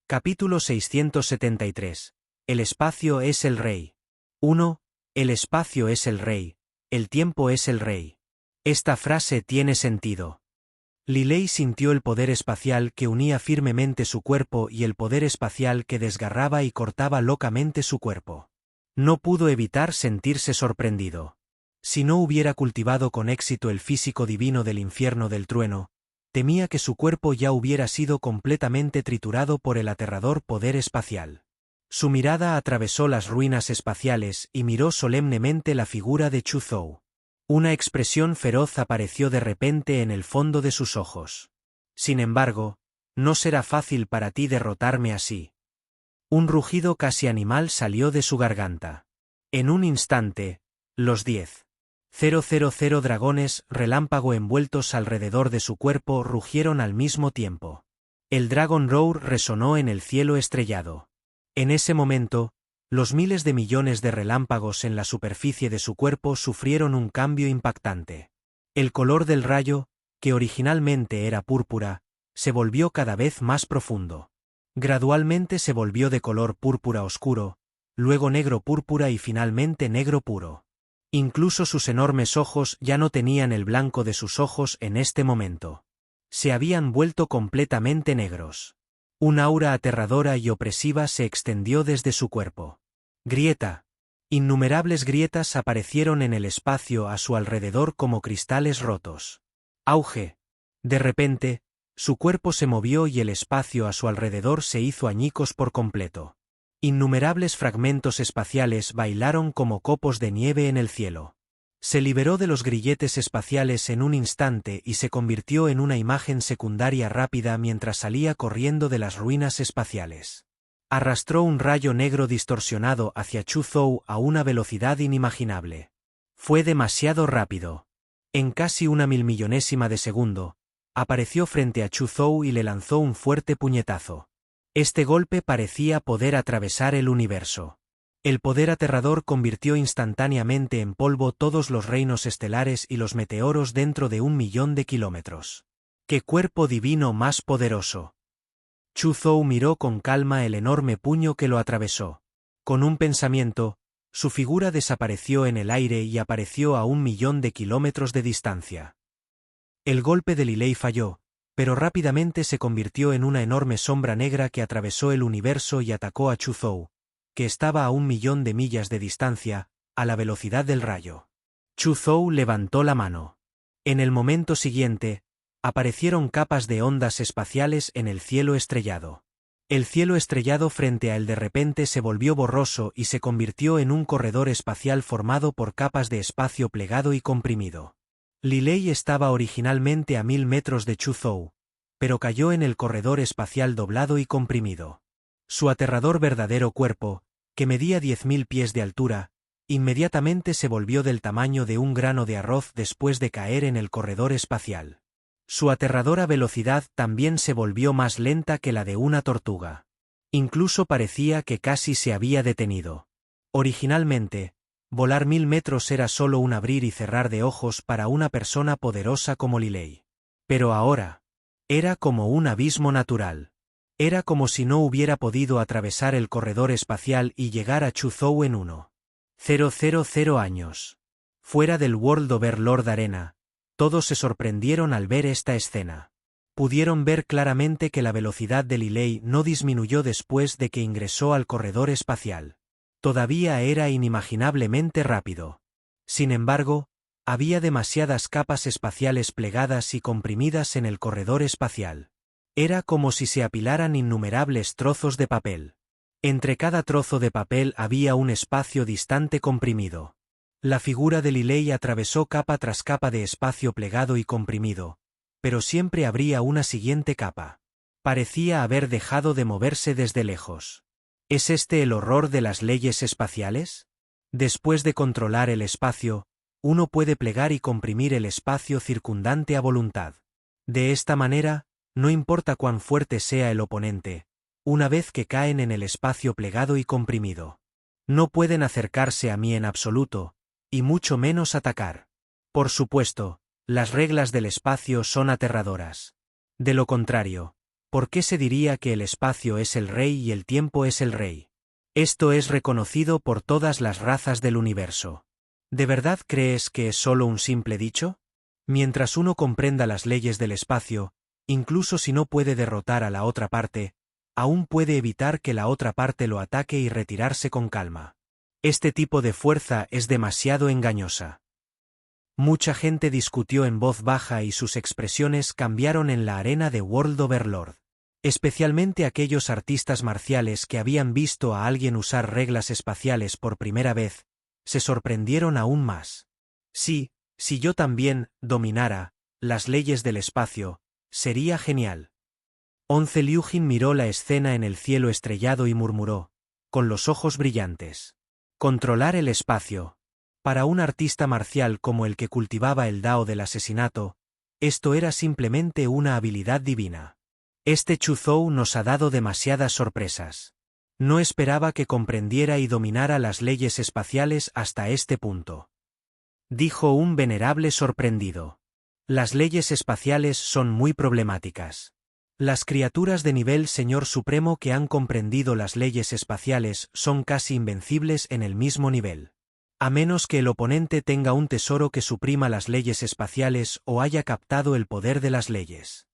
Capítulo 673. El espacio es el rey. 1. El espacio es el rey. El tiempo es el rey. Esta frase tiene sentido. Lilei sintió el poder espacial que unía firmemente su cuerpo y el poder espacial que desgarraba y cortaba locamente su cuerpo. No pudo evitar sentirse sorprendido. Si no hubiera cultivado con éxito el físico divino del infierno del trueno, temía que su cuerpo ya hubiera sido completamente triturado por el aterrador poder espacial. Su mirada atravesó las ruinas espaciales y miró solemnemente la figura de Chu Zhou. Una expresión feroz apareció de repente en el fondo de sus ojos. Sin embargo, no será fácil para ti derrotarme así. Un rugido casi animal salió de su garganta. En un instante, los 10,000 dragones relámpago envueltos alrededor de su cuerpo rugieron al mismo tiempo. El Dragon Roar resonó en el cielo estrellado. En ese momento, los miles de millones de relámpagos en la superficie de su cuerpo sufrieron un cambio impactante. El color del rayo, que originalmente era púrpura, se volvió cada vez más profundo. Gradualmente se volvió de color púrpura oscuro, luego negro púrpura y finalmente negro puro. Incluso sus enormes ojos ya no tenían el blanco de sus ojos en este momento. Se habían vuelto completamente negros. Un aura aterradora y opresiva se extendió desde su cuerpo. Grieta. Innumerables grietas aparecieron en el espacio a su alrededor como cristales rotos. Auge. De repente, su cuerpo se movió y el espacio a su alrededor se hizo añicos por completo. Innumerables fragmentos espaciales bailaron como copos de nieve en el cielo. Se liberó de los grilletes espaciales en un instante y se convirtió en una imagen secundaria rápida mientras salía corriendo de las ruinas espaciales. Arrastró un rayo negro distorsionado hacia Chu Zhou a una velocidad inimaginable. Fue demasiado rápido. En casi una milmillonésima de segundo, apareció frente a Chu Zhou y le lanzó un fuerte puñetazo. Este golpe parecía poder atravesar el universo. El poder aterrador convirtió instantáneamente en polvo todos los reinos estelares y los meteoros dentro de 1.000.000 de kilómetros. ¡Qué cuerpo divino más poderoso! Chu Zhou miró con calma el enorme puño que lo atravesó. Con un pensamiento, su figura desapareció en el aire y apareció a 1.000.000 de kilómetros de distancia. El golpe de Lilei falló, pero rápidamente se convirtió en una enorme sombra negra que atravesó el universo y atacó a Chu Zhou, que estaba a 1.000.000 de millas de distancia, a la velocidad del rayo. Chu Zhou levantó la mano. En el momento siguiente, aparecieron capas de ondas espaciales en el cielo estrellado. El cielo estrellado frente a él de repente se volvió borroso y se convirtió en un corredor espacial formado por capas de espacio plegado y comprimido. Lilei estaba originalmente a 1.000 metros de Chu Zhou, pero cayó en el corredor espacial doblado y comprimido. Su aterrador verdadero cuerpo, que medía 10.000 pies de altura, inmediatamente se volvió del tamaño de un grano de arroz después de caer en el corredor espacial. Su aterradora velocidad también se volvió más lenta que la de una tortuga. Incluso parecía que casi se había detenido. Originalmente, volar 1.000 metros era solo un abrir y cerrar de ojos para una persona poderosa como Lilei. Pero ahora, era como un abismo natural. Era como si no hubiera podido atravesar el corredor espacial y llegar a Chu Zhou en 1,000 años. Fuera del World Overlord Arena, todos se sorprendieron al ver esta escena. Pudieron ver claramente que la velocidad de Lilei no disminuyó después de que ingresó al corredor espacial. Todavía era inimaginablemente rápido. Sin embargo, había demasiadas capas espaciales plegadas y comprimidas en el corredor espacial. Era como si se apilaran innumerables trozos de papel. Entre cada trozo de papel había un espacio distante comprimido. La figura de Lilei atravesó capa tras capa de espacio plegado y comprimido, pero siempre habría una siguiente capa. Parecía haber dejado de moverse desde lejos. ¿Es este el horror de las leyes espaciales? Después de controlar el espacio, uno puede plegar y comprimir el espacio circundante a voluntad. De esta manera, no importa cuán fuerte sea el oponente, una vez que caen en el espacio plegado y comprimido, no pueden acercarse a mí en absoluto, y mucho menos atacar. Por supuesto, las reglas del espacio son aterradoras. De lo contrario, ¿Por qué se diría que el espacio es el rey y el tiempo es el rey? Esto es reconocido por todas las razas del universo. ¿De verdad crees que es solo un simple dicho? Mientras uno comprenda las leyes del espacio, incluso si no puede derrotar a la otra parte, aún puede evitar que la otra parte lo ataque y retirarse con calma. Este tipo de fuerza es demasiado engañosa. Mucha gente discutió en voz baja y sus expresiones cambiaron en la arena de World Overlord. Especialmente aquellos artistas marciales que habían visto a alguien usar reglas espaciales por primera vez, se sorprendieron aún más. Sí, si yo también dominara las leyes del espacio, sería genial. Liujin miró la escena en el cielo estrellado y murmuró, con los ojos brillantes. Controlar el espacio. Para un artista marcial como el que cultivaba el Dao del asesinato, esto era simplemente una habilidad divina. Este Chu Zhou nos ha dado demasiadas sorpresas. No esperaba que comprendiera y dominara las leyes espaciales hasta este punto. Dijo un venerable sorprendido. Las leyes espaciales son muy problemáticas. Las criaturas de nivel Señor Supremo que han comprendido las leyes espaciales son casi invencibles en el mismo nivel. A menos que el oponente tenga un tesoro que suprima las leyes espaciales o haya captado el poder de las leyes.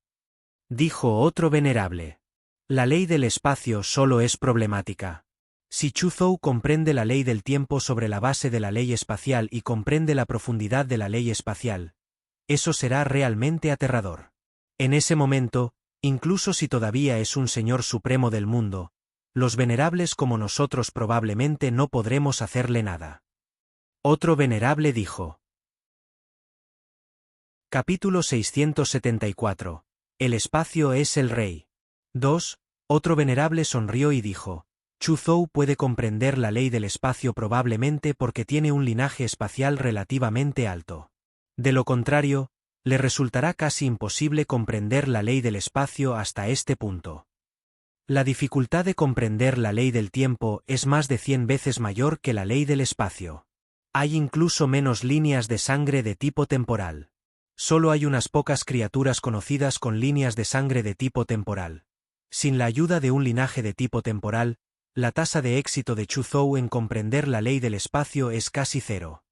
Dijo otro venerable. La ley del espacio solo es problemática. Si Chu Zhou comprende la ley del tiempo sobre la base de la ley espacial y comprende la profundidad de la ley espacial, eso será realmente aterrador. En ese momento, incluso si todavía es un Señor Supremo del mundo, los venerables como nosotros probablemente no podremos hacerle nada. Otro venerable dijo. Capítulo 674. El espacio es el rey. 2. Otro venerable sonrió y dijo, Chu Zhou puede comprender la ley del espacio probablemente porque tiene un linaje espacial relativamente alto. De lo contrario, le resultará casi imposible comprender la ley del espacio hasta este punto. La dificultad de comprender la ley del tiempo es más de 100 veces mayor que la ley del espacio. Hay incluso menos líneas de sangre de tipo temporal. Solo hay unas pocas criaturas conocidas con líneas de sangre de tipo temporal. Sin la ayuda de un linaje de tipo temporal, la tasa de éxito de Chu Zhou en comprender la ley del espacio es casi cero.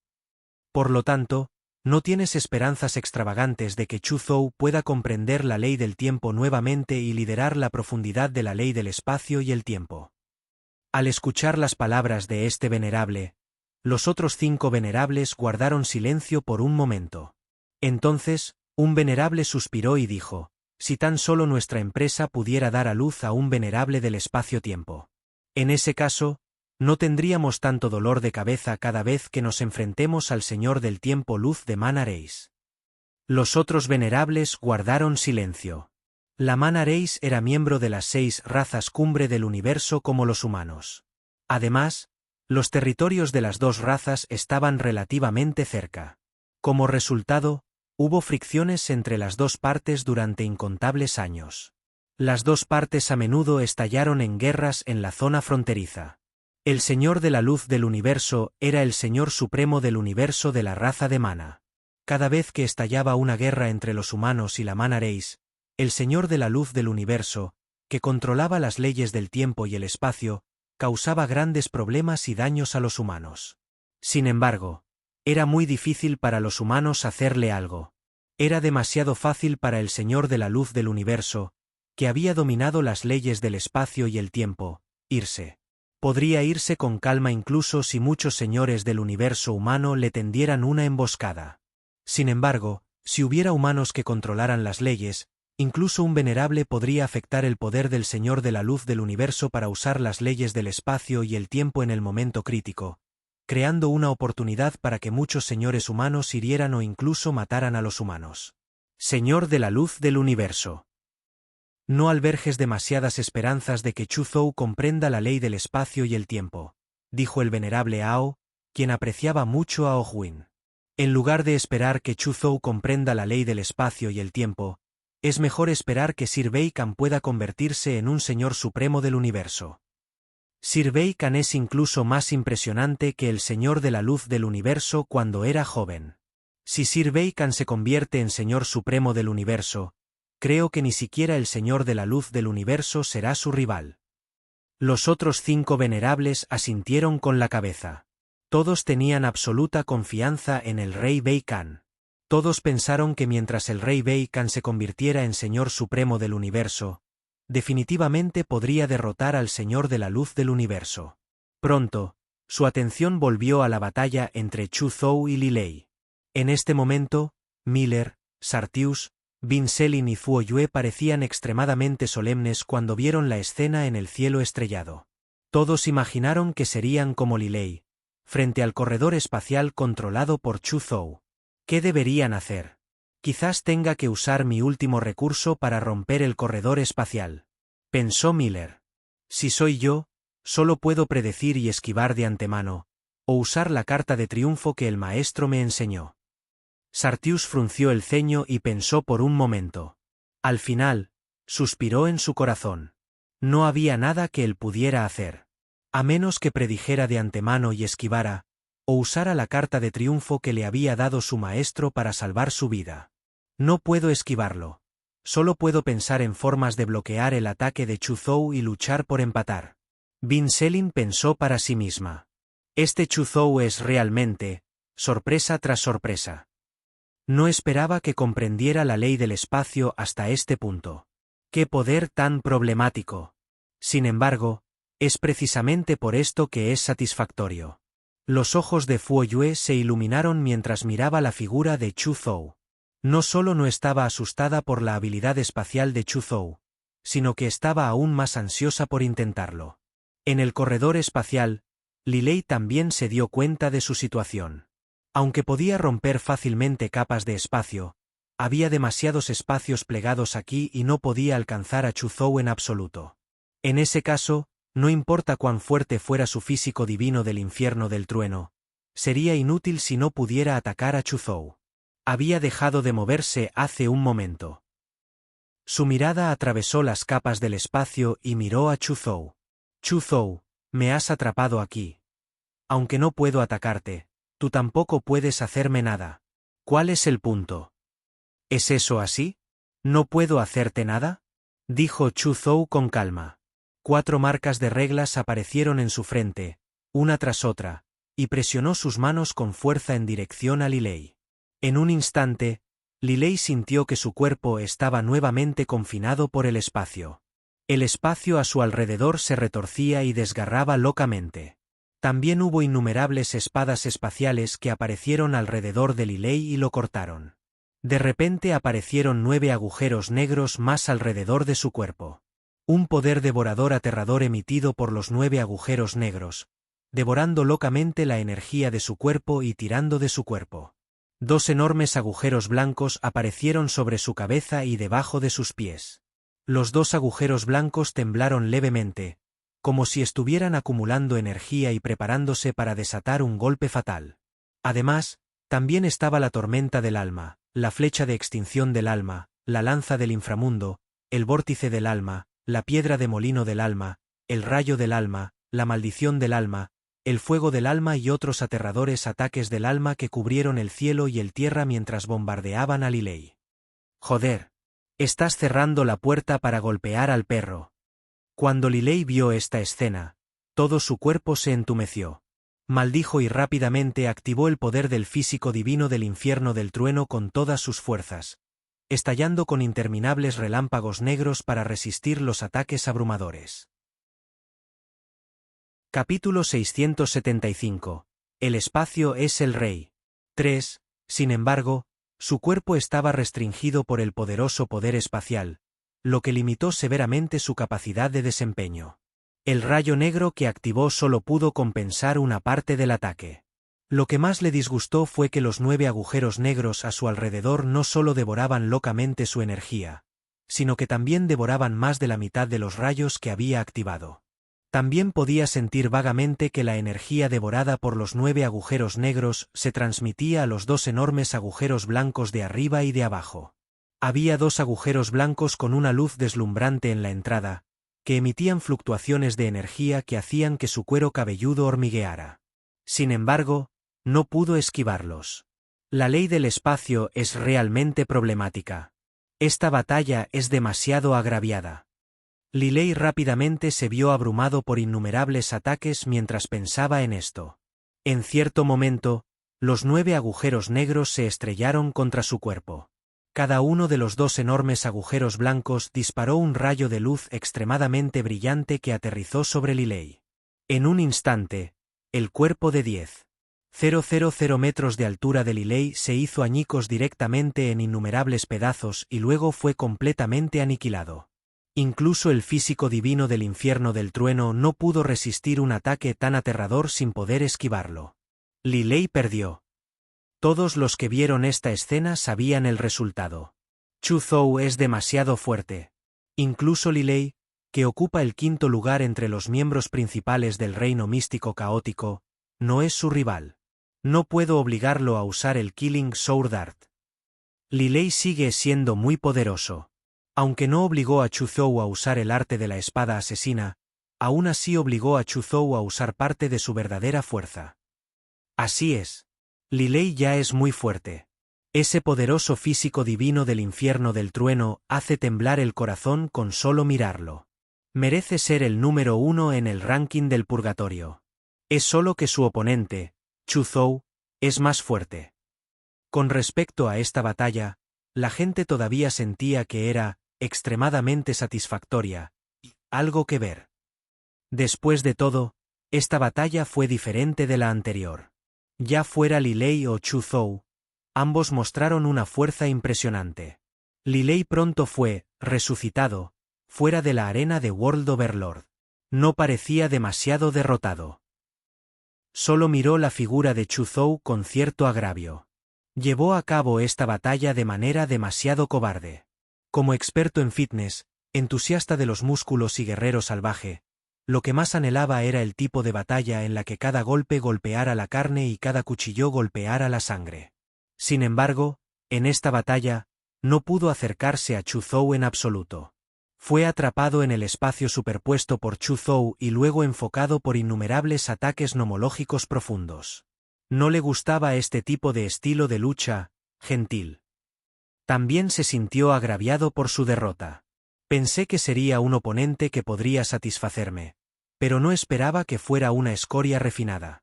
Por lo tanto, no tienes esperanzas extravagantes de que Chu Zhou pueda comprender la ley del tiempo nuevamente y liderar la profundidad de la ley del espacio y el tiempo. Al escuchar las palabras de este venerable, los otros 5 venerables guardaron silencio por un momento. Entonces, un venerable suspiró y dijo, si tan solo nuestra empresa pudiera dar a luz a un venerable del espacio-tiempo. En ese caso, no tendríamos tanto dolor de cabeza cada vez que nos enfrentemos al Señor del Tiempo Luz de Mana Reis. Los otros venerables guardaron silencio. La Mana Reis era miembro de las 6 razas cumbre del universo como los humanos. Además, los territorios de las 2 razas estaban relativamente cerca. Como resultado, hubo fricciones entre las 2 partes durante incontables años. Las 2 partes a menudo estallaron en guerras en la zona fronteriza. El Señor de la Luz del Universo era el Señor Supremo del Universo de la raza de Mana. Cada vez que estallaba una guerra entre los humanos y la Mana Reis, el Señor de la Luz del Universo, que controlaba las leyes del tiempo y el espacio, causaba grandes problemas y daños a los humanos. Sin embargo, era muy difícil para los humanos hacerle algo. Era demasiado fácil para el Señor de la Luz del Universo, que había dominado las leyes del espacio y el tiempo, irse. Podría irse con calma incluso si muchos señores del universo humano le tendieran una emboscada. Sin embargo, si hubiera humanos que controlaran las leyes, incluso un venerable podría afectar el poder del Señor de la Luz del Universo para usar las leyes del espacio y el tiempo en el momento crítico, creando una oportunidad para que muchos señores humanos hirieran o incluso mataran a los humanos. Señor de la Luz del Universo. No albergues demasiadas esperanzas de que Chu Zhou comprenda la ley del espacio y el tiempo, dijo el venerable Ao, quien apreciaba mucho a Ojwin. En lugar de esperar que Chu Zhou comprenda la ley del espacio y el tiempo, es mejor esperar que Sir Beikan pueda convertirse en un Señor Supremo del Universo. Sir Beikan es incluso más impresionante que el Señor de la Luz del Universo cuando era joven. Si Sir Beikan se convierte en Señor Supremo del Universo, creo que ni siquiera el Señor de la Luz del Universo será su rival. Los otros 5 venerables asintieron con la cabeza. Todos tenían absoluta confianza en el rey Bei Kan. Todos pensaron que mientras el rey Bei Kan se convirtiera en Señor Supremo del Universo, definitivamente podría derrotar al Señor de la Luz del Universo. Pronto, su atención volvió a la batalla entre Chu Zhou y Li Lei. En este momento, Miller, Sartius, Bin Selin y Zuo Yue parecían extremadamente solemnes cuando vieron la escena en el cielo estrellado. Todos imaginaron que serían como Li Lei, frente al corredor espacial controlado por Chu Zhou. ¿Qué deberían hacer? Quizás tenga que usar mi último recurso para romper el corredor espacial, pensó Miller. Si soy yo, solo puedo predecir y esquivar de antemano, o usar la carta de triunfo que el maestro me enseñó. Sartius frunció el ceño y pensó por un momento. Al final, suspiró en su corazón. No había nada que él pudiera hacer. A menos que predijera de antemano y esquivara, o usara la carta de triunfo que le había dado su maestro para salvar su vida. No puedo esquivarlo. Solo puedo pensar en formas de bloquear el ataque de Chu Zhou y luchar por empatar. Bin Selin pensó para sí misma. Este Chu Zhou es realmente, sorpresa tras sorpresa. No esperaba que comprendiera la ley del espacio hasta este punto. ¡Qué poder tan problemático! Sin embargo, es precisamente por esto que es satisfactorio. Los ojos de Zuo Yue se iluminaron mientras miraba la figura de Chu Zhou. No solo no estaba asustada por la habilidad espacial de Chu Zhou, sino que estaba aún más ansiosa por intentarlo. En el corredor espacial, Li Lei también se dio cuenta de su situación. Aunque podía romper fácilmente capas de espacio, había demasiados espacios plegados aquí y no podía alcanzar a Chu Zhou en absoluto. En ese caso, no importa cuán fuerte fuera su físico divino del infierno del trueno, sería inútil si no pudiera atacar a Chu Zhou. Había dejado de moverse hace un momento. Su mirada atravesó las capas del espacio y miró a Chu Zhou. Chu Zhou, me has atrapado aquí. Aunque no puedo atacarte, tú tampoco puedes hacerme nada. ¿Cuál es el punto? ¿Es eso así? ¿No puedo hacerte nada?, dijo Chu Zhou con calma. 4 marcas de reglas aparecieron en su frente, una tras otra, y presionó sus manos con fuerza en dirección a Li Lei. En un instante, Li Lei sintió que su cuerpo estaba nuevamente confinado por el espacio. El espacio a su alrededor se retorcía y desgarraba locamente. También hubo innumerables espadas espaciales que aparecieron alrededor de Li Lei y lo cortaron. De repente aparecieron 9 agujeros negros más alrededor de su cuerpo. Un poder devorador aterrador emitido por los 9 agujeros negros, devorando locamente la energía de su cuerpo y tirando de su cuerpo. 2 enormes agujeros blancos aparecieron sobre su cabeza y debajo de sus pies. Los 2 agujeros blancos temblaron levemente, como si estuvieran acumulando energía y preparándose para desatar un golpe fatal. Además, también estaba la tormenta del alma, la flecha de extinción del alma, la lanza del inframundo, el vórtice del alma, la piedra de molino del alma, el rayo del alma, la maldición del alma, el fuego del alma y otros aterradores ataques del alma que cubrieron el cielo y el tierra mientras bombardeaban a Li Lei. Joder. Estás cerrando la puerta para golpear al perro. Cuando Li Lei vio esta escena, todo su cuerpo se entumeció. Maldijo y rápidamente activó el poder del físico divino del infierno del trueno con todas sus fuerzas, estallando con interminables relámpagos negros para resistir los ataques abrumadores. Capítulo 675. El espacio es el rey. 3. Sin embargo, su cuerpo estaba restringido por el poderoso poder espacial, lo que limitó severamente su capacidad de desempeño. El rayo negro que activó solo pudo compensar una parte del ataque. Lo que más le disgustó fue que los 9 agujeros negros a su alrededor no solo devoraban locamente su energía, sino que también devoraban más de la mitad de los rayos que había activado. También podía sentir vagamente que la energía devorada por los 9 agujeros negros se transmitía a los 2 enormes agujeros blancos de arriba y de abajo. Había 2 agujeros blancos con una luz deslumbrante en la entrada, que emitían fluctuaciones de energía que hacían que su cuero cabelludo hormigueara. Sin embargo, no pudo esquivarlos. La ley del espacio es realmente problemática. Esta batalla es demasiado agraviada. Li Lei rápidamente se vio abrumado por innumerables ataques mientras pensaba en esto. En cierto momento, los 9 agujeros negros se estrellaron contra su cuerpo. Cada uno de los 2 enormes agujeros blancos disparó un rayo de luz extremadamente brillante que aterrizó sobre Li Lei. En un instante, el cuerpo de 10,000 metros de altura de Li Lei se hizo añicos directamente en innumerables pedazos y luego fue completamente aniquilado. Incluso el físico divino del infierno del trueno no pudo resistir un ataque tan aterrador sin poder esquivarlo. Li Lei perdió. Todos los que vieron esta escena sabían el resultado. Chu Zhou es demasiado fuerte. Incluso Li Lei, que ocupa el 5.º lugar entre los miembros principales del reino místico caótico, no es su rival. No puedo obligarlo a usar el Killing Sword Art. Li Lei sigue siendo muy poderoso. Aunque no obligó a Chu Zhou a usar el arte de la espada asesina, aún así obligó a Chu Zhou a usar parte de su verdadera fuerza. Así es. Li Lei ya es muy fuerte. Ese poderoso físico divino del infierno del trueno hace temblar el corazón con solo mirarlo. Merece ser el número 1 en el ranking del purgatorio. Es solo que su oponente, Chu Zhou, es más fuerte. Con respecto a esta batalla, la gente todavía sentía que era extremadamente satisfactoria, y algo que ver. Después de todo, esta batalla fue diferente de la anterior. Ya fuera Li Lei o Chu Zhou, ambos mostraron una fuerza impresionante. Li Lei pronto fue resucitado, fuera de la arena de World Overlord. No parecía demasiado derrotado. Solo miró la figura de Chu Zhou con cierto agravio. Llevó a cabo esta batalla de manera demasiado cobarde. Como experto en fitness, entusiasta de los músculos y guerrero salvaje, lo que más anhelaba era el tipo de batalla en la que cada golpe golpeara la carne y cada cuchillo golpeara la sangre. Sin embargo, en esta batalla, no pudo acercarse a Chu Zhou en absoluto. Fue atrapado en el espacio superpuesto por Chu Zhou y luego enfocado por innumerables ataques nomológicos profundos. No le gustaba este tipo de estilo de lucha, gentil. También se sintió agraviado por su derrota. Pensé que sería un oponente que podría satisfacerme, pero no esperaba que fuera una escoria refinada.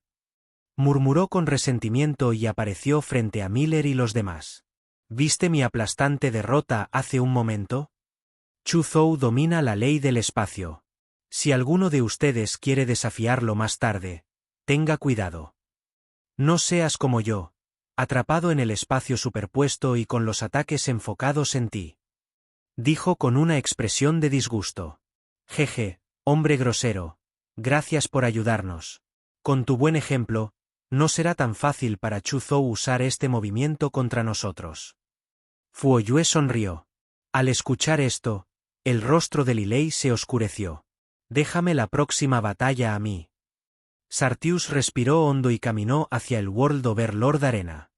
Murmuró con resentimiento y apareció frente a Miller y los demás. ¿Viste mi aplastante derrota hace un momento? Chu Zhou domina la ley del espacio. Si alguno de ustedes quiere desafiarlo más tarde, tenga cuidado. No seas como yo, atrapado en el espacio superpuesto y con los ataques enfocados en ti. Dijo con una expresión de disgusto. Jeje, hombre grosero, gracias por ayudarnos. Con tu buen ejemplo, no será tan fácil para Chu Zhou usar este movimiento contra nosotros. Fuo Yue sonrió. Al escuchar esto, el rostro de Li Lei se oscureció. Déjame la próxima batalla a mí. Sartius respiró hondo y caminó hacia el World Overlord Arena.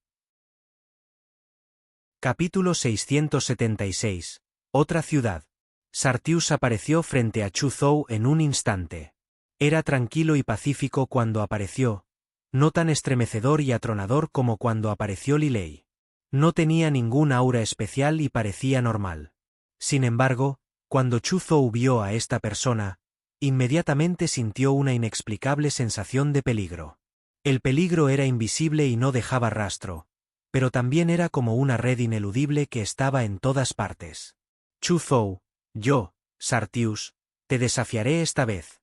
Capítulo 676. Otra ciudad. Sartius apareció frente a Chu Zhou en un instante. Era tranquilo y pacífico cuando apareció, no tan estremecedor y atronador como cuando apareció Li Lei. No tenía ningún aura especial y parecía normal. Sin embargo, cuando Chu Zhou vio a esta persona, inmediatamente sintió una inexplicable sensación de peligro. El peligro era invisible y no dejaba rastro, pero también era como una red ineludible que estaba en todas partes. Chu Zhou, yo, Sartius, te desafiaré esta vez.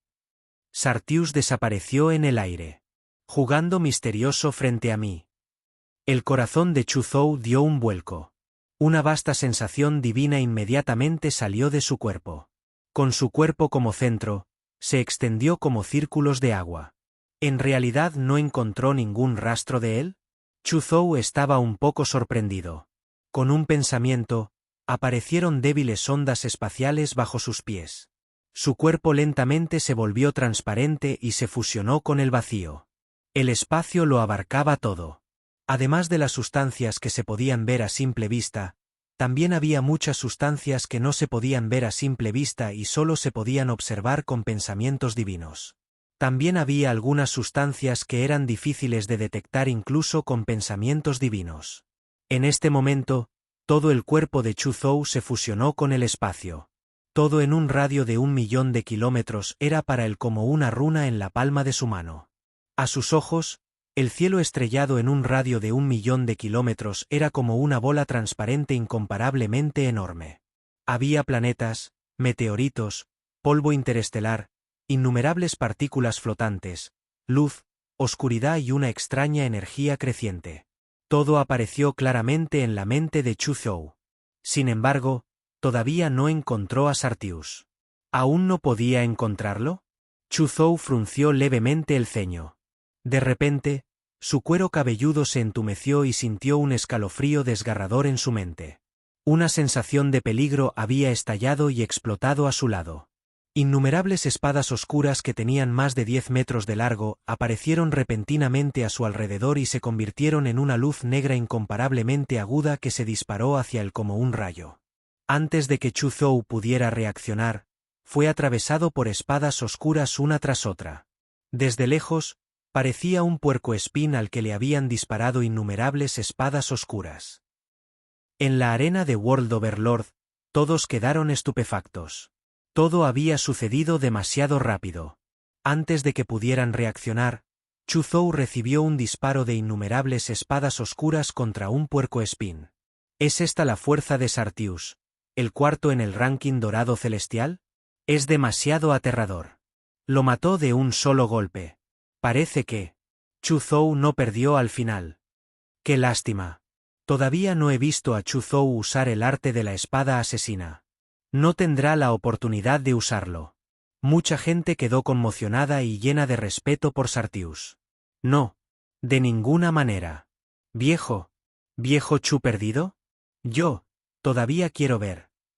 Sartius desapareció en el aire, jugando misterioso frente a mí. El corazón de Chu Zhou dio un vuelco. Una vasta sensación divina inmediatamente salió de su cuerpo. Con su cuerpo como centro, se extendió como círculos de agua. ¿En realidad no encontró ningún rastro de él? Chu Zhou estaba un poco sorprendido. Con un pensamiento, aparecieron débiles ondas espaciales bajo sus pies. Su cuerpo lentamente se volvió transparente y se fusionó con el vacío. El espacio lo abarcaba todo. Además de las sustancias que se podían ver a simple vista, también había muchas sustancias que no se podían ver a simple vista y solo se podían observar con pensamientos divinos. También había algunas sustancias que eran difíciles de detectar incluso con pensamientos divinos. En este momento, Todo el cuerpo de Chu Zhou se fusionó con el espacio. Todo en un radio de 1.000.000 de kilómetros era para él como una runa en la palma de su mano. A sus ojos, el cielo estrellado en un radio de 1.000.000 de kilómetros era como una bola transparente incomparablemente enorme. Había planetas, meteoritos, polvo interestelar, innumerables partículas flotantes, luz, oscuridad y una extraña energía creciente. Todo apareció claramente en la mente de Chu Zhou. Sin embargo, todavía no encontró a Sartius. ¿Aún no podía encontrarlo? Chu Zhou frunció levemente el ceño. De repente, su cuero cabelludo se entumeció y sintió un escalofrío desgarrador en su mente. Una sensación de peligro había estallado y explotado a su lado. Innumerables espadas oscuras que tenían más de 10 metros de largo aparecieron repentinamente a su alrededor y se convirtieron en una luz negra incomparablemente aguda que se disparó hacia él como un rayo. Antes de que Chu Zhou pudiera reaccionar, fue atravesado por espadas oscuras una tras otra. Desde lejos, parecía un puercoespín al que le habían disparado innumerables espadas oscuras. En la arena de World Overlord, todos quedaron estupefactos. Todo había sucedido demasiado rápido. Antes de que pudieran reaccionar, Chu Zhou recibió un disparo de innumerables espadas oscuras contra un puercoespín. ¿Es esta la fuerza de Sartius, el cuarto en el ranking dorado celestial? Es demasiado aterrador. Lo mató de un solo golpe. Parece que Chu Zhou no perdió al final. ¡Qué lástima! Todavía no he visto a Chu Zhou usar el arte de la espada asesina. No tendrá la oportunidad de usarlo. Mucha gente quedó conmocionada y llena de respeto por Sartius. No. De ninguna manera. ¿Viejo Chu perdido? Todavía quiero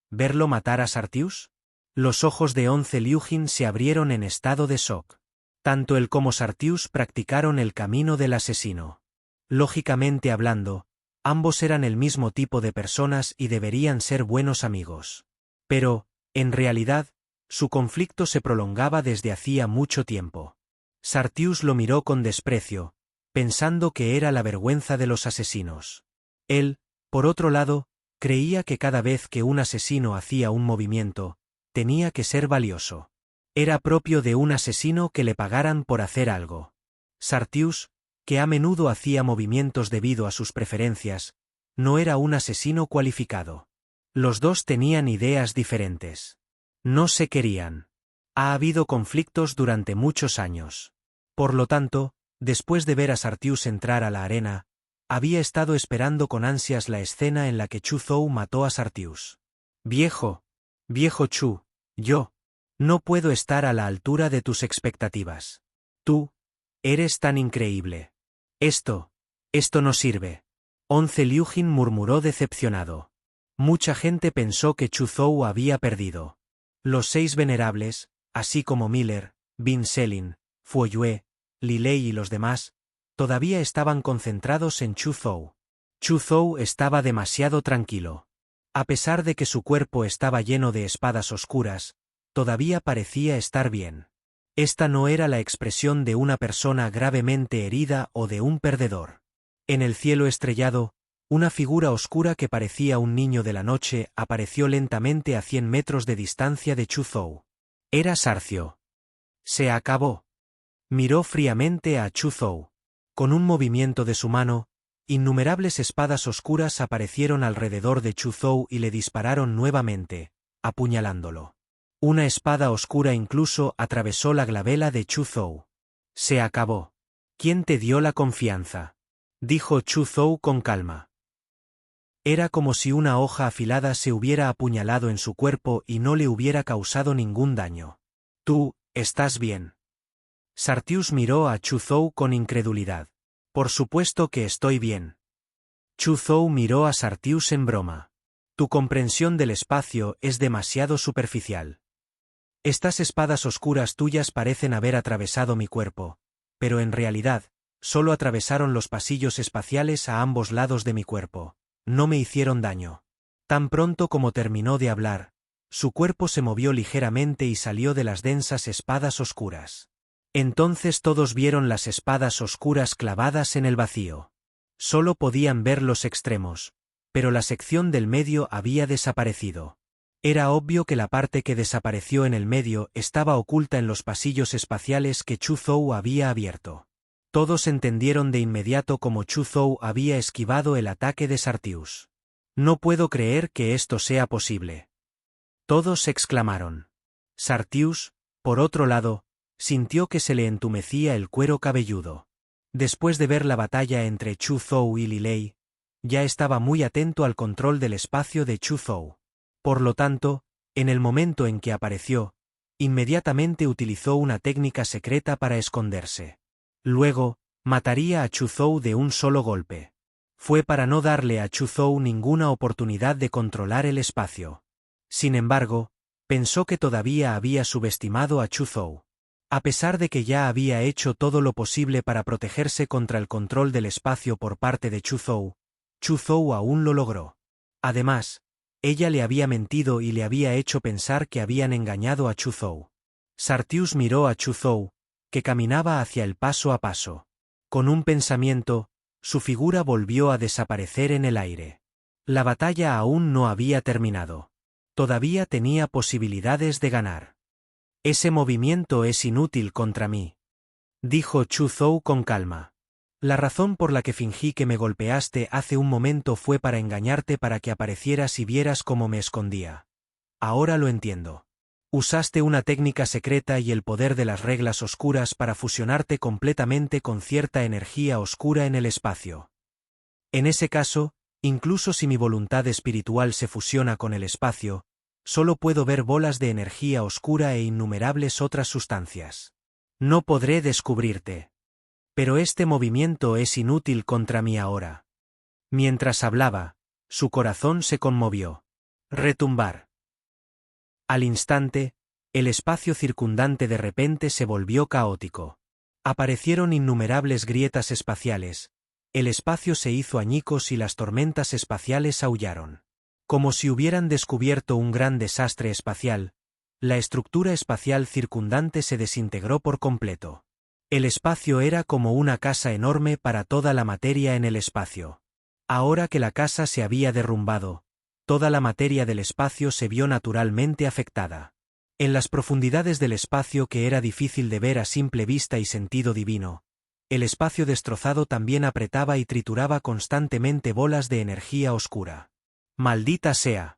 verlo matar a Sartius. Los ojos de Onze Liujin se abrieron en estado de shock. Tanto él como Sartius practicaron el camino del asesino. Lógicamente hablando, ambos eran el mismo tipo de personas y deberían ser buenos amigos. Pero, en realidad, su conflicto se prolongaba desde hacía mucho tiempo. Sartius lo miró con desprecio, pensando que era la vergüenza de los asesinos. Él, por otro lado, creía que cada vez que un asesino hacía un movimiento, tenía que ser valioso. Era propio de un asesino que le pagaran por hacer algo. Sartius, que a menudo hacía movimientos debido a sus preferencias, no era un asesino cualificado. Los dos tenían ideas diferentes. No se querían. Ha habido conflictos durante muchos años. Por lo tanto, después de ver a Sartius entrar a la arena, había estado esperando con ansias la escena en la que Chu Zhou mató a Sartius. Viejo Chu, yo no puedo estar a la altura de tus expectativas. Tú eres tan increíble. Esto no sirve. Onze Liujin murmuró decepcionado. Mucha gente pensó que Chu Zhou había perdido. Los 6 venerables, así como Miller, Bin Selin, Fuoyue, Li Lei y los demás, todavía estaban concentrados en Chu Zhou. Chu Zhou estaba demasiado tranquilo. A pesar de que su cuerpo estaba lleno de espadas oscuras, todavía parecía estar bien. Esta no era la expresión de una persona gravemente herida o de un perdedor. En el cielo estrellado, una figura oscura que parecía un niño de la noche apareció lentamente a 100 metros de distancia de Chu Zhou. Era Sarcio. Se acabó. Miró fríamente a Chu Zhou. Con un movimiento de su mano, innumerables espadas oscuras aparecieron alrededor de Chu Zhou y le dispararon nuevamente, apuñalándolo. Una espada oscura incluso atravesó la glabela de Chu Zhou. Se acabó. ¿Quién te dio la confianza?, dijo Chu Zhou con calma. Era como si una hoja afilada se hubiera apuñalado en su cuerpo y no le hubiera causado ningún daño. ¿Tú estás bien? Sartius miró a Chu Zhou con incredulidad. Por supuesto que estoy bien. Chu Zhou miró a Sartius en broma. Tu comprensión del espacio es demasiado superficial. Estas espadas oscuras tuyas parecen haber atravesado mi cuerpo, pero en realidad, solo atravesaron los pasillos espaciales a ambos lados de mi cuerpo. No me hicieron daño. Tan pronto como terminó de hablar, su cuerpo se movió ligeramente y salió de las densas espadas oscuras. Entonces todos vieron las espadas oscuras clavadas en el vacío. Solo podían ver los extremos, pero la sección del medio había desaparecido. Era obvio que la parte que desapareció en el medio estaba oculta en los pasillos espaciales que Chu Zhou había abierto. Todos entendieron de inmediato cómo Chu Zhou había esquivado el ataque de Sartius. No puedo creer que esto sea posible. Todos exclamaron. Sartius, por otro lado, sintió que se le entumecía el cuero cabelludo. Después de ver la batalla entre Chu Zhou y Li Lei, ya estaba muy atento al control del espacio de Chu Zhou. Por lo tanto, en el momento en que apareció, inmediatamente utilizó una técnica secreta para esconderse. Luego, mataría a Chu Zhou de un solo golpe. Fue para no darle a Chu Zhou ninguna oportunidad de controlar el espacio. Sin embargo, pensó que todavía había subestimado a Chu Zhou. A pesar de que ya había hecho todo lo posible para protegerse contra el control del espacio por parte de Chu Zhou aún lo logró. Además, ella le había mentido y le había hecho pensar que habían engañado a Chu Zhou. Sartius miró a Chu Zhou, que caminaba hacia el paso a paso. Con un pensamiento, su figura volvió a desaparecer en el aire. La batalla aún no había terminado. Todavía tenía posibilidades de ganar. Ese movimiento es inútil contra mí, dijo Chu Zhou con calma. La razón por la que fingí que me golpeaste hace un momento fue para engañarte para que aparecieras y vieras cómo me escondía. Ahora lo entiendo. Usaste una técnica secreta y el poder de las reglas oscuras para fusionarte completamente con cierta energía oscura en el espacio. En ese caso, incluso si mi voluntad espiritual se fusiona con el espacio, solo puedo ver bolas de energía oscura e innumerables otras sustancias. No podré descubrirte. Pero este movimiento es inútil contra mí ahora. Mientras hablaba, su corazón se conmovió. Retumbar. Al instante, el espacio circundante de repente se volvió caótico. Aparecieron innumerables grietas espaciales, el espacio se hizo añicos y las tormentas espaciales aullaron. Como si hubieran descubierto un gran desastre espacial, la estructura espacial circundante se desintegró por completo. El espacio era como una casa enorme para toda la materia en el espacio. Ahora que la casa se había derrumbado, toda la materia del espacio se vio naturalmente afectada. En las profundidades del espacio que era difícil de ver a simple vista y sentido divino, el espacio destrozado también apretaba y trituraba constantemente bolas de energía oscura. ¡Maldita sea!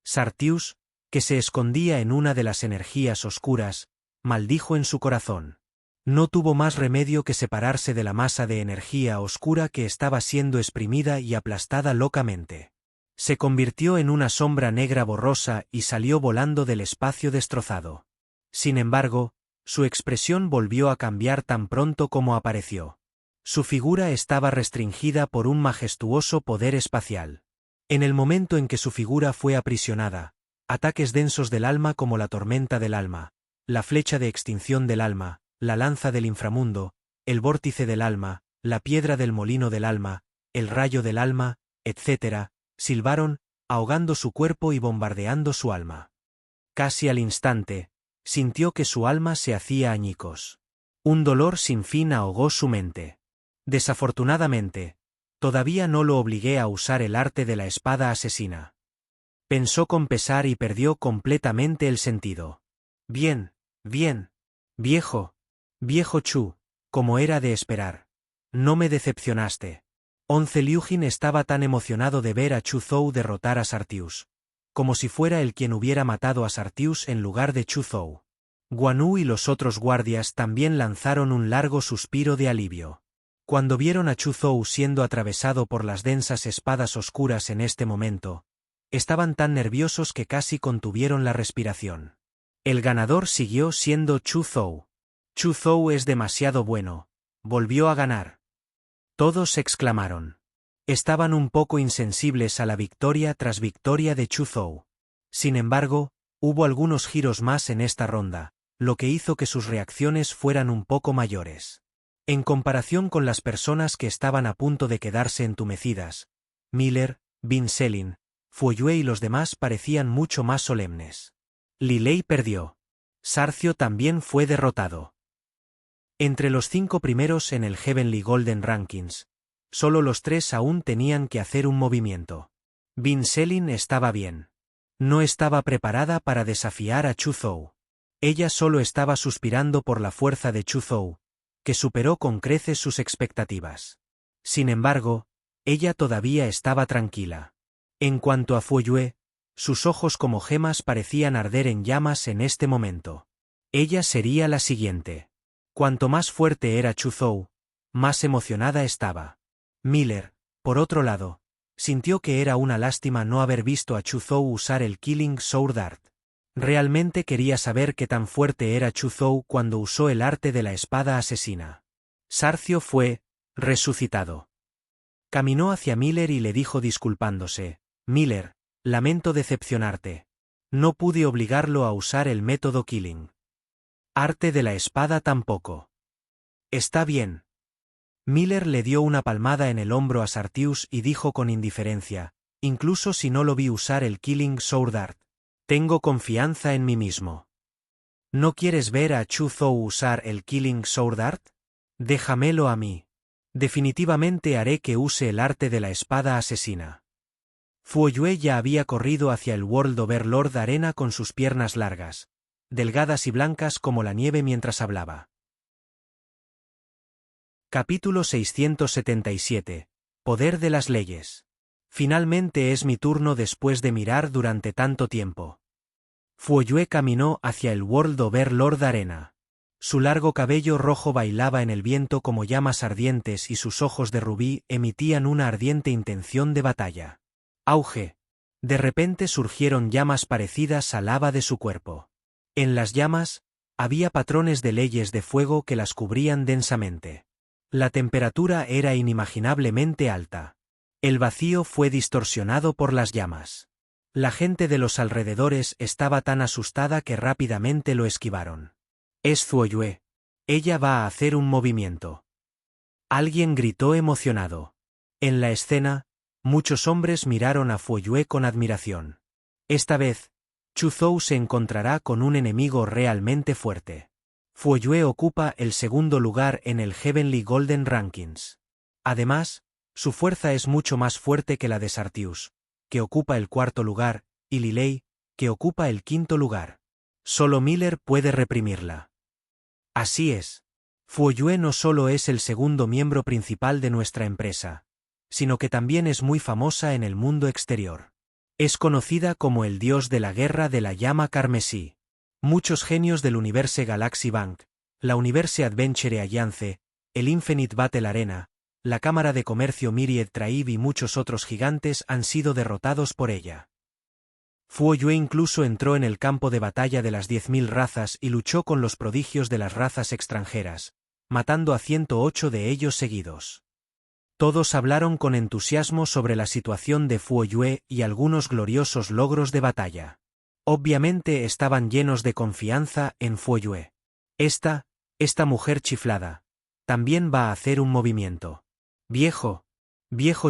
Sartius, que se escondía en una de las energías oscuras, maldijo en su corazón. No tuvo más remedio que separarse de la masa de energía oscura que estaba siendo exprimida y aplastada locamente. Se convirtió en una sombra negra borrosa y salió volando del espacio destrozado. Sin embargo, su expresión volvió a cambiar tan pronto como apareció. Su figura estaba restringida por un majestuoso poder espacial. En el momento en que su figura fue aprisionada, ataques densos del alma como la tormenta del alma, la flecha de extinción del alma, la lanza del inframundo, el vórtice del alma, la piedra del molino del alma, el rayo del alma, etc., silbaron, ahogando su cuerpo y bombardeando su alma. Casi al instante, sintió que su alma se hacía añicos. Un dolor sin fin ahogó su mente. Desafortunadamente, todavía no lo obligué a usar el arte de la espada asesina. Pensó con pesar y perdió completamente el sentido. Bien, viejo Chu, como era de esperar. No me decepcionaste. Liujin estaba tan emocionado de ver a Chu Zhou derrotar a Sartius, como si fuera él quien hubiera matado a Sartius en lugar de Chu Zhou. Guan Yu y los otros guardias también lanzaron un largo suspiro de alivio. Cuando vieron a Chu Zhou siendo atravesado por las densas espadas oscuras en este momento, estaban tan nerviosos que casi contuvieron la respiración. El ganador siguió siendo Chu Zhou. Chu Zhou es demasiado bueno, volvió a ganar. Todos exclamaron. Estaban un poco insensibles a la victoria tras victoria de Chu Zhou. Sin embargo, hubo algunos giros más en esta ronda, lo que hizo que sus reacciones fueran un poco mayores. En comparación con las personas que estaban a punto de quedarse entumecidas, Miller, Bin Selin, Fuyue y los demás parecían mucho más solemnes. Li Lei perdió. Sarcio también fue derrotado. Entre los 5 primeros en el Heavenly Golden Rankings, solo los 3 aún tenían que hacer un movimiento. Bin Selin estaba bien. No estaba preparada para desafiar a Chu Zhou. Ella solo estaba suspirando por la fuerza de Chu Zhou, que superó con creces sus expectativas. Sin embargo, ella todavía estaba tranquila. En cuanto a Fu Yue, sus ojos como gemas parecían arder en llamas en este momento. Ella sería la siguiente. Cuanto más fuerte era Chu Zhou, más emocionada estaba. Miller, por otro lado, sintió que era una lástima no haber visto a Chu Zhou usar el Killing Sword Art. Realmente quería saber qué tan fuerte era Chu Zhou cuando usó el arte de la espada asesina. Sarcio fue resucitado. Caminó hacia Miller y le dijo disculpándose: Miller, lamento decepcionarte. No pude obligarlo a usar el método Killing Arte de la espada tampoco. Está bien. Miller le dio una palmada en el hombro a Sartius y dijo con indiferencia: incluso si no lo vi usar el Killing Sword Art, tengo confianza en mí mismo. ¿No quieres ver a Chu Zhou usar el Killing Sword Art? Déjamelo a mí. Definitivamente haré que use el arte de la espada asesina. Fu Yue ya había corrido hacia el World Overlord Arena con sus piernas largas, delgadas y blancas como la nieve mientras hablaba. Capítulo 677. Poder de las leyes. Finalmente es mi turno después de mirar durante tanto tiempo. Fu Yue caminó hacia el World Overlord Arena. Su largo cabello rojo bailaba en el viento como llamas ardientes y sus ojos de rubí emitían una ardiente intención de batalla. Auge. De repente surgieron llamas parecidas a lava de su cuerpo. En las llamas, había patrones de leyes de fuego que las cubrían densamente. La temperatura era inimaginablemente alta. El vacío fue distorsionado por las llamas. La gente de los alrededores estaba tan asustada que rápidamente lo esquivaron. Es Fu Yue. Ella va a hacer un movimiento. Alguien gritó emocionado. En la escena, muchos hombres miraron a Fu Yue con admiración. Esta vez, Chu Zhou se encontrará con un enemigo realmente fuerte. Fu Yue ocupa el segundo lugar en el Heavenly Golden Rankings. Además, su fuerza es mucho más fuerte que la de Sartius, que ocupa el cuarto lugar, y Li Lei, que ocupa el quinto lugar. Solo Miller puede reprimirla. Así es. Fu Yue no solo es el segundo miembro principal de nuestra empresa, sino que también es muy famosa en el mundo exterior. Es conocida como el dios de la guerra de la llama carmesí. Muchos genios del Universe Galaxy Bank, la Universe Adventure Alliance, el Infinite Battle Arena, la Cámara de Comercio Myriad Tribe y muchos otros gigantes han sido derrotados por ella. Fu Yue incluso entró en el campo de batalla de las 10.000 razas y luchó con los prodigios de las razas extranjeras, matando a 108 de ellos seguidos. Todos hablaron con entusiasmo sobre la situación de Fu Yue y algunos gloriosos logros de batalla. Obviamente estaban llenos de confianza en Fu Yue. Esta mujer chiflada, también va a hacer un movimiento. Viejo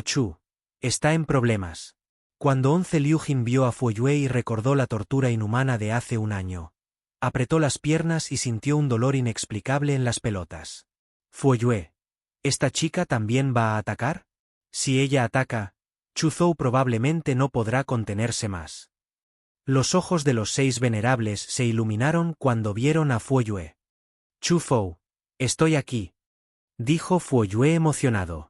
Chu, está en problemas. Cuando Onze Liujin vio a Fu Yue y recordó la tortura inhumana de hace un año, apretó las piernas y sintió un dolor inexplicable en las pelotas. Fu Yue, ¿esta chica también va a atacar? Si ella ataca, Chu Zhou probablemente no podrá contenerse más. Los ojos de los 6 venerables se iluminaron cuando vieron a Fu Yue. Chu Zhou, estoy aquí, dijo Fu Yue emocionado.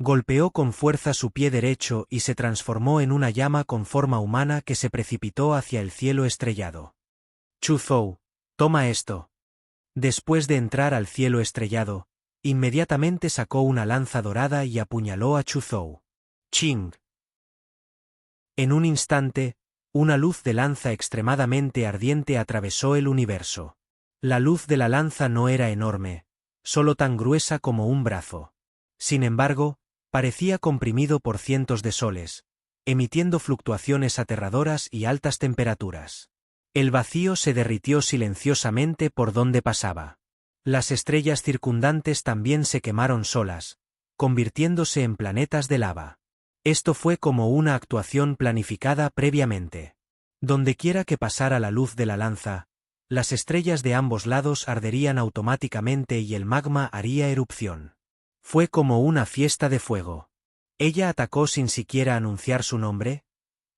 Golpeó con fuerza su pie derecho y se transformó en una llama con forma humana que se precipitó hacia el cielo estrellado. Chu Zhou, toma esto. Después de entrar al cielo estrellado, inmediatamente sacó una lanza dorada y apuñaló a Chu Zhou. Ching. En un instante, una luz de lanza extremadamente ardiente atravesó el universo. La luz de la lanza no era enorme, solo tan gruesa como un brazo. Sin embargo, parecía comprimido por cientos de soles, emitiendo fluctuaciones aterradoras y altas temperaturas. El vacío se derritió silenciosamente por donde pasaba. Las estrellas circundantes también se quemaron solas, convirtiéndose en planetas de lava. Esto fue como una actuación planificada previamente. Dondequiera que pasara la luz de la lanza, las estrellas de ambos lados arderían automáticamente y el magma haría erupción. Fue como una fiesta de fuego. ¿Ella atacó sin siquiera anunciar su nombre?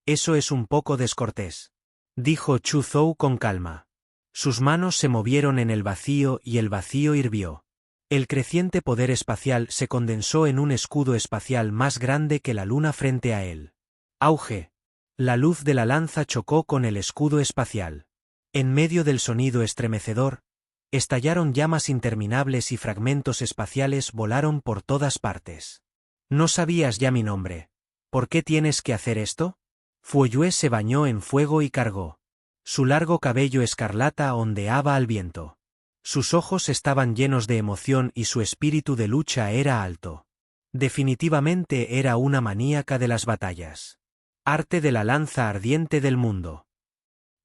Eso es un poco descortés, dijo Chu Zhou con calma. Sus manos se movieron en el vacío y el vacío hirvió. El creciente poder espacial se condensó en un escudo espacial más grande que la luna frente a él. Auge. La luz de la lanza chocó con el escudo espacial. En medio del sonido estremecedor, estallaron llamas interminables y fragmentos espaciales volaron por todas partes. ¿No sabías ya mi nombre? ¿Por qué tienes que hacer esto? Fuoyue se bañó en fuego y cargó. Su largo cabello escarlata ondeaba al viento. Sus ojos estaban llenos de emoción y su espíritu de lucha era alto. Definitivamente era una maníaca de las batallas. Arte de la lanza ardiente del mundo.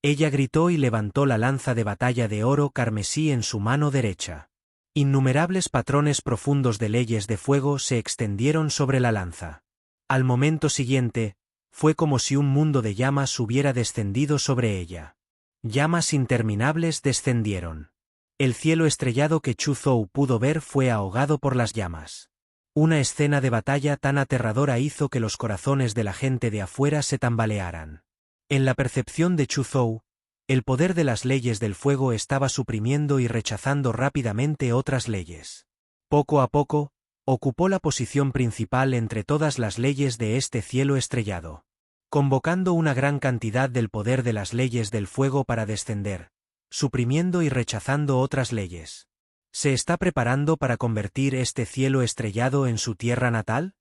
Ella gritó y levantó la lanza de batalla de oro carmesí en su mano derecha. Innumerables patrones profundos de leyes de fuego se extendieron sobre la lanza. Al momento siguiente, fue como si un mundo de llamas hubiera descendido sobre ella. Llamas interminables descendieron. El cielo estrellado que Chu Zhou pudo ver fue ahogado por las llamas. Una escena de batalla tan aterradora hizo que los corazones de la gente de afuera se tambalearan. En la percepción de Chu Zhou, el poder de las leyes del fuego estaba suprimiendo y rechazando rápidamente otras leyes. Poco a poco, ocupó la posición principal entre todas las leyes de este cielo estrellado, convocando una gran cantidad del poder de las leyes del fuego para descender, suprimiendo y rechazando otras leyes. ¿Se está preparando para convertir este cielo estrellado en su tierra natal?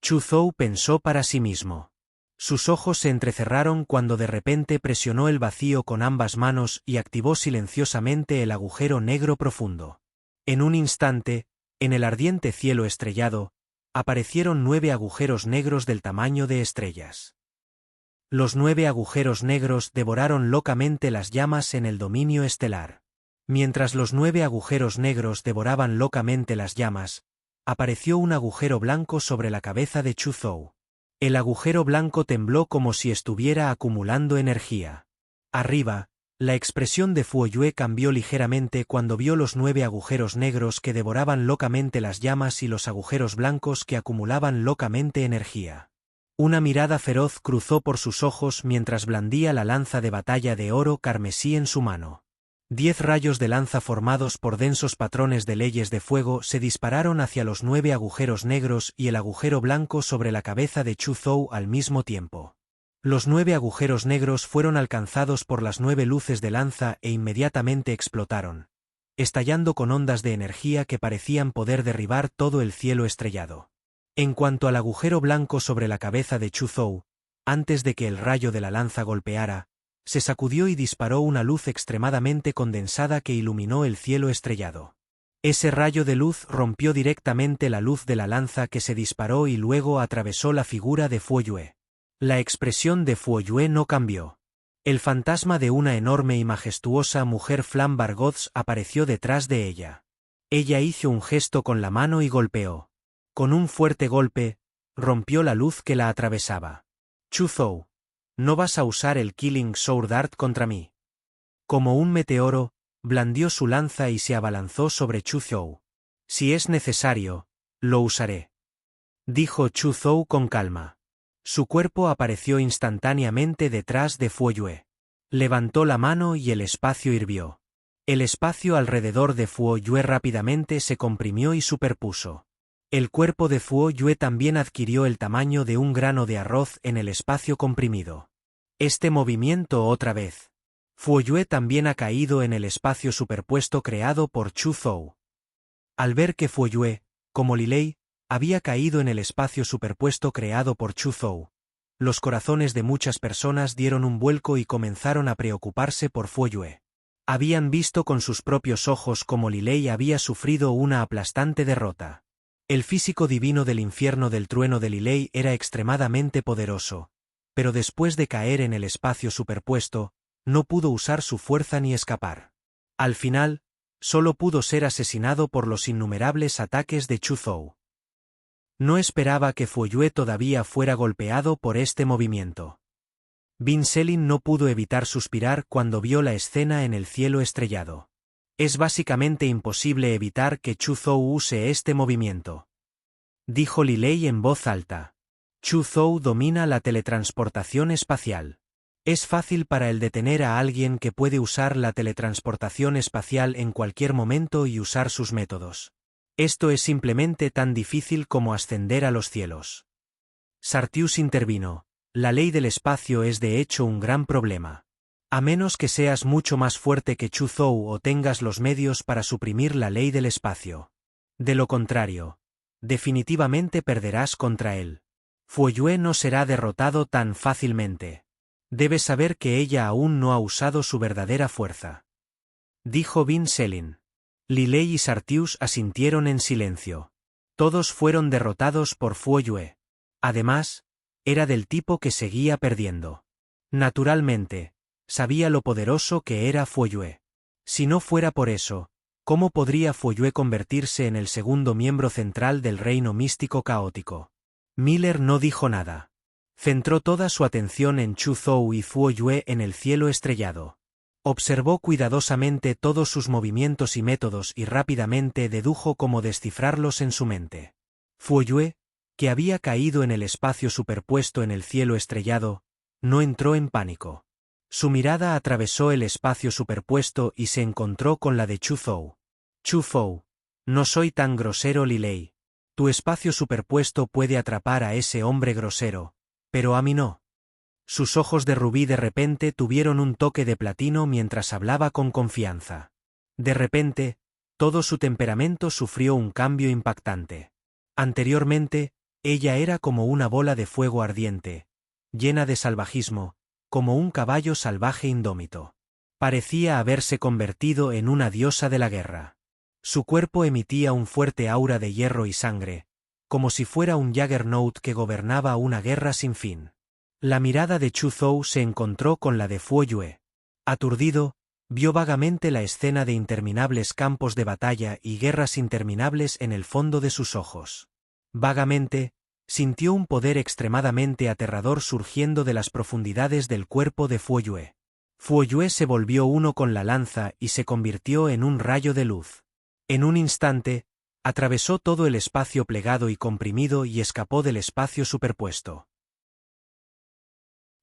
Chu Zhou pensó para sí mismo. Sus ojos se entrecerraron cuando de repente presionó el vacío con ambas manos y activó silenciosamente el agujero negro profundo. En un instante, en el ardiente cielo estrellado, aparecieron 9 agujeros negros del tamaño de estrellas. Los 9 agujeros negros devoraron locamente las llamas en el dominio estelar. Mientras los 9 agujeros negros devoraban locamente las llamas, apareció un agujero blanco sobre la cabeza de Chu Zhou. El agujero blanco tembló como si estuviera acumulando energía. Arriba, la expresión de Fuoyue cambió ligeramente cuando vio los 9 agujeros negros que devoraban locamente las llamas y los agujeros blancos que acumulaban locamente energía. Una mirada feroz cruzó por sus ojos mientras blandía la lanza de batalla de oro carmesí en su mano. 10 rayos de lanza formados por densos patrones de leyes de fuego se dispararon hacia los 9 agujeros negros y el agujero blanco sobre la cabeza de Chu Zhou al mismo tiempo. Los 9 agujeros negros fueron alcanzados por las 9 luces de lanza e inmediatamente explotaron, estallando con ondas de energía que parecían poder derribar todo el cielo estrellado. En cuanto al agujero blanco sobre la cabeza de Chu Zhou, antes de que el rayo de la lanza golpeara, se sacudió y disparó una luz extremadamente condensada que iluminó el cielo estrellado. Ese rayo de luz rompió directamente la luz de la lanza que se disparó y luego atravesó la figura de Fuoyue. La expresión de Fuoyue no cambió. El fantasma de una enorme y majestuosa mujer Flambargots apareció detrás de ella. Ella hizo un gesto con la mano y golpeó. Con un fuerte golpe, rompió la luz que la atravesaba. Chu Zhou, ¿no vas a usar el Killing Sword Art contra mí? Como un meteoro, blandió su lanza y se abalanzó sobre Chu Zhou. Si es necesario, lo usaré, dijo Chu Zhou con calma. Su cuerpo apareció instantáneamente detrás de Fuoyue. Levantó la mano y el espacio hirvió. El espacio alrededor de Fuoyue rápidamente se comprimió y superpuso. El cuerpo de Fuoyue también adquirió el tamaño de un grano de arroz en el espacio comprimido. Este movimiento otra vez. Fuoyue también ha caído en el espacio superpuesto creado por Chu Zhou. Al ver que Fuoyue, como Li Lei, había caído en el espacio superpuesto creado por Chu Zhou, los corazones de muchas personas dieron un vuelco y comenzaron a preocuparse por Fuoyue. Habían visto con sus propios ojos cómo Li Lei había sufrido una aplastante derrota. El físico divino del infierno del trueno de Li Lei era extremadamente poderoso, pero después de caer en el espacio superpuesto, no pudo usar su fuerza ni escapar. Al final, solo pudo ser asesinado por los innumerables ataques de Chu Zhou. No esperaba que Fuoyue todavía fuera golpeado por este movimiento. Bin Selin no pudo evitar suspirar cuando vio la escena en el cielo estrellado. Es básicamente imposible evitar que Chu Zhou use este movimiento, dijo Li Lei en voz alta. Chu Zhou domina la teletransportación espacial. Es fácil para él detener a alguien que puede usar la teletransportación espacial en cualquier momento y usar sus métodos. Esto es simplemente tan difícil como ascender a los cielos. Sartius intervino. La ley del espacio es de hecho un gran problema. A menos que seas mucho más fuerte que Chu Zhou o tengas los medios para suprimir la ley del espacio. De lo contrario, definitivamente perderás contra él. Fuoyue no será derrotado tan fácilmente. Debes saber que ella aún no ha usado su verdadera fuerza. Dijo Bin Selin. Li Lei y Sartius asintieron en silencio. Todos fueron derrotados por Fuoyue. Además, era del tipo que seguía perdiendo. Naturalmente, sabía lo poderoso que era Fuoyue. Si no fuera por eso, ¿cómo podría Fuoyue convertirse en el segundo miembro central del reino místico caótico? Miller no dijo nada. Centró toda su atención en Chu Zhou y Fuoyue en el cielo estrellado. Observó cuidadosamente todos sus movimientos y métodos y rápidamente dedujo cómo descifrarlos en su mente. Fuoyue, que había caído en el espacio superpuesto en el cielo estrellado, no entró en pánico. Su mirada atravesó el espacio superpuesto y se encontró con la de Chu Zhou. Chu Zhou, no soy tan grosero, Li Lei. Tu espacio superpuesto puede atrapar a ese hombre grosero, pero a mí no. Sus ojos de rubí de repente tuvieron un toque de platino mientras hablaba con confianza. De repente, todo su temperamento sufrió un cambio impactante. Anteriormente, ella era como una bola de fuego ardiente, llena de salvajismo, como un caballo salvaje indómito. Parecía haberse convertido en una diosa de la guerra. Su cuerpo emitía un fuerte aura de hierro y sangre, como si fuera un Juggernaut que gobernaba una guerra sin fin. La mirada de Chu Zhou se encontró con la de Fuoyue. Aturdido, vio vagamente la escena de interminables campos de batalla y guerras interminables en el fondo de sus ojos. Vagamente, sintió un poder extremadamente aterrador surgiendo de las profundidades del cuerpo de Fuoyue. Fuoyue se volvió uno con la lanza y se convirtió en un rayo de luz. En un instante, atravesó todo el espacio plegado y comprimido y escapó del espacio superpuesto.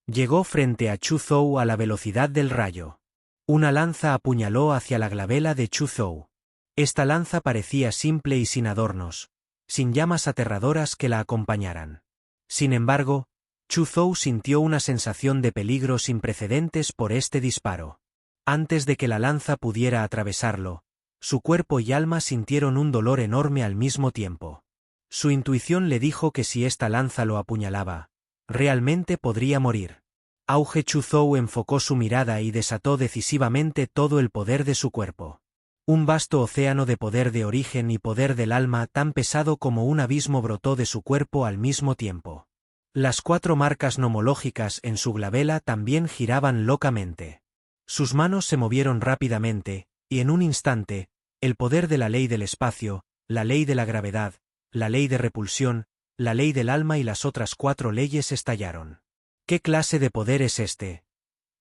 Llegó frente a Chu Zhou a la velocidad del rayo. Una lanza apuñaló hacia la glabela de Chu Zhou. Esta lanza parecía simple y sin adornos, sin llamas aterradoras que la acompañaran. Sin embargo, Chu Zhou sintió una sensación de peligro sin precedentes por este disparo. Antes de que la lanza pudiera atravesarlo, su cuerpo y alma sintieron un dolor enorme al mismo tiempo. Su intuición le dijo que si esta lanza lo apuñalaba, realmente podría morir. Auge Chu Zhou enfocó su mirada y desató decisivamente todo el poder de su cuerpo. Un vasto océano de poder de origen y poder del alma tan pesado como un abismo brotó de su cuerpo al mismo tiempo. Las 4 marcas nomológicas en su glabela también giraban locamente. Sus manos se movieron rápidamente, y en un instante, el poder de la ley del espacio, la ley de la gravedad, la ley de repulsión, la ley del alma y las otras 4 leyes estallaron. ¿Qué clase de poder es este?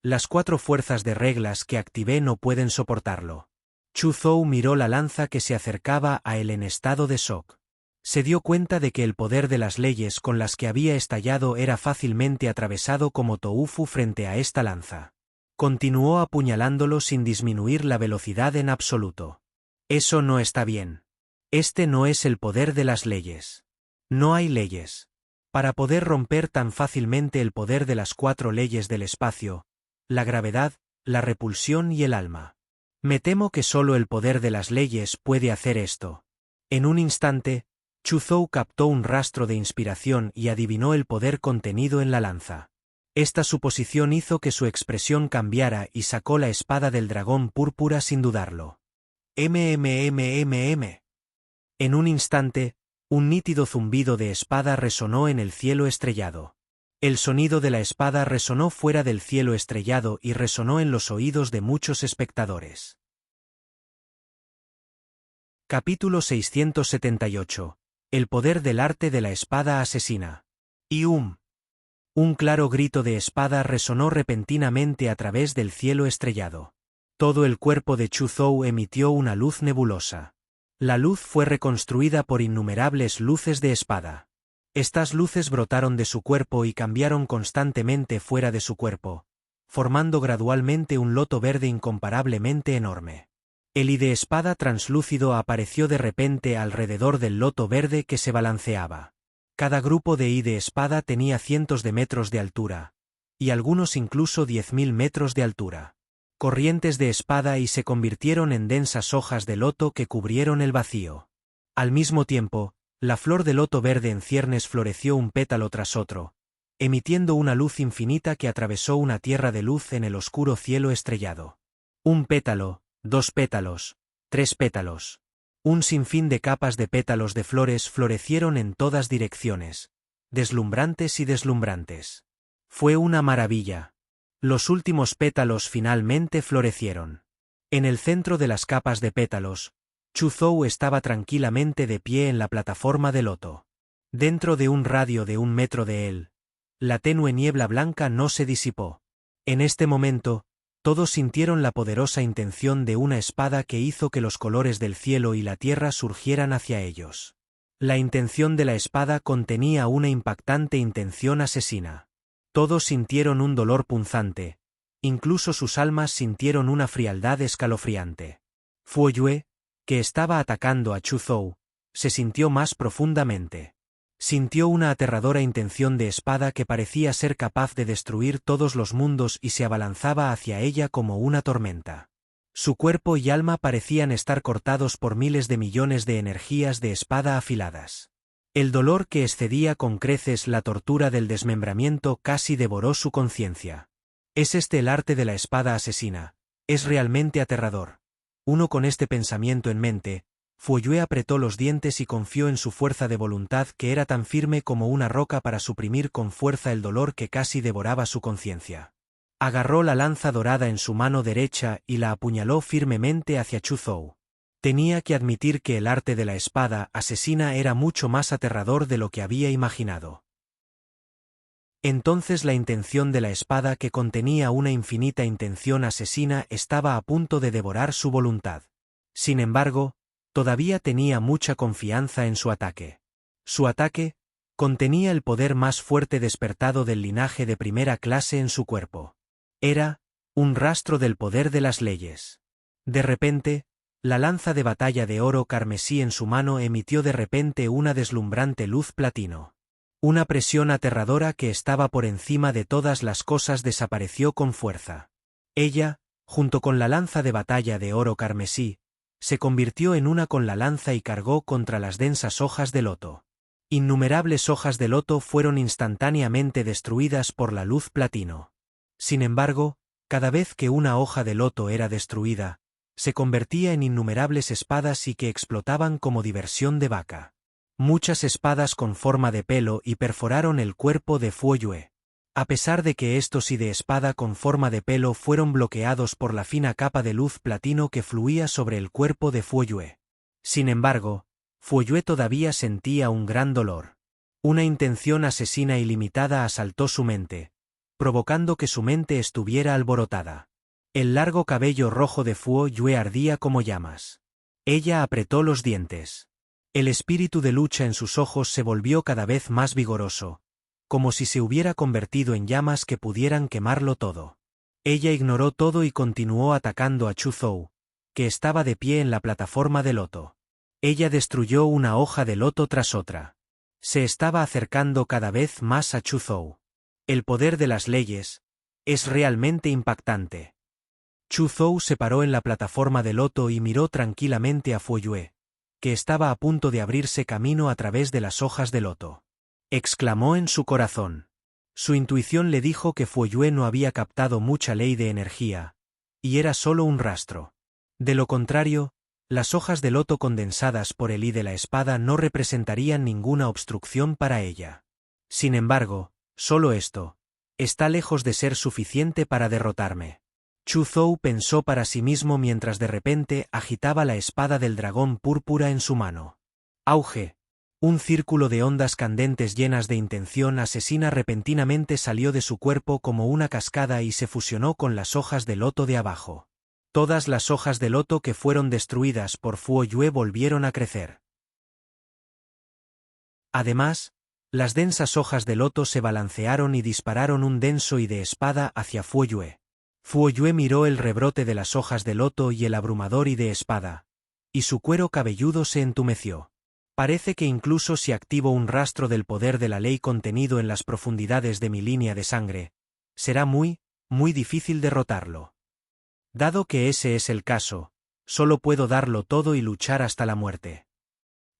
Las 4 fuerzas de reglas que activé no pueden soportarlo. Chu Zhou miró la lanza que se acercaba a él en estado de shock. Se dio cuenta de que el poder de las leyes con las que había estallado era fácilmente atravesado como tofu frente a esta lanza. Continuó apuñalándolo sin disminuir la velocidad en absoluto. Eso no está bien. Este no es el poder de las leyes. No hay leyes. Para poder romper tan fácilmente el poder de las 4 leyes del espacio, la gravedad, la repulsión y el alma. Me temo que solo el poder de las leyes puede hacer esto. En un instante, Chu Zhou captó un rastro de inspiración y adivinó el poder contenido en la lanza. Esta suposición hizo que su expresión cambiara y sacó la espada del dragón púrpura sin dudarlo. En un instante, un nítido zumbido de espada resonó en el cielo estrellado. El sonido de la espada resonó fuera del cielo estrellado y resonó en los oídos de muchos espectadores. Capítulo 678. El poder del arte de la espada asesina. Y un claro grito de espada resonó repentinamente a través del cielo estrellado. Todo el cuerpo de Chu Zhou emitió una luz nebulosa. La luz fue reconstruida por innumerables luces de espada. Estas luces brotaron de su cuerpo y cambiaron constantemente fuera de su cuerpo, formando gradualmente un loto verde incomparablemente enorme. El I de espada translúcido apareció de repente alrededor del loto verde que se balanceaba. Cada grupo de I de espada tenía cientos de metros de altura, y algunos incluso 10.000 metros de altura. Corrientes de espada y se convirtieron en densas hojas de loto que cubrieron el vacío. Al mismo tiempo, la flor de loto verde en ciernes floreció un pétalo tras otro, emitiendo una luz infinita que atravesó una tierra de luz en el oscuro cielo estrellado. Un pétalo, 2 pétalos, 3 pétalos. Un sinfín de capas de pétalos de flores florecieron en todas direcciones, deslumbrantes y deslumbrantes. Fue una maravilla. Los últimos pétalos finalmente florecieron. En el centro de las capas de pétalos, Chu Zhou estaba tranquilamente de pie en la plataforma de loto. Dentro de un radio de 1 metro de él, la tenue niebla blanca no se disipó. En este momento, todos sintieron la poderosa intención de una espada que hizo que los colores del cielo y la tierra surgieran hacia ellos. La intención de la espada contenía una impactante intención asesina. Todos sintieron un dolor punzante, incluso sus almas sintieron una frialdad escalofriante. Fu Yue, que estaba atacando a Chu Zhou, se sintió más profundamente. Sintió una aterradora intención de espada que parecía ser capaz de destruir todos los mundos y se abalanzaba hacia ella como una tormenta. Su cuerpo y alma parecían estar cortados por miles de millones de energías de espada afiladas. El dolor que excedía con creces la tortura del desmembramiento casi devoró su conciencia. ¿Es este el arte de la espada asesina? Es realmente aterrador. Uno con este pensamiento en mente, Fu Yue apretó los dientes y confió en su fuerza de voluntad que era tan firme como una roca para suprimir con fuerza el dolor que casi devoraba su conciencia. Agarró la lanza dorada en su mano derecha y la apuñaló firmemente hacia Chu Zhou. Tenía que admitir que el arte de la espada asesina era mucho más aterrador de lo que había imaginado. Entonces la intención de la espada que contenía una infinita intención asesina estaba a punto de devorar su voluntad. Sin embargo, todavía tenía mucha confianza en su ataque. Su ataque contenía el poder más fuerte despertado del linaje de primera clase en su cuerpo. Era un rastro del poder de las leyes. De repente, la lanza de batalla de oro carmesí en su mano emitió de repente una deslumbrante luz platino. Una presión aterradora que estaba por encima de todas las cosas desapareció con fuerza. Ella, junto con la lanza de batalla de oro carmesí, se convirtió en una con la lanza y cargó contra las densas hojas de loto. Innumerables hojas de loto fueron instantáneamente destruidas por la luz platino. Sin embargo, cada vez que una hoja de loto era destruida, se convertía en innumerables espadas y que explotaban como diversión de vaca. Muchas espadas con forma de pelo y perforaron el cuerpo de Fu Yue. A pesar de que estos y de espada con forma de pelo fueron bloqueados por la fina capa de luz platino que fluía sobre el cuerpo de Fu Yue. Sin embargo, Fu Yue todavía sentía un gran dolor. Una intención asesina ilimitada asaltó su mente, provocando que su mente estuviera alborotada. El largo cabello rojo de Fu Yue ardía como llamas. Ella apretó los dientes. El espíritu de lucha en sus ojos se volvió cada vez más vigoroso, como si se hubiera convertido en llamas que pudieran quemarlo todo. Ella ignoró todo y continuó atacando a Chu Zhou, que estaba de pie en la plataforma de loto. Ella destruyó una hoja de loto tras otra. Se estaba acercando cada vez más a Chu Zhou. El poder de las leyes es realmente impactante. Chu Zhou se paró en la plataforma de loto y miró tranquilamente a Fu Yue, que estaba a punto de abrirse camino a través de las hojas de loto. Exclamó en su corazón. Su intuición le dijo que Fu Yue no había captado mucha ley de energía, y era solo un rastro. De lo contrario, las hojas de loto condensadas por el I de la espada no representarían ninguna obstrucción para ella. Sin embargo, solo esto está lejos de ser suficiente para derrotarme. Chu Zhou pensó para sí mismo mientras de repente agitaba la espada del dragón púrpura en su mano. Auge. Un círculo de ondas candentes llenas de intención asesina repentinamente salió de su cuerpo como una cascada y se fusionó con las hojas de loto de abajo. Todas las hojas de loto que fueron destruidas por Fu Yue volvieron a crecer. Además, Las densas hojas de loto se balancearon y dispararon un denso y de espada hacia Fu Yue. Fu Yue miró el rebrote de las hojas de loto y el abrumador y de espada, y su cuero cabelludo se entumeció. Parece que incluso si activo un rastro del poder de la ley contenido en las profundidades de mi línea de sangre, será muy difícil derrotarlo. Dado que ese es el caso, solo puedo darlo todo y luchar hasta la muerte.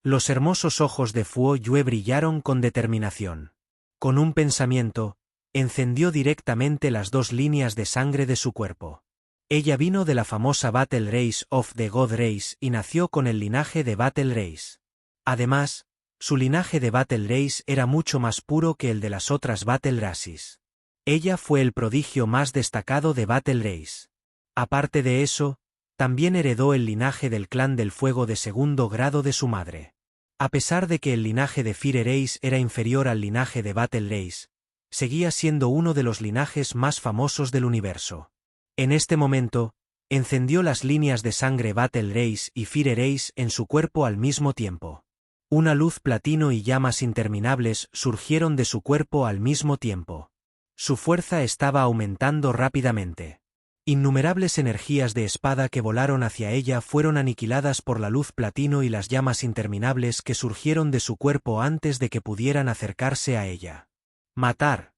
Los hermosos ojos de Fu Yue brillaron con determinación. Con un pensamiento, encendió directamente las dos líneas de sangre de su cuerpo. Ella vino de la famosa Battle Race of the God Race y nació con el linaje de Battle Race. Además, su linaje de Battle Race era mucho más puro que el de las otras Battle Races. Ella fue el prodigio más destacado de Battle Race. Aparte de eso, también heredó el linaje del clan del fuego de segundo grado de su madre. A pesar de que el linaje de Fire Race era inferior al linaje de Battle Race, seguía siendo uno de los linajes más famosos del universo. En este momento, encendió las líneas de sangre Battle Race y Fire Race en su cuerpo al mismo tiempo. Una luz platino y llamas interminables surgieron de su cuerpo al mismo tiempo. Su fuerza estaba aumentando rápidamente. Innumerables energías de espada que volaron hacia ella fueron aniquiladas por la luz platino y las llamas interminables que surgieron de su cuerpo antes de que pudieran acercarse a ella. ¡Matar!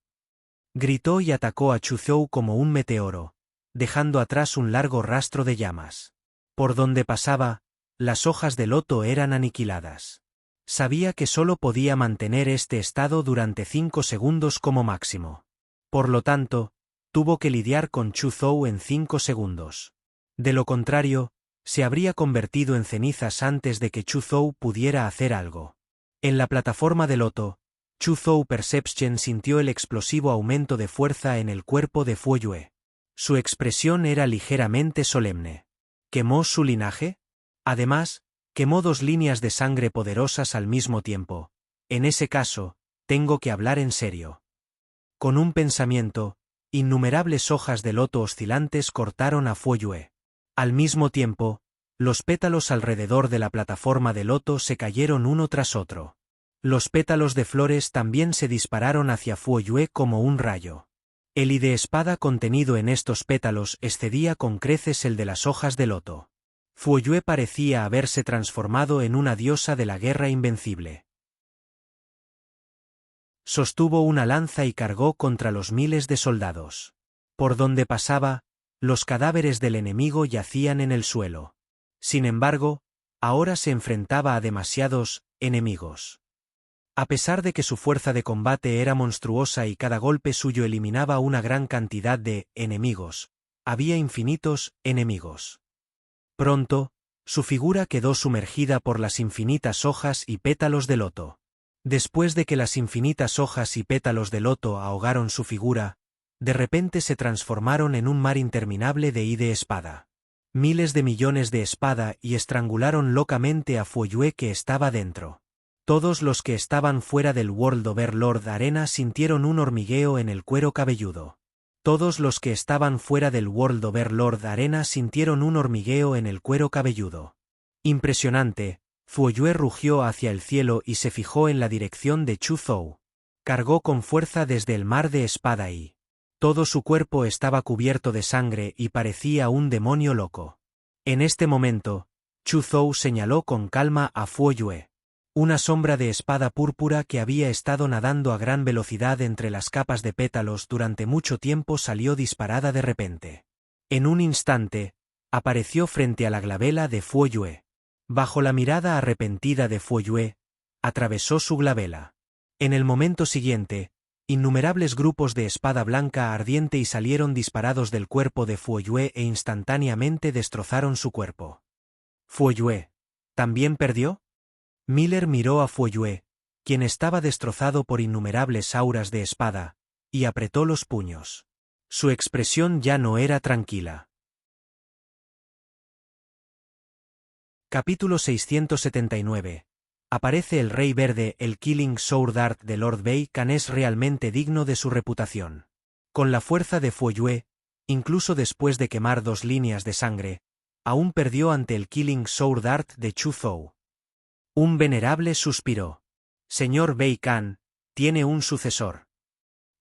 Gritó y atacó a Chu Zhou como un meteoro, dejando atrás un largo rastro de llamas. Por donde pasaba, las hojas de loto eran aniquiladas. Sabía que solo podía mantener este estado durante 5 segundos como máximo. Por lo tanto, tuvo que lidiar con Chu Zhou en 5 segundos. De lo contrario, se habría convertido en cenizas antes de que Chu Zhou pudiera hacer algo. En la plataforma de loto, Chu Zhou Perception sintió el explosivo aumento de fuerza en el cuerpo de Fu Yue. Su expresión era ligeramente solemne. ¿Quemó su linaje? Además, quemó 2 líneas de sangre poderosas al mismo tiempo. En ese caso, tengo que hablar en serio. Con un pensamiento, innumerables hojas de loto oscilantes cortaron a Fu Yue. Al mismo tiempo, los pétalos alrededor de la plataforma de loto se cayeron uno tras otro. Los pétalos de flores también se dispararon hacia Fu Yue como un rayo. El y de espada contenido en estos pétalos excedía con creces el de las hojas de loto. Fu Yue parecía haberse transformado en una diosa de la guerra invencible. Sostuvo una lanza y cargó contra los miles de soldados. Por donde pasaba, los cadáveres del enemigo yacían en el suelo. Sin embargo, ahora se enfrentaba a demasiados enemigos. A pesar de que su fuerza de combate era monstruosa y cada golpe suyo eliminaba una gran cantidad de enemigos, había infinitos enemigos. Pronto, su figura quedó sumergida por las infinitas hojas y pétalos de loto. Después de que las infinitas hojas y pétalos de loto ahogaron su figura, de repente se transformaron en un mar interminable de y de espada. Miles de millones de espada y estrangularon locamente a Fu Yue que estaba dentro. Todos los que estaban fuera del World Overlord Arena sintieron un hormigueo en el cuero cabelludo. Todos los que estaban fuera del World Overlord Arena sintieron un hormigueo en el cuero cabelludo. Impresionante. Fu Yue rugió hacia el cielo y se fijó en la dirección de Chu Zhou. Cargó con fuerza desde el mar de espada y todo su cuerpo estaba cubierto de sangre y parecía un demonio loco. En este momento, Chu Zhou señaló con calma a Fu Yue. Una sombra de espada púrpura que había estado nadando a gran velocidad entre las capas de pétalos durante mucho tiempo salió disparada de repente. En un instante, apareció frente a la glabela de Fu Yue. Bajo la mirada arrepentida de Fu Yue, atravesó su glabela. En el momento siguiente, innumerables grupos de espada blanca ardiente y salieron disparados del cuerpo de Fu Yue e instantáneamente destrozaron su cuerpo. ¿Fu Yue también perdió? Miller miró a Fu Yue, quien estaba destrozado por innumerables auras de espada, y apretó los puños. Su expresión ya no era tranquila. Capítulo 679. Aparece el Rey Verde. El Killing Sword Art de Lord Bei Khan es realmente digno de su reputación. Con la fuerza de Fu Yue, incluso después de quemar 2 líneas de sangre, aún perdió ante el Killing Sword Art de Chu Zhou. Un venerable suspiró. Señor Bei Khan, tiene un sucesor.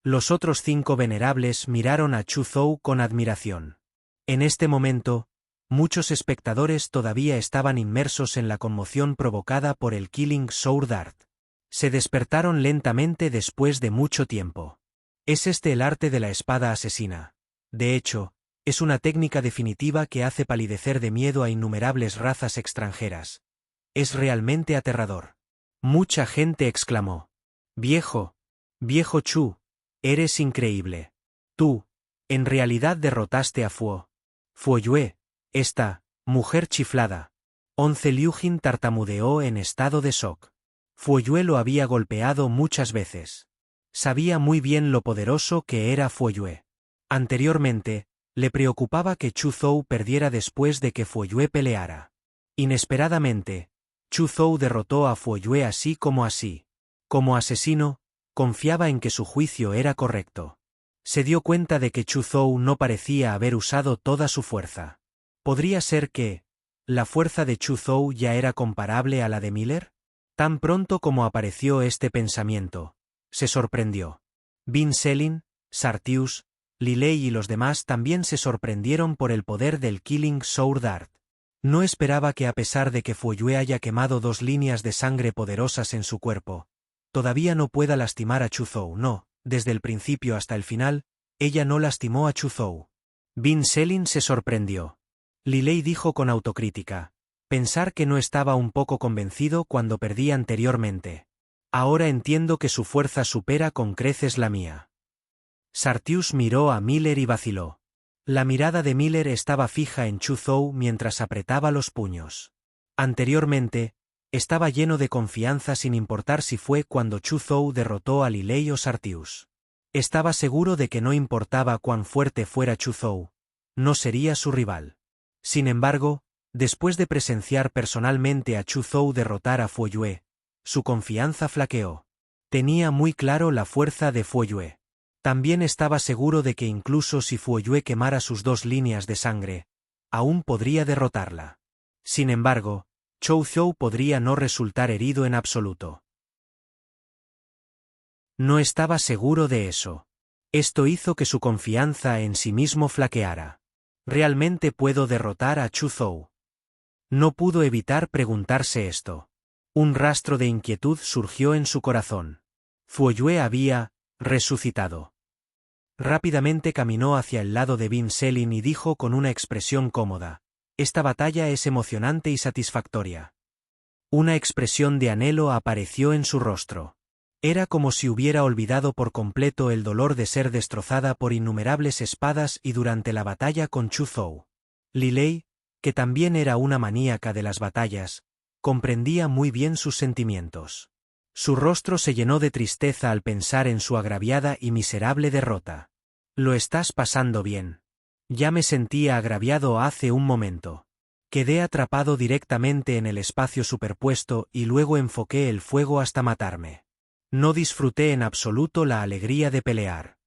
Los otros 5 venerables miraron a Chu Zhou con admiración. En este momento, muchos espectadores todavía estaban inmersos en la conmoción provocada por el Killing Sword Art. Se despertaron lentamente después de mucho tiempo. Es este el arte de la espada asesina. De hecho, es una técnica definitiva que hace palidecer de miedo a innumerables razas extranjeras. Es realmente aterrador. Mucha gente exclamó. Viejo Chu, eres increíble. Tú, en realidad derrotaste a Fuoyue, esta mujer chiflada. 11 Liujin tartamudeó en estado de shock. Fuoyue lo había golpeado muchas veces. Sabía muy bien lo poderoso que era Fuoyue. Anteriormente, le preocupaba que Chu Zhou perdiera después de que Fuoyue peleara. Inesperadamente, Chu Zhou derrotó a Fuoyue así. Como asesino, confiaba en que su juicio era correcto. Se dio cuenta de que Chu Zhou no parecía haber usado toda su fuerza. ¿Podría ser que la fuerza de Chu Zhou ya era comparable a la de Miller? Tan pronto como apareció este pensamiento, se sorprendió. Bin Selin, Sartius, Li Lei y los demás también se sorprendieron por el poder del Killing Sword Art. No esperaba que a pesar de que Fuoyue haya quemado 2 líneas de sangre poderosas en su cuerpo, todavía no pueda lastimar a Chu Zhou. No, desde el principio hasta el final, ella no lastimó a Chu Zhou. Bin Selin se sorprendió. Li Lei dijo con autocrítica. Pensar que no estaba un poco convencido cuando perdí anteriormente. Ahora entiendo que su fuerza supera con creces la mía. Sartius miró a Miller y vaciló. La mirada de Miller estaba fija en Chu Zhou mientras apretaba los puños. Anteriormente, estaba lleno de confianza sin importar si fue cuando Chu Zhou derrotó a Li Lei o Sartius. Estaba seguro de que no importaba cuán fuerte fuera Chu Zhou, no sería su rival. Sin embargo, después de presenciar personalmente a Chu Zhou derrotar a Fuoyue, su confianza flaqueó. Tenía muy claro la fuerza de Fuoyue. También estaba seguro de que incluso si Fuoyue quemara sus 2 líneas de sangre, aún podría derrotarla. Sin embargo, Chu Zhou podría no resultar herido en absoluto. No estaba seguro de eso. Esto hizo que su confianza en sí mismo flaqueara. ¿Realmente puedo derrotar a Chu Zhou? No pudo evitar preguntarse esto. Un rastro de inquietud surgió en su corazón. Fuoyue había resucitado. Rápidamente caminó hacia el lado de Bin Selin y dijo con una expresión cómoda. Esta batalla es emocionante y satisfactoria. Una expresión de anhelo apareció en su rostro. Era como si hubiera olvidado por completo el dolor de ser destrozada por innumerables espadas y durante la batalla con Chu Zhou. Li Lei, que también era una maníaca de las batallas, comprendía muy bien sus sentimientos. Su rostro se llenó de tristeza al pensar en su agraviada y miserable derrota. ¿Lo estás pasando bien? Ya me sentía agraviado hace un momento. Quedé atrapado directamente en el espacio superpuesto y luego enfoqué el fuego hasta matarme. No disfruté en absoluto la alegría de pelear.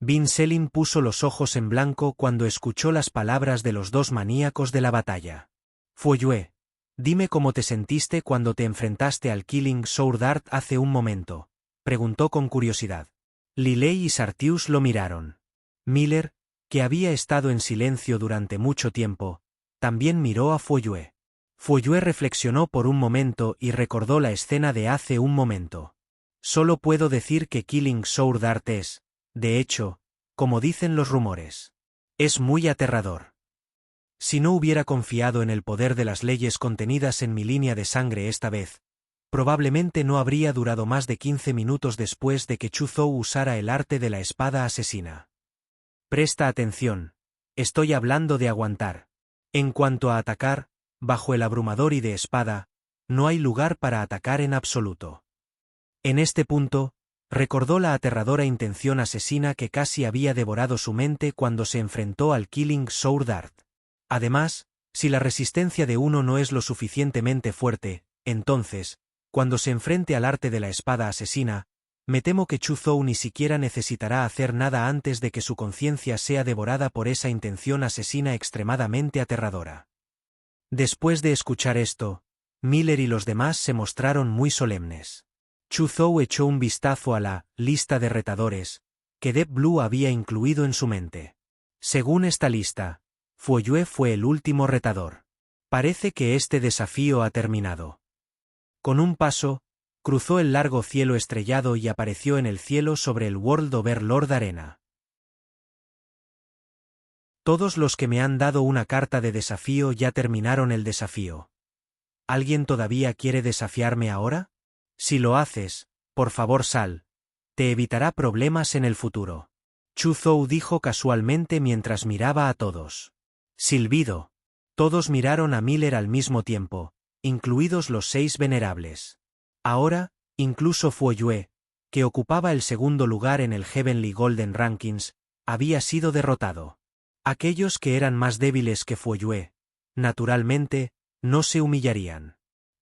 Bin Selin puso los ojos en blanco cuando escuchó las palabras de los 2 maníacos de la batalla. Fuoyue, dime cómo te sentiste cuando te enfrentaste al Killing Sword Art hace un momento, preguntó con curiosidad. Li Lei y Sartius lo miraron. Miller, que había estado en silencio durante mucho tiempo, también miró a Fuoyue. Fuoyue reflexionó por un momento y recordó la escena de hace un momento. Solo puedo decir que Killing Sword Art es, de hecho, como dicen los rumores. Es muy aterrador. Si no hubiera confiado en el poder de las leyes contenidas en mi línea de sangre esta vez, probablemente no habría durado más de 15 minutos después de que Chu Zhou usara el arte de la espada asesina. Presta atención. Estoy hablando de aguantar. En cuanto a atacar, bajo el abrumador y de espada, no hay lugar para atacar en absoluto. En este punto, recordó la aterradora intención asesina que casi había devorado su mente cuando se enfrentó al Killing Sword Art. Además, si la resistencia de uno no es lo suficientemente fuerte, entonces, cuando se enfrente al arte de la espada asesina, me temo que Chu Zhou ni siquiera necesitará hacer nada antes de que su conciencia sea devorada por esa intención asesina extremadamente aterradora. Después de escuchar esto, Miller y los demás se mostraron muy solemnes. Chu Zhou echó un vistazo a la lista de retadores que Deep Blue había incluido en su mente. Según esta lista, Fu Yue fue el último retador. Parece que este desafío ha terminado. Con un paso, cruzó el largo cielo estrellado y apareció en el cielo sobre el World Overlord Arena. Todos los que me han dado una carta de desafío ya terminaron el desafío. ¿Alguien todavía quiere desafiarme ahora? Si lo haces, por favor sal. Te evitará problemas en el futuro. Chu Zhou dijo casualmente mientras miraba a todos. Silbido. Todos miraron a Miller al mismo tiempo, incluidos los 6 venerables. Ahora, incluso Fu Yue, que ocupaba el segundo lugar en el Heavenly Golden Rankings, había sido derrotado. Aquellos que eran más débiles que Fu Yue, naturalmente, no se humillarían.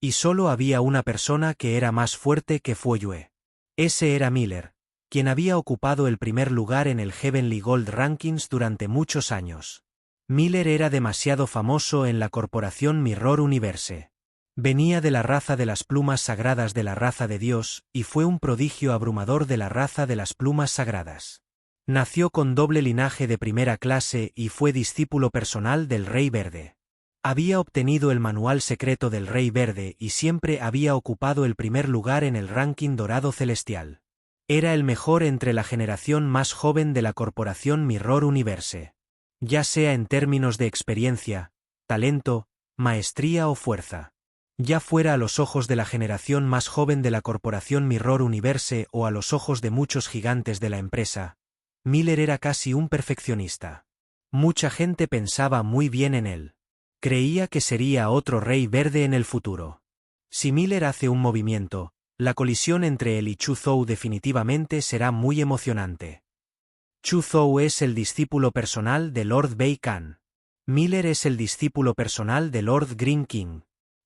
Y solo había una persona que era más fuerte que Fu Yue. Ese era Miller, quien había ocupado el primer lugar en el Heavenly Gold Rankings durante muchos años. Miller era demasiado famoso en la corporación Mirror Universe. Venía de la raza de las plumas sagradas de la raza de Dios y fue un prodigio abrumador de la raza de las plumas sagradas. Nació con doble linaje de primera clase y fue discípulo personal del Rey Verde. Había obtenido el manual secreto del Rey Verde y siempre había ocupado el primer lugar en el ranking dorado celestial. Era el mejor entre la generación más joven de la corporación Mirror Universe. Ya sea en términos de experiencia, talento, maestría o fuerza. Ya fuera a los ojos de la generación más joven de la corporación Mirror Universe o a los ojos de muchos gigantes de la empresa, Miller era casi un perfeccionista. Mucha gente pensaba muy bien en él. Creía que sería otro Rey Verde en el futuro. Si Miller hace un movimiento, la colisión entre él y Chu Zhou definitivamente será muy emocionante. Chu Zhou es el discípulo personal de Lord Bei Kan. Miller es el discípulo personal de Lord Green King.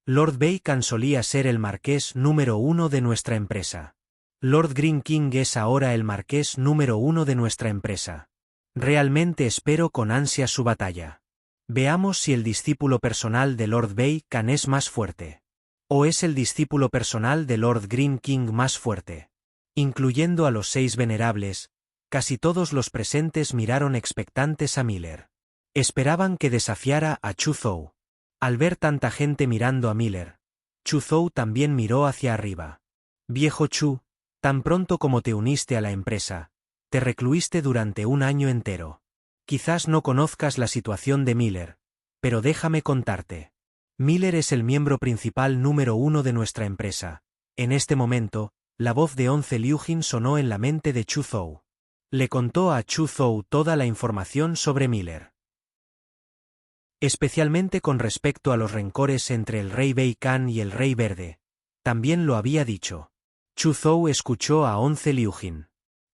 Lord Bei Kan solía ser el marqués número 1 de nuestra empresa. Lord Green King es ahora el marqués número 1 de nuestra empresa. Realmente espero con ansia su batalla. Veamos si el discípulo personal de Lord Bei Kan es más fuerte. ¿O es el discípulo personal de Lord Green King más fuerte? Incluyendo a los 6 venerables, casi todos los presentes miraron expectantes a Miller. Esperaban que desafiara a Chu Zhou. Al ver tanta gente mirando a Miller, Chu Zhou también miró hacia arriba. Viejo Chu, tan pronto como te uniste a la empresa, te recluiste durante un año entero. Quizás no conozcas la situación de Miller, pero déjame contarte. Miller es el miembro principal número 1 de nuestra empresa. En este momento, la voz de 11 Liujin sonó en la mente de Chu Zhou. Le contó a Chu Zhou toda la información sobre Miller. Especialmente con respecto a los rencores entre el Rey Bei Kan y el Rey Verde. También lo había dicho. Chu Zhou escuchó a 11 Liujin.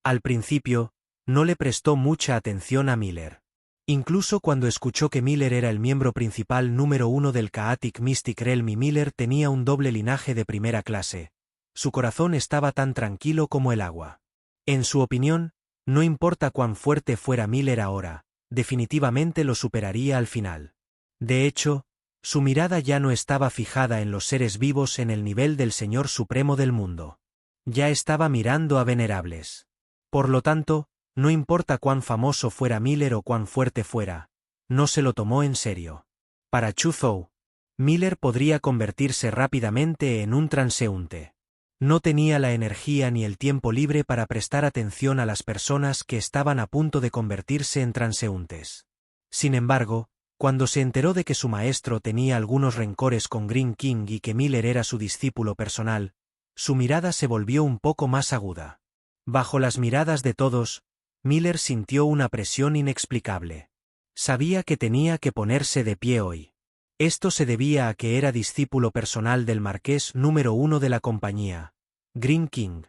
Al principio, no le prestó mucha atención a Miller. Incluso cuando escuchó que Miller era el miembro principal número 1 del Chaotic Mystic Realm y Miller tenía un doble linaje de primera clase, su corazón estaba tan tranquilo como el agua. En su opinión, no importa cuán fuerte fuera Miller ahora, definitivamente lo superaría al final. De hecho, su mirada ya no estaba fijada en los seres vivos en el nivel del Señor Supremo del mundo. Ya estaba mirando a venerables. Por lo tanto, no importa cuán famoso fuera Miller o cuán fuerte fuera, no se lo tomó en serio. Para Chu Zhou, Miller podría convertirse rápidamente en un transeúnte. No tenía la energía ni el tiempo libre para prestar atención a las personas que estaban a punto de convertirse en transeúntes. Sin embargo, cuando se enteró de que su maestro tenía algunos rencores con Green King y que Miller era su discípulo personal, su mirada se volvió un poco más aguda. Bajo las miradas de todos, Miller sintió una presión inexplicable. Sabía que tenía que ponerse de pie hoy. Esto se debía a que era discípulo personal del marqués número 1 de la compañía, Green King.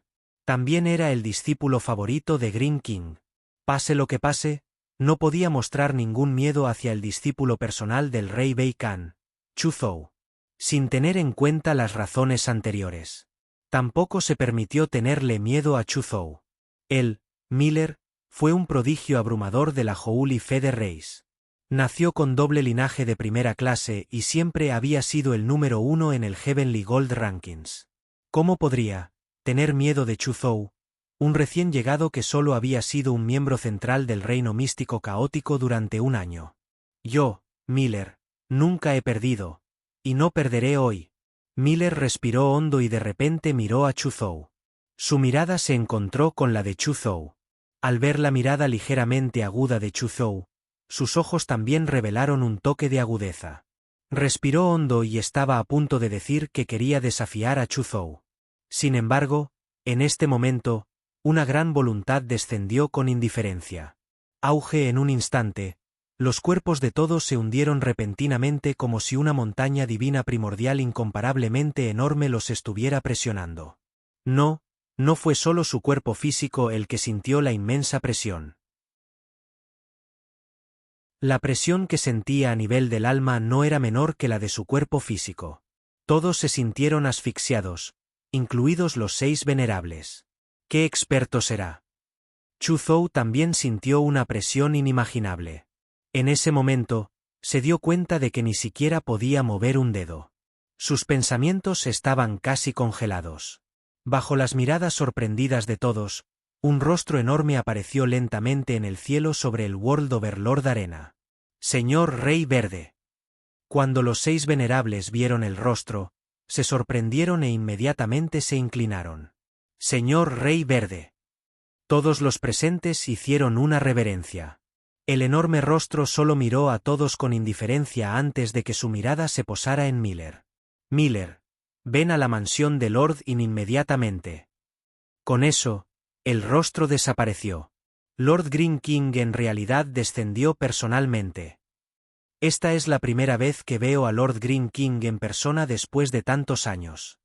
También era el discípulo favorito de Green King. Pase lo que pase, no podía mostrar ningún miedo hacia el discípulo personal del Rey Bei Kan, Chu Zhou. Sin tener en cuenta las razones anteriores. Tampoco se permitió tenerle miedo a Chu Zhou. Él, Miller, fue un prodigio abrumador de la Holy Feather Race. Nació con doble linaje de primera clase y siempre había sido el número 1 en el Heavenly Gold Rankings. ¿Cómo podría, tener miedo de Chu Zhou, un recién llegado que solo había sido un miembro central del reino místico caótico durante un año. Yo, Miller, nunca he perdido, y no perderé hoy. Miller respiró hondo y de repente miró a Chu Zhou. Su mirada se encontró con la de Chu Zhou. Al ver la mirada ligeramente aguda de Chu Zhou, sus ojos también revelaron un toque de agudeza. Respiró hondo y estaba a punto de decir que quería desafiar a Chu Zhou. Sin embargo, en este momento, una gran voluntad descendió con indiferencia. Auge en un instante, los cuerpos de todos se hundieron repentinamente como si una montaña divina primordial incomparablemente enorme los estuviera presionando. No fue solo su cuerpo físico el que sintió la inmensa presión. La presión que sentía a nivel del alma no era menor que la de su cuerpo físico. Todos se sintieron asfixiados, incluidos los 6 venerables. ¿Qué experto será? Chu Zhou también sintió una presión inimaginable. En ese momento, se dio cuenta de que ni siquiera podía mover un dedo. Sus pensamientos estaban casi congelados. Bajo las miradas sorprendidas de todos, un rostro enorme apareció lentamente en el cielo sobre el World Overlord Arena. Señor Rey Verde. Cuando los 6 venerables vieron el rostro, se sorprendieron e inmediatamente se inclinaron. Señor Rey Verde. Todos los presentes hicieron una reverencia. El enorme rostro solo miró a todos con indiferencia antes de que su mirada se posara en Miller. Miller, ven a la mansión de Lord In inmediatamente. Con eso, el rostro desapareció. Lord Green King en realidad descendió personalmente. Esta es la primera vez que veo a Lord Green King en persona después de tantos años.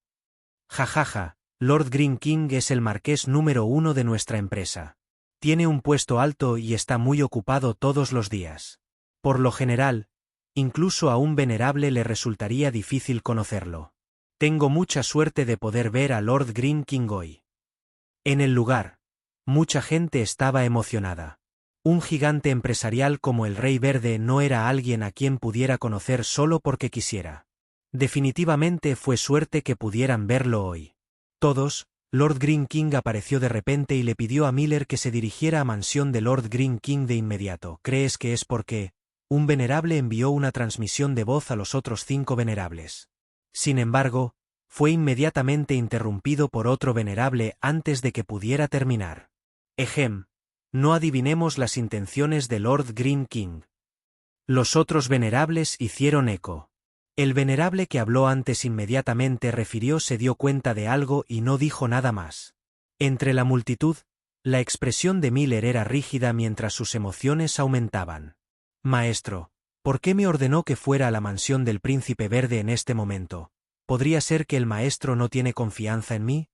Jajaja, Lord Green King es el marqués número 1 de nuestra empresa. Tiene un puesto alto y está muy ocupado todos los días. Por lo general, incluso a un venerable le resultaría difícil conocerlo. Tengo mucha suerte de poder ver a Lord Green King hoy. En el lugar, mucha gente estaba emocionada. Un gigante empresarial como el Rey Verde no era alguien a quien pudiera conocer solo porque quisiera. Definitivamente fue suerte que pudieran verlo hoy. Todos, Lord Green King apareció de repente y le pidió a Miller que se dirigiera a mansión de Lord Green King de inmediato. ¿Crees que es porque un venerable envió una transmisión de voz a los otros 5 venerables? Sin embargo, fue inmediatamente interrumpido por otro venerable antes de que pudiera terminar. No adivinemos las intenciones de Lord Green King. Los otros venerables hicieron eco. El venerable que habló antes inmediatamente se dio cuenta de algo y no dijo nada más. Entre la multitud, la expresión de Miller era rígida mientras sus emociones aumentaban. Maestro, ¿por qué me ordenó que fuera a la mansión del Príncipe Verde en este momento? ¿Podría ser que el maestro no tiene confianza en mí?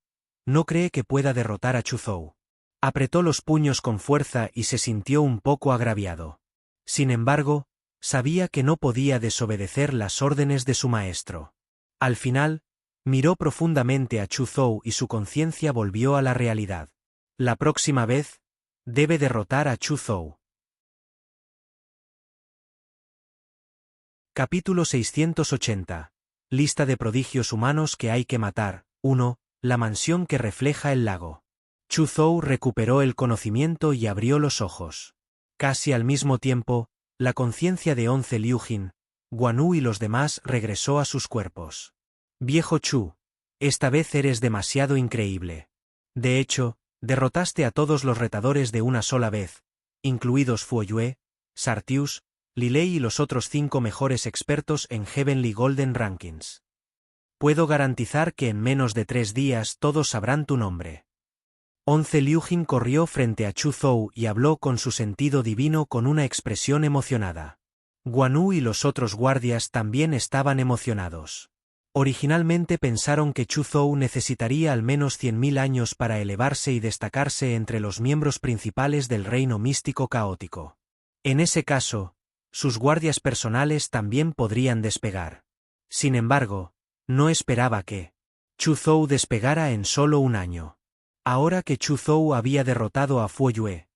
¿No cree que pueda derrotar a Chu Zhou? Apretó los puños con fuerza y se sintió un poco agraviado. Sin embargo, sabía que no podía desobedecer las órdenes de su maestro. Al final, miró profundamente a Chu Zhou y su conciencia volvió a la realidad. La próxima vez, debe derrotar a Chu Zhou. Capítulo 680. Lista de prodigios humanos que hay que matar. 1. La mansión que refleja el lago. Chu Zhou recuperó el conocimiento y abrió los ojos. Casi al mismo tiempo, la conciencia de 11 Liu Jin, Guan Yu y los demás regresó a sus cuerpos. Viejo Chu, esta vez eres demasiado increíble. De hecho, derrotaste a todos los retadores de una sola vez, incluidos Fu Yue, Sartius, Li Lei y los otros 5 mejores expertos en Heavenly Golden Rankings. Puedo garantizar que en menos de 3 días todos sabrán tu nombre. 11 Liu Jin corrió frente a Chu Zhou y habló con su sentido divino con una expresión emocionada. Guan Yu y los otros guardias también estaban emocionados. Originalmente pensaron que Chu Zhou necesitaría al menos 100.000 años para elevarse y destacarse entre los miembros principales del reino místico caótico. En ese caso, sus guardias personales también podrían despegar. Sin embargo, no esperaba que Chu Zhou despegara en solo un año. Ahora que Chu Zhou había derrotado a Fu Yue,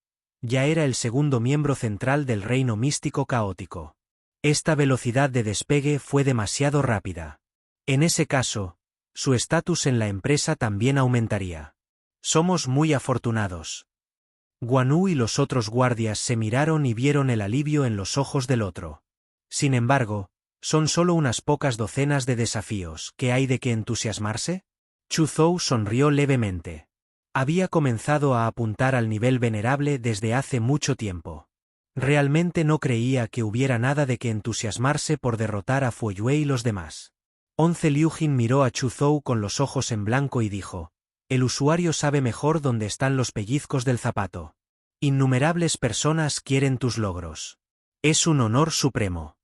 ya era el segundo miembro central del reino místico caótico. Esta velocidad de despegue fue demasiado rápida. En ese caso, Su estatus en la empresa también aumentaría. Somos muy afortunados. Guan Yu y los otros guardias se miraron y vieron el alivio en los ojos del otro. Sin embargo, son solo unas pocas docenas de desafíos. ¿Qué hay de qué entusiasmarse? Chu Zhou sonrió levemente. Había comenzado a apuntar al nivel venerable desde hace mucho tiempo. Realmente no creía que hubiera nada de qué entusiasmarse por derrotar a Fu Yue y los demás. 11 Liu Jin miró a Chu Zhou con los ojos en blanco y dijo: el usuario sabe mejor dónde están los pellizcos del zapato. Innumerables personas quieren tus logros. Es un honor supremo.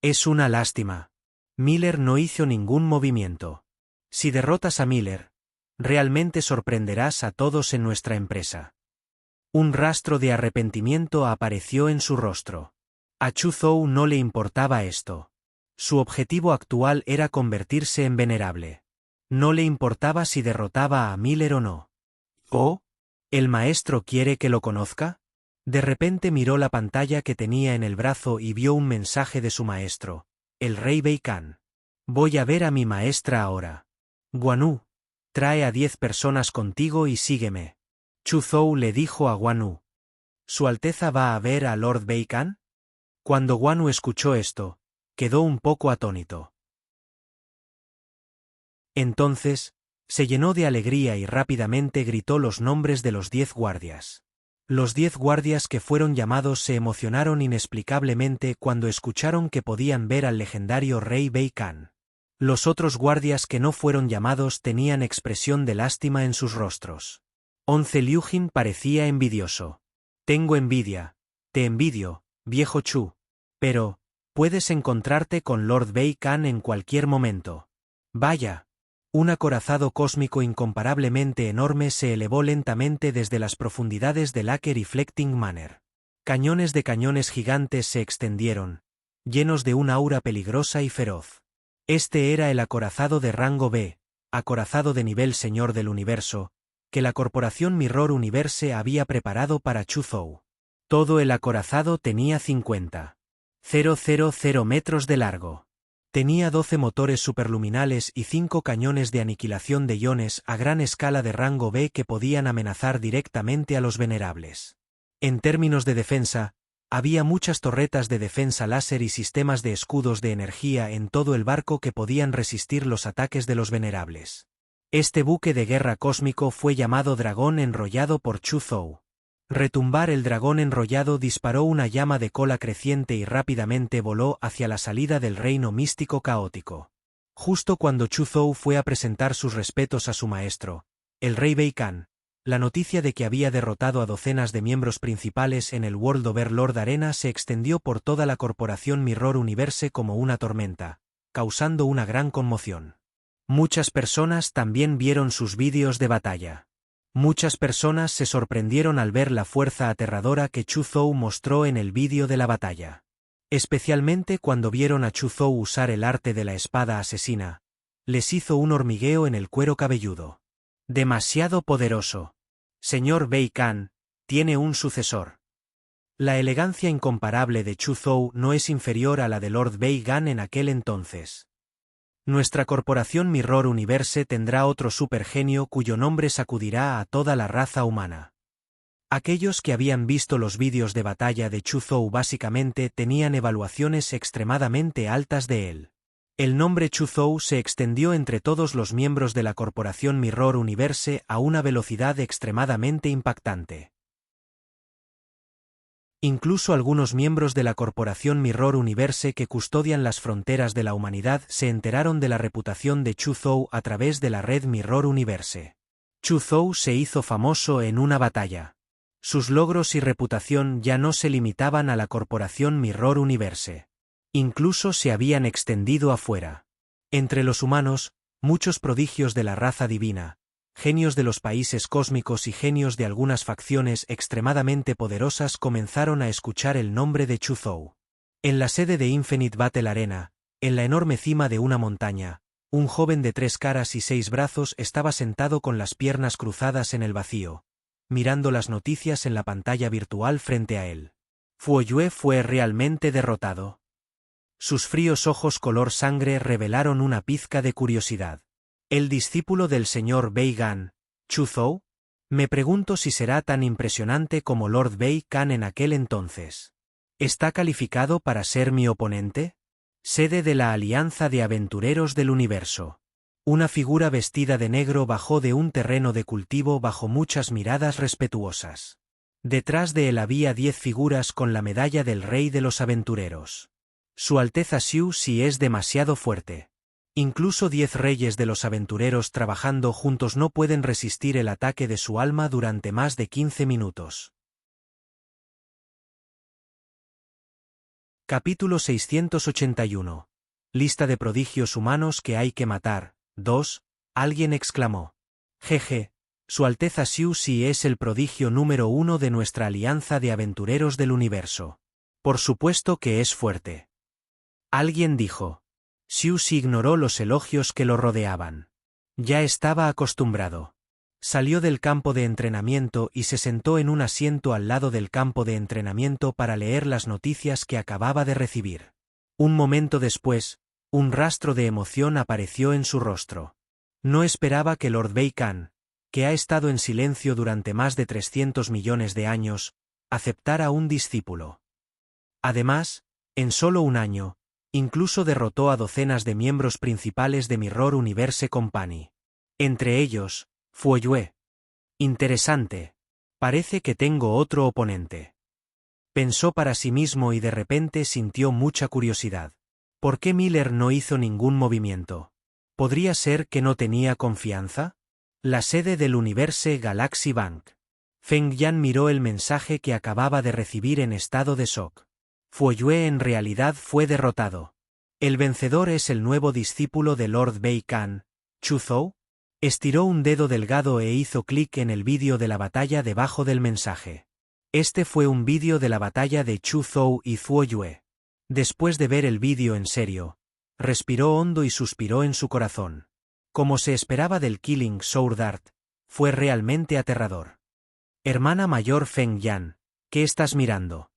Es una lástima. Miller no hizo ningún movimiento. Si derrotas a Miller, realmente sorprenderás a todos en nuestra empresa. Un rastro de arrepentimiento apareció en su rostro. A Chu Zhou no le importaba esto. Su objetivo actual era convertirse en venerable. No le importaba si derrotaba a Miller o no. ¿Oh? ¿El maestro quiere que lo conozca? De repente miró la pantalla que tenía en el brazo y vio un mensaje de su maestro, el rey Bei Kan. Voy a ver a mi maestra ahora. Guan Yu, trae a 10 personas contigo y sígueme. Chu Zhou le dijo a Guan Yu. ¿Su Alteza va a ver a Lord Bei Kan? Cuando Guan Yu escuchó esto, quedó un poco atónito. Entonces, se llenó de alegría y rápidamente gritó los nombres de los 10 guardias. Los 10 guardias que fueron llamados se emocionaron inexplicablemente cuando escucharon que podían ver al legendario rey Bei Kan. Los otros guardias que no fueron llamados tenían expresión de lástima en sus rostros. 11 Liu Jin parecía envidioso. Tengo envidia, te envidio, viejo Chu. Pero, puedes encontrarte con Lord Bei Kan en cualquier momento. Vaya. Un acorazado cósmico incomparablemente enorme se elevó lentamente desde las profundidades del Aker Reflecting Manor. Cañones de cañones gigantes se extendieron, llenos de un aura peligrosa y feroz. Este era el acorazado de rango B, acorazado de nivel Señor del Universo, que la corporación Mirror Universe había preparado para Chu Zhou. Todo el acorazado tenía 50,000 metros de largo. Tenía 12 motores superluminales y 5 cañones de aniquilación de iones a gran escala de rango B que podían amenazar directamente a los venerables. En términos de defensa, había muchas torretas de defensa láser y sistemas de escudos de energía en todo el barco que podían resistir los ataques de los venerables. Este buque de guerra cósmico fue llamado Dragón Enrollado por Chu Zhou. Retumbar el dragón enrollado disparó una llama de cola creciente y rápidamente voló hacia la salida del reino místico caótico. Justo cuando Chu Zhou fue a presentar sus respetos a su maestro, el rey Bei Kan, la noticia de que había derrotado a docenas de miembros principales en el World Overlord Arena se extendió por toda la corporación Mirror Universe como una tormenta, causando una gran conmoción. Muchas personas también vieron sus vídeos de batalla. Muchas personas se sorprendieron al ver la fuerza aterradora que Chu Zhou mostró en el vídeo de la batalla. Especialmente cuando vieron a Chu Zhou usar el arte de la espada asesina, les hizo un hormigueo en el cuero cabelludo. Demasiado poderoso. Señor Bei Kan, tiene un sucesor. La elegancia incomparable de Chu Zhou no es inferior a la de Lord Bei Gan en aquel entonces. Nuestra corporación Mirror Universe tendrá otro supergenio cuyo nombre sacudirá a toda la raza humana. Aquellos que habían visto los vídeos de batalla de Chu Zhou básicamente tenían evaluaciones extremadamente altas de él. El nombre Chu Zhou se extendió entre todos los miembros de la corporación Mirror Universe a una velocidad extremadamente impactante. Incluso algunos miembros de la corporación Mirror Universe que custodian las fronteras de la humanidad se enteraron de la reputación de Chu Zhou a través de la red Mirror Universe. Chu Zhou se hizo famoso en una batalla. Sus logros y reputación ya no se limitaban a la corporación Mirror Universe. Incluso se habían extendido afuera. Entre los humanos, muchos prodigios de la raza divina, genios de los países cósmicos y genios de algunas facciones extremadamente poderosas comenzaron a escuchar el nombre de Chu Zhou. En la sede de Infinite Battle Arena, en la enorme cima de una montaña, un joven de 3 caras y 6 brazos estaba sentado con las piernas cruzadas en el vacío, mirando las noticias en la pantalla virtual frente a él. Fu Yue fue realmente derrotado. Sus fríos ojos color sangre revelaron una pizca de curiosidad. ¿El discípulo del señor Bei Gan, Chu Zhou? Me pregunto si será tan impresionante como Lord Bei Khan en aquel entonces. ¿Está calificado para ser mi oponente? Sede de la Alianza de Aventureros del Universo. Una figura vestida de negro bajó de un terreno de cultivo bajo muchas miradas respetuosas. Detrás de él había 10 figuras con la medalla del Rey de los Aventureros. Su Alteza Xiu Si es demasiado fuerte. Incluso 10 reyes de los aventureros trabajando juntos no pueden resistir el ataque de su alma durante más de 15 minutos. Capítulo 681. Lista de prodigios humanos que hay que matar. 2. Alguien exclamó. Jeje, Su Alteza Xiu Si es el prodigio número 1 de nuestra alianza de aventureros del universo. Por supuesto que es fuerte. Alguien dijo. Xiu Si ignoró los elogios que lo rodeaban. Ya estaba acostumbrado. Salió del campo de entrenamiento y se sentó en un asiento al lado del campo de entrenamiento para leer las noticias que acababa de recibir. Un momento después, un rastro de emoción apareció en su rostro. No esperaba que Lord Bei Khan, que ha estado en silencio durante más de 300 millones de años, aceptara un discípulo. Además, en solo un año, incluso derrotó a docenas de miembros principales de Mirror Universe Company. Entre ellos, Fuoyue. Interesante. Parece que tengo otro oponente. Pensó para sí mismo y de repente sintió mucha curiosidad. ¿Por qué Miller no hizo ningún movimiento? ¿Podría ser que no tenía confianza? La sede del Universe Galaxy Bank. Feng Yan miró el mensaje que acababa de recibir en estado de shock. Fuoyue en realidad fue derrotado. El vencedor es el nuevo discípulo de Lord Bei Khan, Chu Zhou. Estiró un dedo delgado e hizo clic en el vídeo de la batalla debajo del mensaje. Este fue un vídeo de la batalla de Chu Zhou y Fuoyue. Después de ver el vídeo en serio, respiró hondo y suspiró en su corazón. Como se esperaba del Killing Sword Art, fue realmente aterrador. Hermana mayor Feng Yan, ¿qué estás mirando?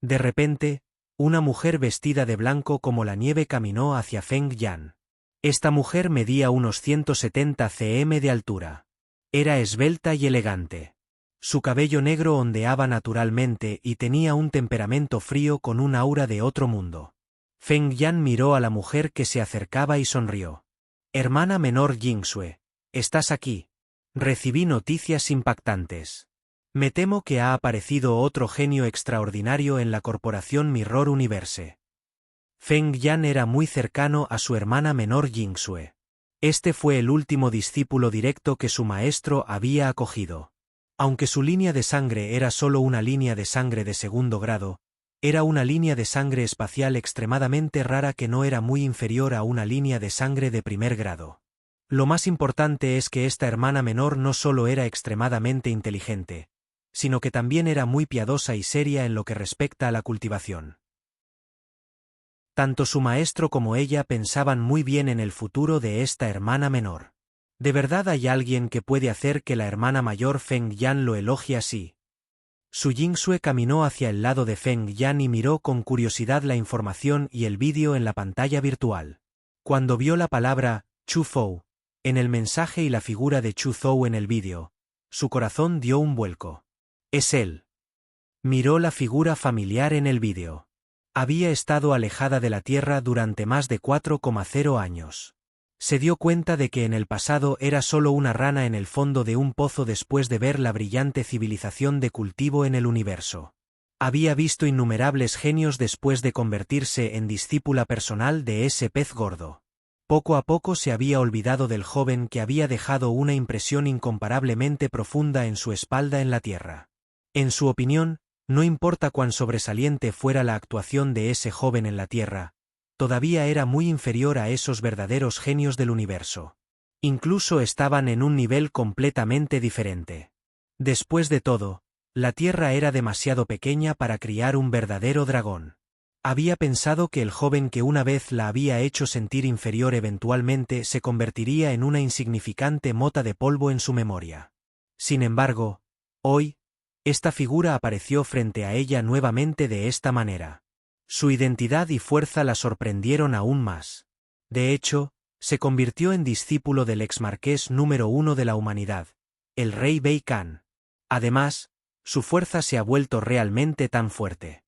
De repente, una mujer vestida de blanco como la nieve caminó hacia Feng Yan. Esta mujer medía unos 170 cm de altura. Era esbelta y elegante. Su cabello negro ondeaba naturalmente y tenía un temperamento frío con un aura de otro mundo. Feng Yan miró a la mujer que se acercaba y sonrió. Hermana menor Jingsue, ¿estás aquí? Recibí noticias impactantes. Me temo que ha aparecido otro genio extraordinario en la corporación Mirror Universe. Feng Yan era muy cercano a su hermana menor Jingsue. Este fue el último discípulo directo que su maestro había acogido. Aunque su línea de sangre era solo una línea de sangre de segundo grado, era una línea de sangre espacial extremadamente rara que no era muy inferior a una línea de sangre de primer grado. Lo más importante es que esta hermana menor no solo era extremadamente inteligente, sino que también era muy piadosa y seria en lo que respecta a la cultivación. Tanto su maestro como ella pensaban muy bien en el futuro de esta hermana menor. ¿De verdad hay alguien que puede hacer que la hermana mayor Feng Yan lo elogie así? Su Jingsue caminó hacia el lado de Feng Yan y miró con curiosidad la información y el vídeo en la pantalla virtual. Cuando vio la palabra Chu Zhou en el mensaje y la figura de Chu Zhou en el vídeo, su corazón dio un vuelco. Es él. Miró la figura familiar en el vídeo. Había estado alejada de la Tierra durante más de 4,0 años. Se dio cuenta de que en el pasado era solo una rana en el fondo de un pozo después de ver la brillante civilización de cultivo en el universo. Había visto innumerables genios después de convertirse en discípula personal de ese pez gordo. Poco a poco se había olvidado del joven que había dejado una impresión incomparablemente profunda en su espalda en la Tierra. En su opinión, no importa cuán sobresaliente fuera la actuación de ese joven en la Tierra, todavía era muy inferior a esos verdaderos genios del universo. Incluso estaban en un nivel completamente diferente. Después de todo, la Tierra era demasiado pequeña para criar un verdadero dragón. Había pensado que el joven que una vez la había hecho sentir inferior eventualmente se convertiría en una insignificante mota de polvo en su memoria. Sin embargo, hoy, esta figura apareció frente a ella nuevamente de esta manera. Su identidad y fuerza la sorprendieron aún más. De hecho, Se convirtió en discípulo del exmarqués número 1 de la humanidad, el rey Bei Khan. Además, su fuerza se ha vuelto realmente tan fuerte.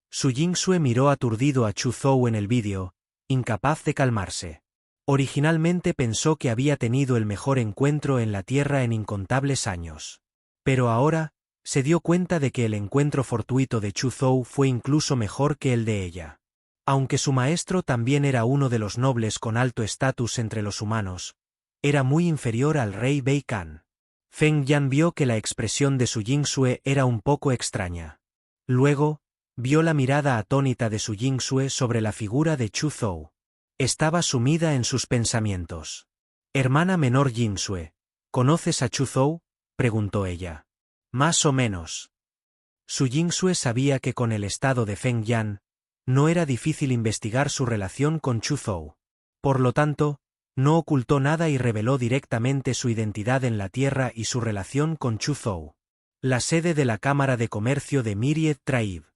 Su Jingsue miró aturdido a Chu Zhou en el vídeo, incapaz de calmarse. Originalmente pensó que había tenido el mejor encuentro en la Tierra en incontables años. Pero ahora, se dio cuenta de que el encuentro fortuito de Chu Zhou fue incluso mejor que el de ella. Aunque su maestro también era uno de los nobles con alto estatus entre los humanos, era muy inferior al rey Bei Khan. Feng Yan vio que la expresión de su Jingsue era un poco extraña. Luego, vio la mirada atónita de su Jingsue sobre la figura de Chu Zhou. Estaba sumida en sus pensamientos. «Hermana menor Jingsue, ¿conoces a Chu Zhou?», preguntó ella. «Más o menos». Su Jingsue sabía que con el estado de Feng Yan, no era difícil investigar su relación con Chu Zhou. Por lo tanto, no ocultó nada y reveló directamente su identidad en la Tierra y su relación con Chu Zhou. La sede de la Cámara de Comercio de Myriad Tribe.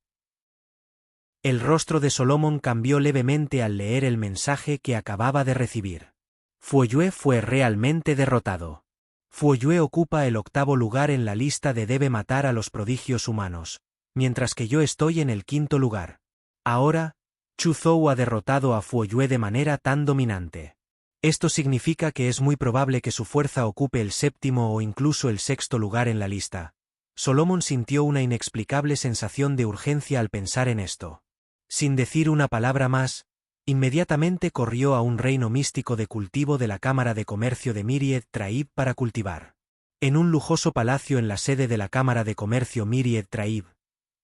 El rostro de Solomon cambió levemente al leer el mensaje que acababa de recibir. Fuoyue fue realmente derrotado. Fuoyue ocupa el 8º lugar en la lista de debe matar a los prodigios humanos, mientras que yo estoy en el 5º lugar. Ahora, Chu Zhou ha derrotado a Fuoyue de manera tan dominante. Esto significa que es muy probable que su fuerza ocupe el 7º o incluso el 6º lugar en la lista. Solomon sintió una inexplicable sensación de urgencia al pensar en esto. Sin decir una palabra más, inmediatamente corrió a un reino místico de cultivo de la Cámara de Comercio de Myriad Tribe para cultivar. En un lujoso palacio en la sede de la Cámara de Comercio Myriad Tribe,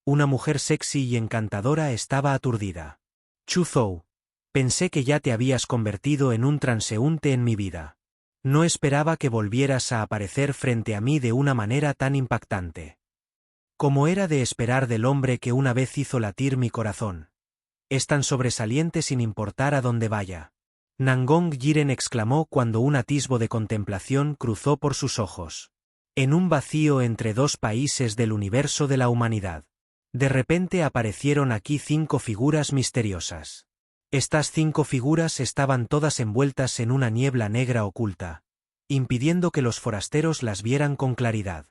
una mujer sexy y encantadora estaba aturdida. Chu Zhou, pensé que ya te habías convertido en un transeúnte en mi vida. No esperaba que volvieras a aparecer frente a mí de una manera tan impactante. Como era de esperar del hombre que una vez hizo latir mi corazón. Es tan sobresaliente sin importar a dónde vaya. Nangong Jiren exclamó cuando un atisbo de contemplación cruzó por sus ojos. En un vacío entre dos países del universo de la humanidad. De repente aparecieron aquí 5 figuras misteriosas. Estas 5 figuras estaban todas envueltas en una niebla negra oculta, impidiendo que los forasteros las vieran con claridad.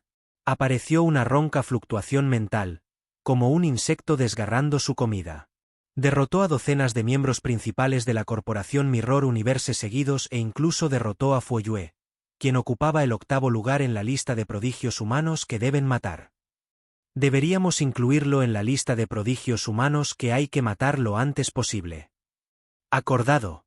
Apareció una ronca fluctuación mental, como un insecto desgarrando su comida. Derrotó a docenas de miembros principales de la corporación Mirror Universe seguidos e incluso derrotó a Fuoyue, quien ocupaba el 8º lugar en la lista de prodigios humanos que deben matar. Deberíamos incluirlo en la lista de prodigios humanos que hay que matar lo antes posible. Acordado.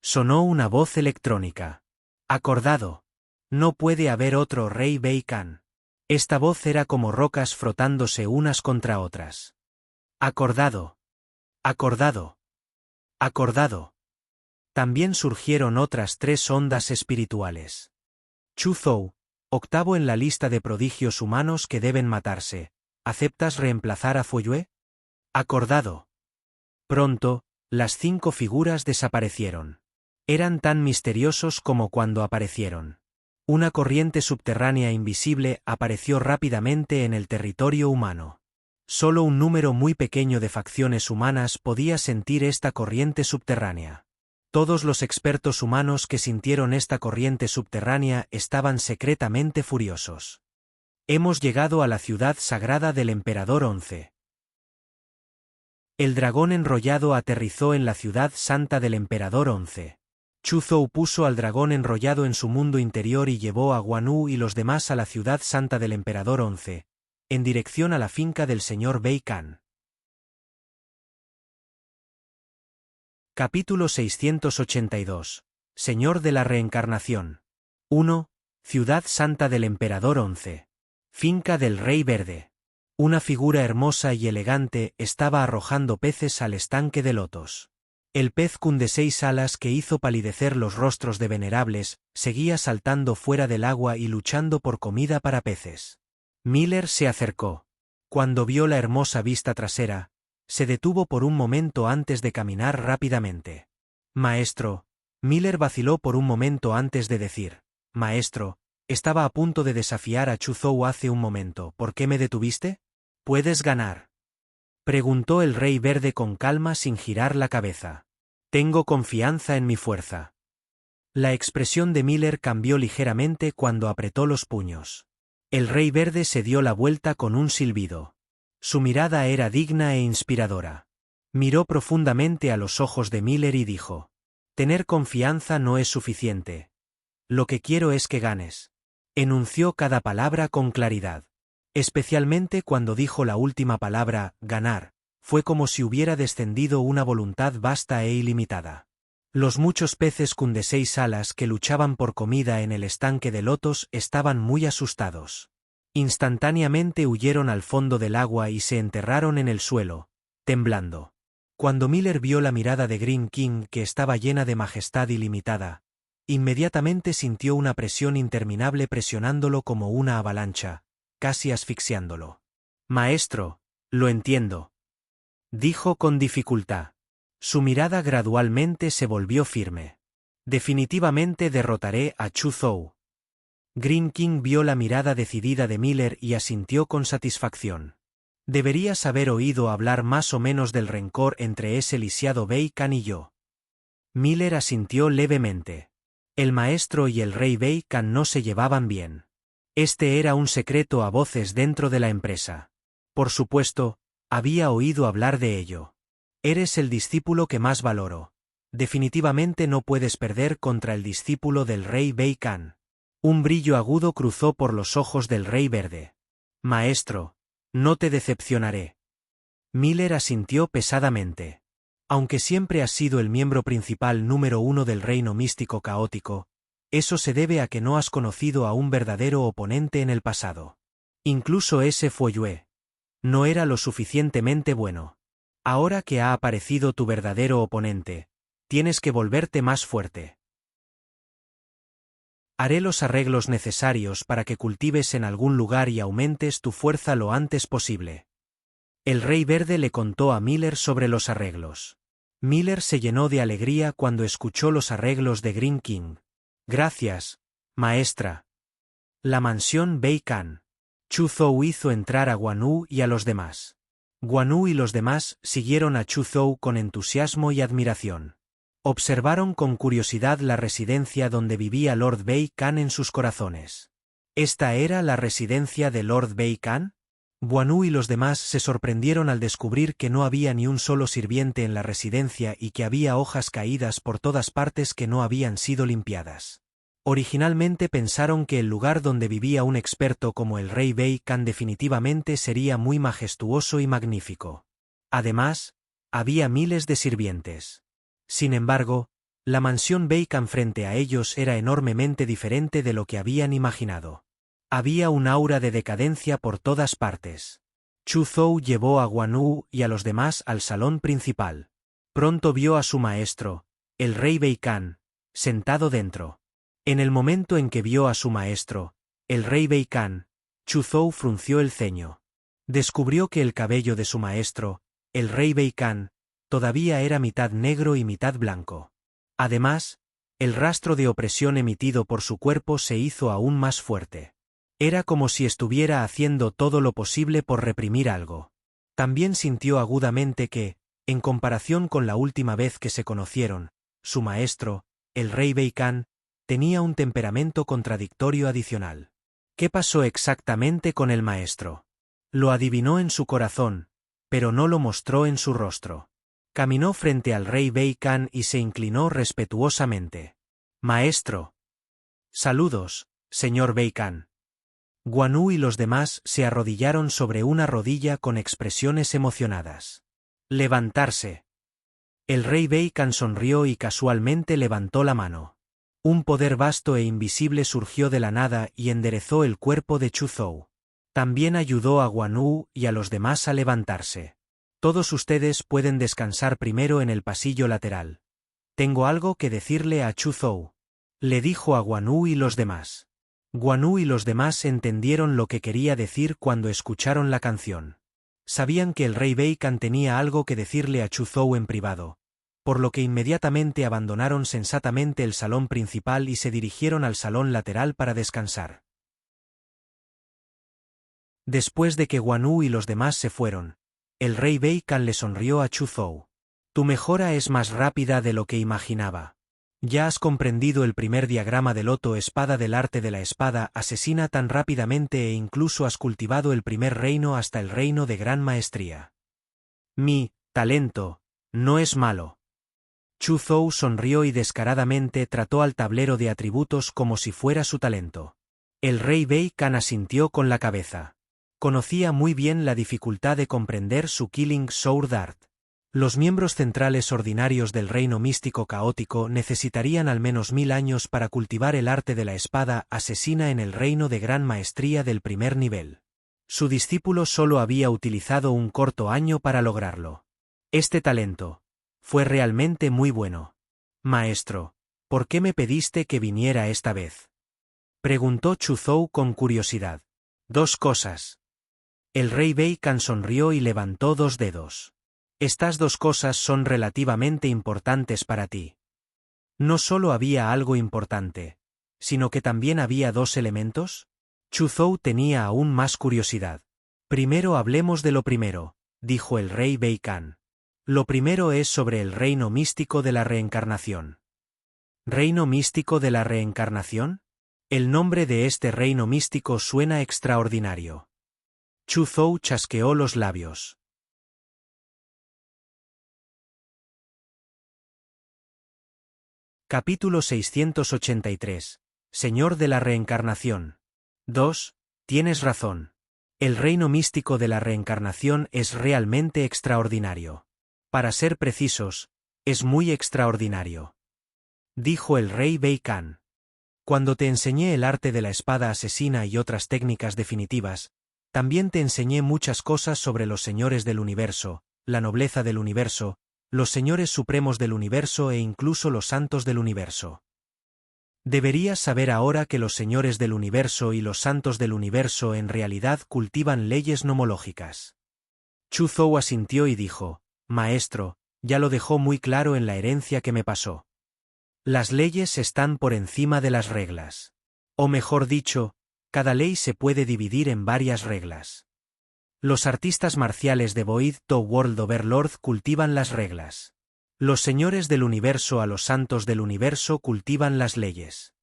Sonó una voz electrónica. Acordado. No puede haber otro rey Bei Khan. Esta voz era como rocas frotándose unas contra otras. Acordado. Acordado. Acordado. También surgieron otras 3 ondas espirituales. Chu Zhou, 8º en la lista de prodigios humanos que deben matarse. ¿Aceptas reemplazar a Fuoyue? Acordado. Pronto, las 5 figuras desaparecieron. Eran tan misteriosos como cuando aparecieron. Una corriente subterránea invisible apareció rápidamente en el territorio humano. Solo un número muy pequeño de facciones humanas podía sentir esta corriente subterránea. Todos los expertos humanos que sintieron esta corriente subterránea estaban secretamente furiosos. Hemos llegado a la ciudad sagrada del Emperador 11. El dragón enrollado aterrizó en la ciudad santa del Emperador 11. Chu Zhou puso al dragón enrollado en su mundo interior y llevó a Guan Yu y los demás a la ciudad santa del Emperador 11, en dirección a la finca del señor Bei Khan. Capítulo 682. Señor de la Reencarnación. 1. Ciudad santa del Emperador 11. Finca del Rey Verde. Una figura hermosa y elegante estaba arrojando peces al estanque de lotos. El pez kun de 6 alas que hizo palidecer los rostros de venerables, seguía saltando fuera del agua y luchando por comida para peces. Miller se acercó. Cuando vio la hermosa vista trasera, se detuvo por un momento antes de caminar rápidamente. Maestro, Miller vaciló por un momento antes de decir, Maestro, estaba a punto de desafiar a Chu Zhou hace un momento, ¿por qué me detuviste? ¿Puedes ganar?, preguntó el Rey Verde con calma sin girar la cabeza. Tengo confianza en mi fuerza. La expresión de Miller cambió ligeramente cuando apretó los puños. El Rey Verde se dio la vuelta con un silbido. Su mirada era digna e inspiradora. Miró profundamente a los ojos de Miller y dijo: «Tener confianza no es suficiente. Lo que quiero es que ganes». Enunció cada palabra con claridad. Especialmente cuando dijo la última palabra, ganar, fue como si hubiera descendido una voluntad vasta e ilimitada. Los muchos peces con de 6 alas que luchaban por comida en el estanque de lotos estaban muy asustados. Instantáneamente huyeron al fondo del agua y se enterraron en el suelo, temblando. Cuando Miller vio la mirada de Green King, que estaba llena de majestad ilimitada, inmediatamente sintió una presión interminable presionándolo como una avalancha, casi asfixiándolo. «Maestro, lo entiendo», dijo con dificultad. Su mirada gradualmente se volvió firme. «Definitivamente derrotaré a Chu Zhou». Green King vio la mirada decidida de Miller y asintió con satisfacción. Deberías haber oído hablar más o menos del rencor entre ese lisiado Bei Kan y yo. Miller asintió levemente. El maestro y el rey Bei Kan no se llevaban bien. Este era un secreto a voces dentro de la empresa. Por supuesto, había oído hablar de ello. Eres el discípulo que más valoro. Definitivamente no puedes perder contra el discípulo del rey Bei Kan. Un brillo agudo cruzó por los ojos del Rey Verde. Maestro, no te decepcionaré. Miller asintió pesadamente. Aunque siempre has sido el miembro principal número 1 del reino místico caótico, eso se debe a que no has conocido a un verdadero oponente en el pasado. Incluso ese Foyue no era lo suficientemente bueno. Ahora que ha aparecido tu verdadero oponente, tienes que volverte más fuerte. Haré los arreglos necesarios para que cultives en algún lugar y aumentes tu fuerza lo antes posible. El Rey Verde le contó a Miller sobre los arreglos. Miller se llenó de alegría cuando escuchó los arreglos de Green King. Gracias, maestra. La mansión Bei Kan. Chu Zhou hizo entrar a Guan Yu y a los demás. Guan Yu y los demás siguieron a Chu Zhou con entusiasmo y admiración. Observaron con curiosidad la residencia donde vivía Lord Bei Kan en sus corazones. ¿Esta era la residencia de Lord Bei Kan? Guan Yu y los demás se sorprendieron al descubrir que no había ni un solo sirviente en la residencia y que había hojas caídas por todas partes que no habían sido limpiadas. Originalmente pensaron que el lugar donde vivía un experto como el rey Bei Kan definitivamente sería muy majestuoso y magnífico. Además, había miles de sirvientes. Sin embargo, la mansión Bei Kan frente a ellos era enormemente diferente de lo que habían imaginado. Había un aura de decadencia por todas partes. Chu Zhou llevó a Guan Yu y a los demás al salón principal. Pronto vio a su maestro, el rey Bei Kan, sentado dentro. En el momento en que vio a su maestro, el rey Bei Kan, Chu Zhou frunció el ceño. Descubrió que el cabello de su maestro, el rey Bei Kan, todavía era mitad negro y mitad blanco. Además, el rastro de opresión emitido por su cuerpo se hizo aún más fuerte. Era como si estuviera haciendo todo lo posible por reprimir algo. También sintió agudamente que, en comparación con la última vez que se conocieron, su maestro, el rey Bei Kan, tenía un temperamento contradictorio adicional. ¿Qué pasó exactamente con el maestro? Lo adivinó en su corazón, pero no lo mostró en su rostro. Caminó frente al rey Bei Kan y se inclinó respetuosamente. Maestro. Saludos, señor Bei Kan. Guan Yu y los demás se arrodillaron sobre una rodilla con expresiones emocionadas. Levantarse. El rey Bei Kan sonrió y casualmente levantó la mano. Un poder vasto e invisible surgió de la nada y enderezó el cuerpo de Chu Zhou. También ayudó a Guan Yu y a los demás a levantarse. Todos ustedes pueden descansar primero en el pasillo lateral. Tengo algo que decirle a Chu Zhou, le dijo a Guan Yu y los demás. Guan Yu y los demás entendieron lo que quería decir cuando escucharon la canción. Sabían que el rey Bei Kan tenía algo que decirle a Chu Zhou en privado, por lo que inmediatamente abandonaron sensatamente el salón principal y se dirigieron al salón lateral para descansar. Después de que Guan Yu y los demás se fueron, el rey Bei Kan le sonrió a Chu Zhou. Tu mejora es más rápida de lo que imaginaba. Ya has comprendido el primer diagrama de loto espada del arte de la espada asesina tan rápidamente e incluso has cultivado el primer reino hasta el reino de gran maestría. Mi talento no es malo. Chu Zhou sonrió y descaradamente trató al tablero de atributos como si fuera su talento. El rey Bei Kan asintió con la cabeza. Conocía muy bien la dificultad de comprender su Killing Sword Art. Los miembros centrales ordinarios del reino místico caótico necesitarían al menos 1000 años para cultivar el arte de la espada asesina en el reino de gran maestría del primer nivel. Su discípulo solo había utilizado un corto año para lograrlo. Este talento fue realmente muy bueno. Maestro, ¿por qué me pediste que viniera esta vez? Preguntó Chu Zhou con curiosidad. 2 cosas. El rey Bei Kan sonrió y levantó 2 dedos. Estas 2 cosas son relativamente importantes para ti. No solo había algo importante, sino que también había 2 elementos. Chu Zhou tenía aún más curiosidad. Primero hablemos de lo primero, dijo el rey Bei Kan. Lo primero es sobre el reino místico de la reencarnación. ¿Reino místico de la reencarnación? El nombre de este reino místico suena extraordinario. Chu Zhou chasqueó los labios. Capítulo 683. Señor de la reencarnación. 2. Tienes razón. El reino místico de la reencarnación es realmente extraordinario. Para ser precisos, es muy extraordinario. Dijo el rey Bei Kan. Cuando te enseñé el arte de la espada asesina y otras técnicas definitivas, también te enseñé muchas cosas sobre los señores del universo, la nobleza del universo, los señores supremos del universo e incluso los santos del universo. Deberías saber ahora que los señores del universo y los santos del universo en realidad cultivan leyes nomológicas. Chu Zhou asintió y dijo, Maestro, ya lo dejó muy claro en la herencia que me pasó. Las leyes están por encima de las reglas. O mejor dicho, cada ley se puede dividir en varias reglas. Los artistas marciales de Void to World Overlord cultivan las reglas. Los señores del universo a los santos del universo cultivan las leyes.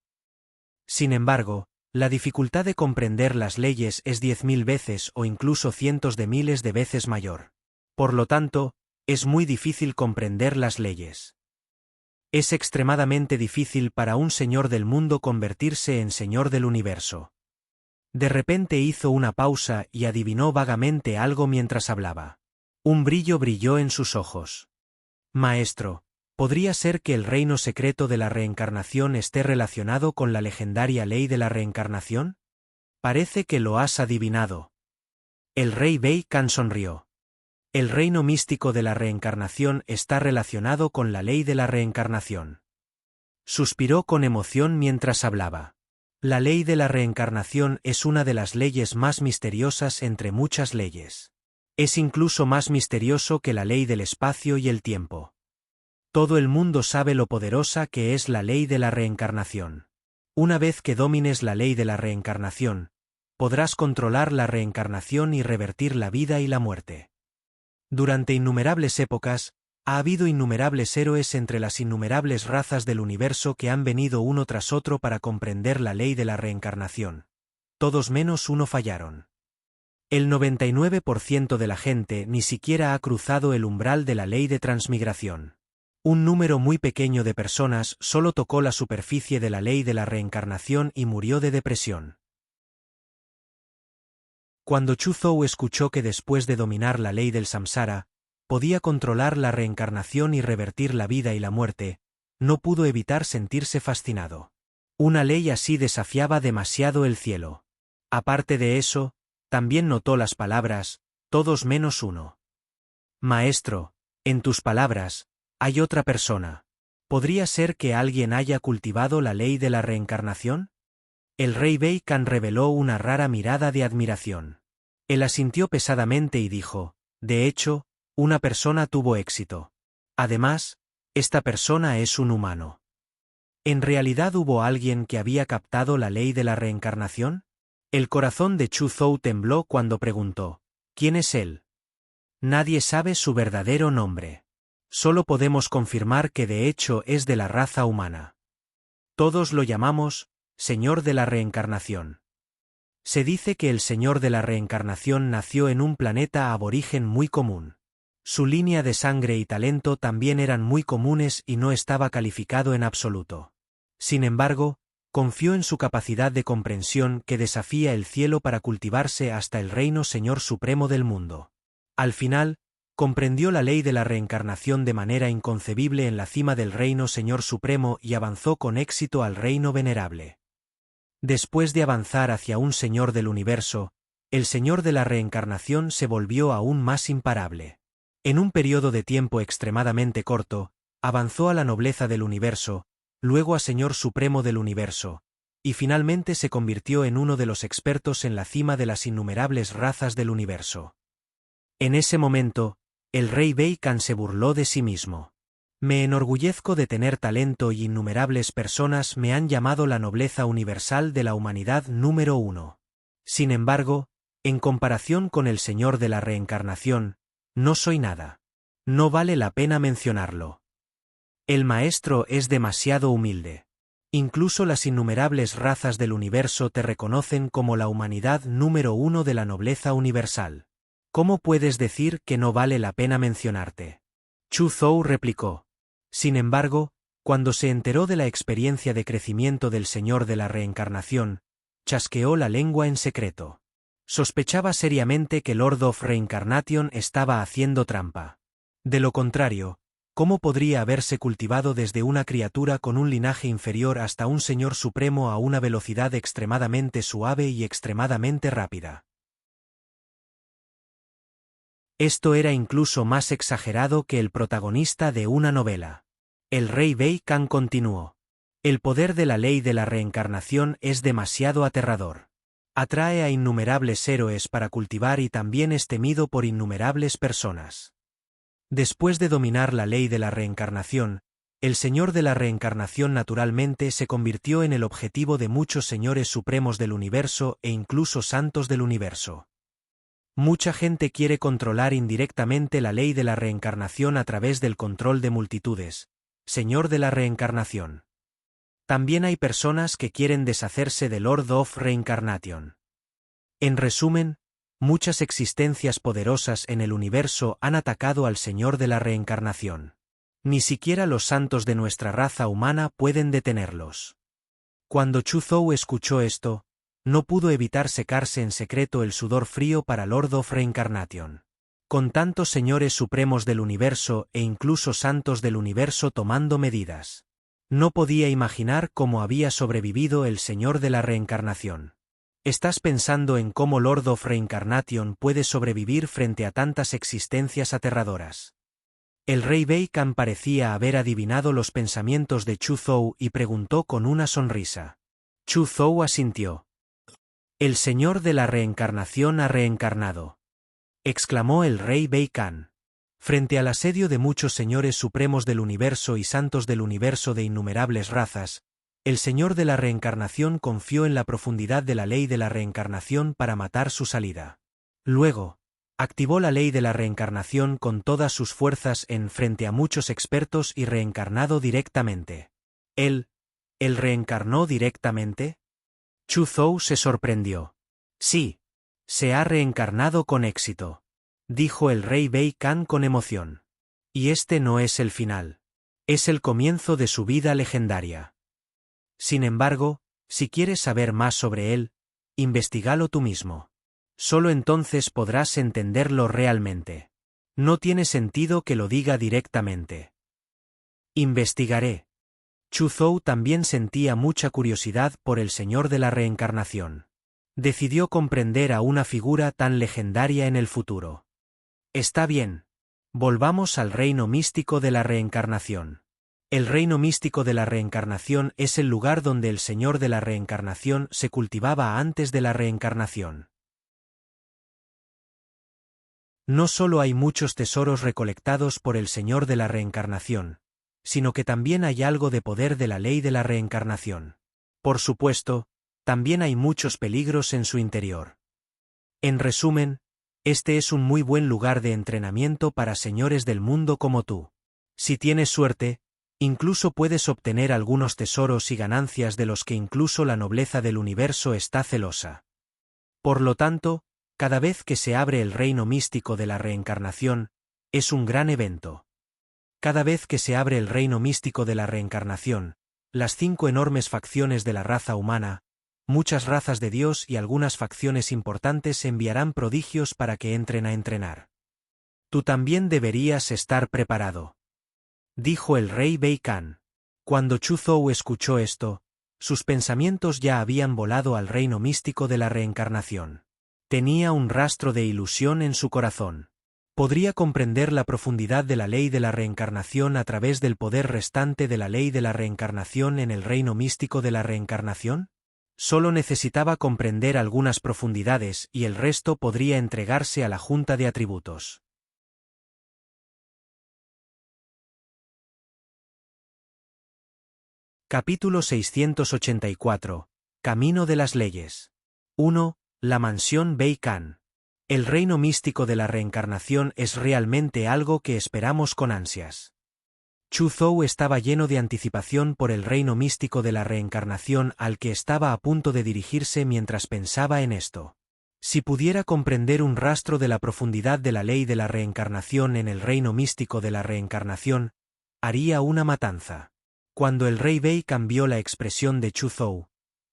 Sin embargo, la dificultad de comprender las leyes es 10.000 veces o incluso cientos de miles de veces mayor. Por lo tanto, es muy difícil comprender las leyes. Es extremadamente difícil para un señor del mundo convertirse en señor del universo. De repente hizo una pausa y adivinó vagamente algo mientras hablaba. Un brillo brilló en sus ojos. Maestro, ¿podría ser que el reino secreto de la reencarnación esté relacionado con la legendaria ley de la reencarnación? Parece que lo has adivinado. El rey Bei Kan sonrió. El reino místico de la reencarnación está relacionado con la ley de la reencarnación. Suspiró con emoción mientras hablaba. La ley de la reencarnación es una de las leyes más misteriosas entre muchas leyes. Es incluso más misterioso que la ley del espacio y el tiempo. Todo el mundo sabe lo poderosa que es la ley de la reencarnación. Una vez que domines la ley de la reencarnación, podrás controlar la reencarnación y revertir la vida y la muerte. Durante innumerables épocas, ha habido innumerables héroes entre las innumerables razas del universo que han venido uno tras otro para comprender la ley de la reencarnación. Todos menos uno fallaron. El 99% de la gente ni siquiera ha cruzado el umbral de la ley de transmigración. Un número muy pequeño de personas solo tocó la superficie de la ley de la reencarnación y murió de depresión. Cuando Chu Zhou escuchó que después de dominar la ley del samsara, podía controlar la reencarnación y revertir la vida y la muerte, no pudo evitar sentirse fascinado. Una ley así desafiaba demasiado el cielo. Aparte de eso, también notó las palabras, todos menos uno. Maestro, en tus palabras, hay otra persona. ¿Podría ser que alguien haya cultivado la ley de la reencarnación? El rey Bei Kan reveló una rara mirada de admiración. Él asintió pesadamente y dijo, de hecho, una persona tuvo éxito. Además, esta persona es un humano. ¿En realidad hubo alguien que había captado la ley de la reencarnación? El corazón de Chu Zhou tembló cuando preguntó, ¿quién es él? Nadie sabe su verdadero nombre. Solo podemos confirmar que de hecho es de la raza humana. Todos lo llamamos Señor de la Reencarnación. Se dice que el Señor de la Reencarnación nació en un planeta aborigen muy común. Su línea de sangre y talento también eran muy comunes y no estaba calificado en absoluto. Sin embargo, confió en su capacidad de comprensión que desafía el cielo para cultivarse hasta el reino Señor Supremo del mundo. Al final, comprendió la ley de la reencarnación de manera inconcebible en la cima del reino Señor Supremo y avanzó con éxito al reino venerable. Después de avanzar hacia un Señor del universo, el Señor de la Reencarnación se volvió aún más imparable. En un periodo de tiempo extremadamente corto, avanzó a la nobleza del universo, luego a Señor Supremo del universo, y finalmente se convirtió en uno de los expertos en la cima de las innumerables razas del universo. En ese momento, el rey Bei Kan se burló de sí mismo. Me enorgullezco de tener talento y innumerables personas me han llamado la nobleza universal de la humanidad número 1. Sin embargo, en comparación con el Señor de la Reencarnación, no soy nada. No vale la pena mencionarlo. El maestro es demasiado humilde. Incluso las innumerables razas del universo te reconocen como la humanidad número 1 de la nobleza universal. ¿Cómo puedes decir que no vale la pena mencionarte? Chu Zhou replicó. Sin embargo, cuando se enteró de la experiencia de crecimiento del Señor de la Reencarnación, chasqueó la lengua en secreto. Sospechaba seriamente que Lord of Reincarnation estaba haciendo trampa. De lo contrario, ¿cómo podría haberse cultivado desde una criatura con un linaje inferior hasta un Señor Supremo a una velocidad extremadamente suave y extremadamente rápida? Esto era incluso más exagerado que el protagonista de una novela. El rey Bei Kan continuó. El poder de la ley de la reencarnación es demasiado aterrador. Atrae a innumerables héroes para cultivar y también es temido por innumerables personas. Después de dominar la ley de la reencarnación, el Señor de la Reencarnación naturalmente se convirtió en el objetivo de muchos señores supremos del universo e incluso santos del universo. Mucha gente quiere controlar indirectamente la ley de la reencarnación a través del control de multitudes, Señor de la Reencarnación. También hay personas que quieren deshacerse de Lord of Reincarnation. En resumen, muchas existencias poderosas en el universo han atacado al Señor de la Reencarnación. Ni siquiera los santos de nuestra raza humana pueden detenerlos. Cuando Chu Zhou escuchó esto, no pudo evitar secarse en secreto el sudor frío para Lord of Reincarnation. Con tantos señores supremos del universo e incluso santos del universo tomando medidas. No podía imaginar cómo había sobrevivido el Señor de la Reencarnación. ¿Estás pensando en cómo Lord of Reincarnation puede sobrevivir frente a tantas existencias aterradoras? El rey Bei Kan parecía haber adivinado los pensamientos de Chu Zhou y preguntó con una sonrisa. Chu Zhou asintió. El Señor de la Reencarnación ha reencarnado, exclamó el rey Bei Kan. Frente al asedio de muchos señores supremos del universo y santos del universo de innumerables razas, el Señor de la Reencarnación confió en la profundidad de la ley de la reencarnación para matar su salida. Luego, activó la ley de la reencarnación con todas sus fuerzas frente a muchos expertos y reencarnado directamente. ¿Él reencarnó directamente? Chu Zhou se sorprendió. Sí, se ha reencarnado con éxito, dijo el rey Bei Kan con emoción. Y este no es el final. Es el comienzo de su vida legendaria. Sin embargo, si quieres saber más sobre él, investígalo tú mismo. Solo entonces podrás entenderlo realmente. No tiene sentido que lo diga directamente. Investigaré. Chu Zhou también sentía mucha curiosidad por el Señor de la Reencarnación. Decidió comprender a una figura tan legendaria en el futuro. Está bien. Volvamos al reino místico de la reencarnación. El reino místico de la reencarnación es el lugar donde el Señor de la Reencarnación se cultivaba antes de la reencarnación. No solo hay muchos tesoros recolectados por el Señor de la Reencarnación, sino que también hay algo de poder de la ley de la reencarnación. Por supuesto, también hay muchos peligros en su interior. En resumen, este es un muy buen lugar de entrenamiento para señores del mundo como tú. Si tienes suerte, incluso puedes obtener algunos tesoros y ganancias de los que incluso la nobleza del universo está celosa. Por lo tanto, cada vez que se abre el reino místico de la reencarnación, es un gran evento. Cada vez que se abre el reino místico de la reencarnación, las 5 enormes facciones de la raza humana, muchas razas de Dios y algunas facciones importantes enviarán prodigios para que entren a entrenar. Tú también deberías estar preparado, dijo el rey Bei Kan. Cuando Chu Zhou escuchó esto, sus pensamientos ya habían volado al reino místico de la reencarnación. Tenía un rastro de ilusión en su corazón. ¿Podría comprender la profundidad de la ley de la reencarnación a través del poder restante de la ley de la reencarnación en el reino místico de la reencarnación? Solo necesitaba comprender algunas profundidades y el resto podría entregarse a la junta de atributos. Capítulo 684. Camino de las leyes. 1. La mansión Bei Kan. El reino místico de la reencarnación es realmente algo que esperamos con ansias. Chu Zhou estaba lleno de anticipación por el reino místico de la reencarnación al que estaba a punto de dirigirse mientras pensaba en esto. Si pudiera comprender un rastro de la profundidad de la ley de la reencarnación en el reino místico de la reencarnación, haría una matanza. Cuando el rey Bei cambió la expresión de Chu Zhou,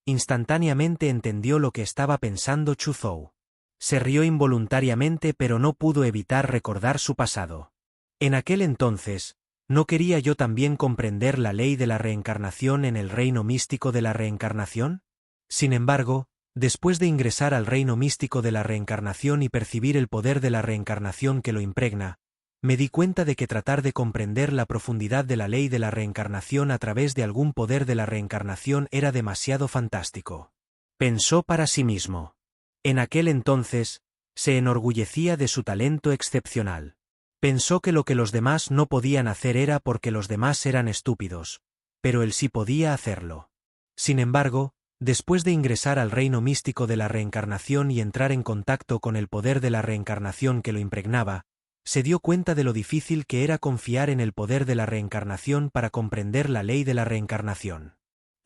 instantáneamente entendió lo que estaba pensando Chu Zhou. Se rió involuntariamente pero no pudo evitar recordar su pasado. En aquel entonces, ¿no quería yo también comprender la ley de la reencarnación en el reino místico de la reencarnación? Sin embargo, después de ingresar al reino místico de la reencarnación y percibir el poder de la reencarnación que lo impregna, me di cuenta de que tratar de comprender la profundidad de la ley de la reencarnación a través de algún poder de la reencarnación era demasiado fantástico. Pensó para sí mismo. En aquel entonces, se enorgullecía de su talento excepcional. Pensó que lo que los demás no podían hacer era porque los demás eran estúpidos, pero él sí podía hacerlo. Sin embargo, después de ingresar al reino místico de la reencarnación y entrar en contacto con el poder de la reencarnación que lo impregnaba, se dio cuenta de lo difícil que era confiar en el poder de la reencarnación para comprender la ley de la reencarnación.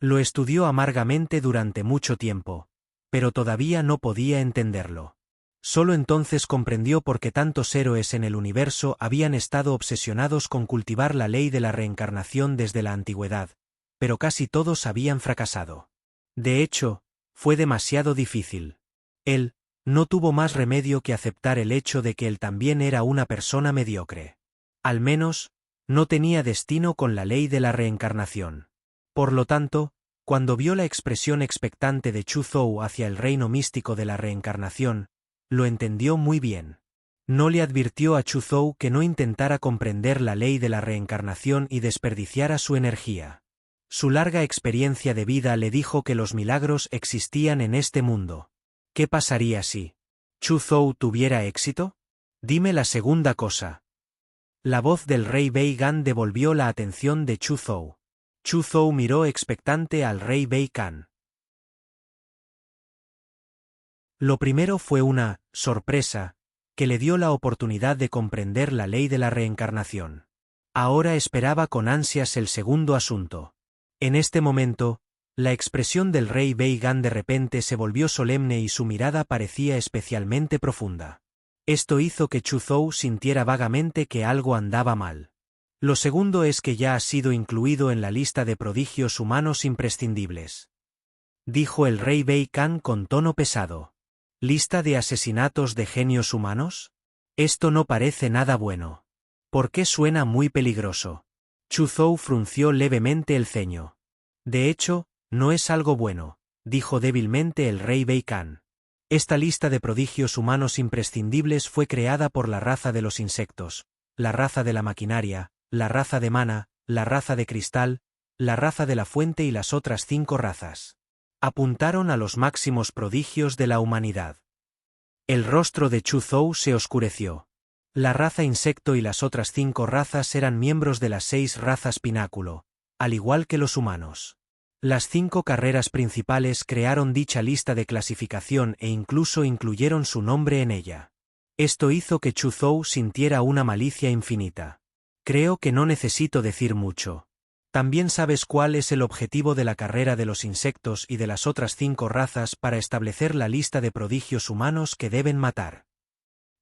Lo estudió amargamente durante mucho tiempo, pero todavía no podía entenderlo. Solo entonces comprendió por qué tantos héroes en el universo habían estado obsesionados con cultivar la ley de la reencarnación desde la antigüedad, pero casi todos habían fracasado. De hecho, fue demasiado difícil. Él no tuvo más remedio que aceptar el hecho de que él también era una persona mediocre. Al menos, no tenía destino con la ley de la reencarnación. Por lo tanto, cuando vio la expresión expectante de Chu Zhou hacia el reino místico de la reencarnación, lo entendió muy bien. No le advirtió a Chu Zhou que no intentara comprender la ley de la reencarnación y desperdiciara su energía. Su larga experiencia de vida le dijo que los milagros existían en este mundo. ¿Qué pasaría si Chu Zhou tuviera éxito? Dime la segunda cosa. La voz del rey Bei Gan devolvió la atención de Chu Zhou. Chu Zhou miró expectante al rey Bei Kan. Lo primero fue una sorpresa, que le dio la oportunidad de comprender la ley de la reencarnación. Ahora esperaba con ansias el segundo asunto. En este momento, la expresión del rey Bei Gan de repente se volvió solemne y su mirada parecía especialmente profunda. Esto hizo que Chu Zhou sintiera vagamente que algo andaba mal. Lo segundo es que ya ha sido incluido en la lista de prodigios humanos imprescindibles, dijo el rey Bei Kan con tono pesado. ¿Lista de asesinatos de genios humanos? Esto no parece nada bueno. ¿Por qué suena muy peligroso? Chu Zhou frunció levemente el ceño. De hecho, no es algo bueno, dijo débilmente el rey Bei Kan. Esta lista de prodigios humanos imprescindibles fue creada por la raza de los insectos, la raza de la maquinaria, la raza de mana, la raza de cristal, la raza de la fuente y las otras 5 razas. Apuntaron a los máximos prodigios de la humanidad. El rostro de Chu Zhou se oscureció. La raza insecto y las otras 5 razas eran miembros de las 6 razas pináculo, al igual que los humanos. Las 5 carreras principales crearon dicha lista de clasificación e incluso incluyeron su nombre en ella. Esto hizo que Chu Zhou sintiera una malicia infinita. Creo que no necesito decir mucho. También sabes cuál es el objetivo de la carrera de los insectos y de las otras 5 razas para establecer la lista de prodigios humanos que deben matar.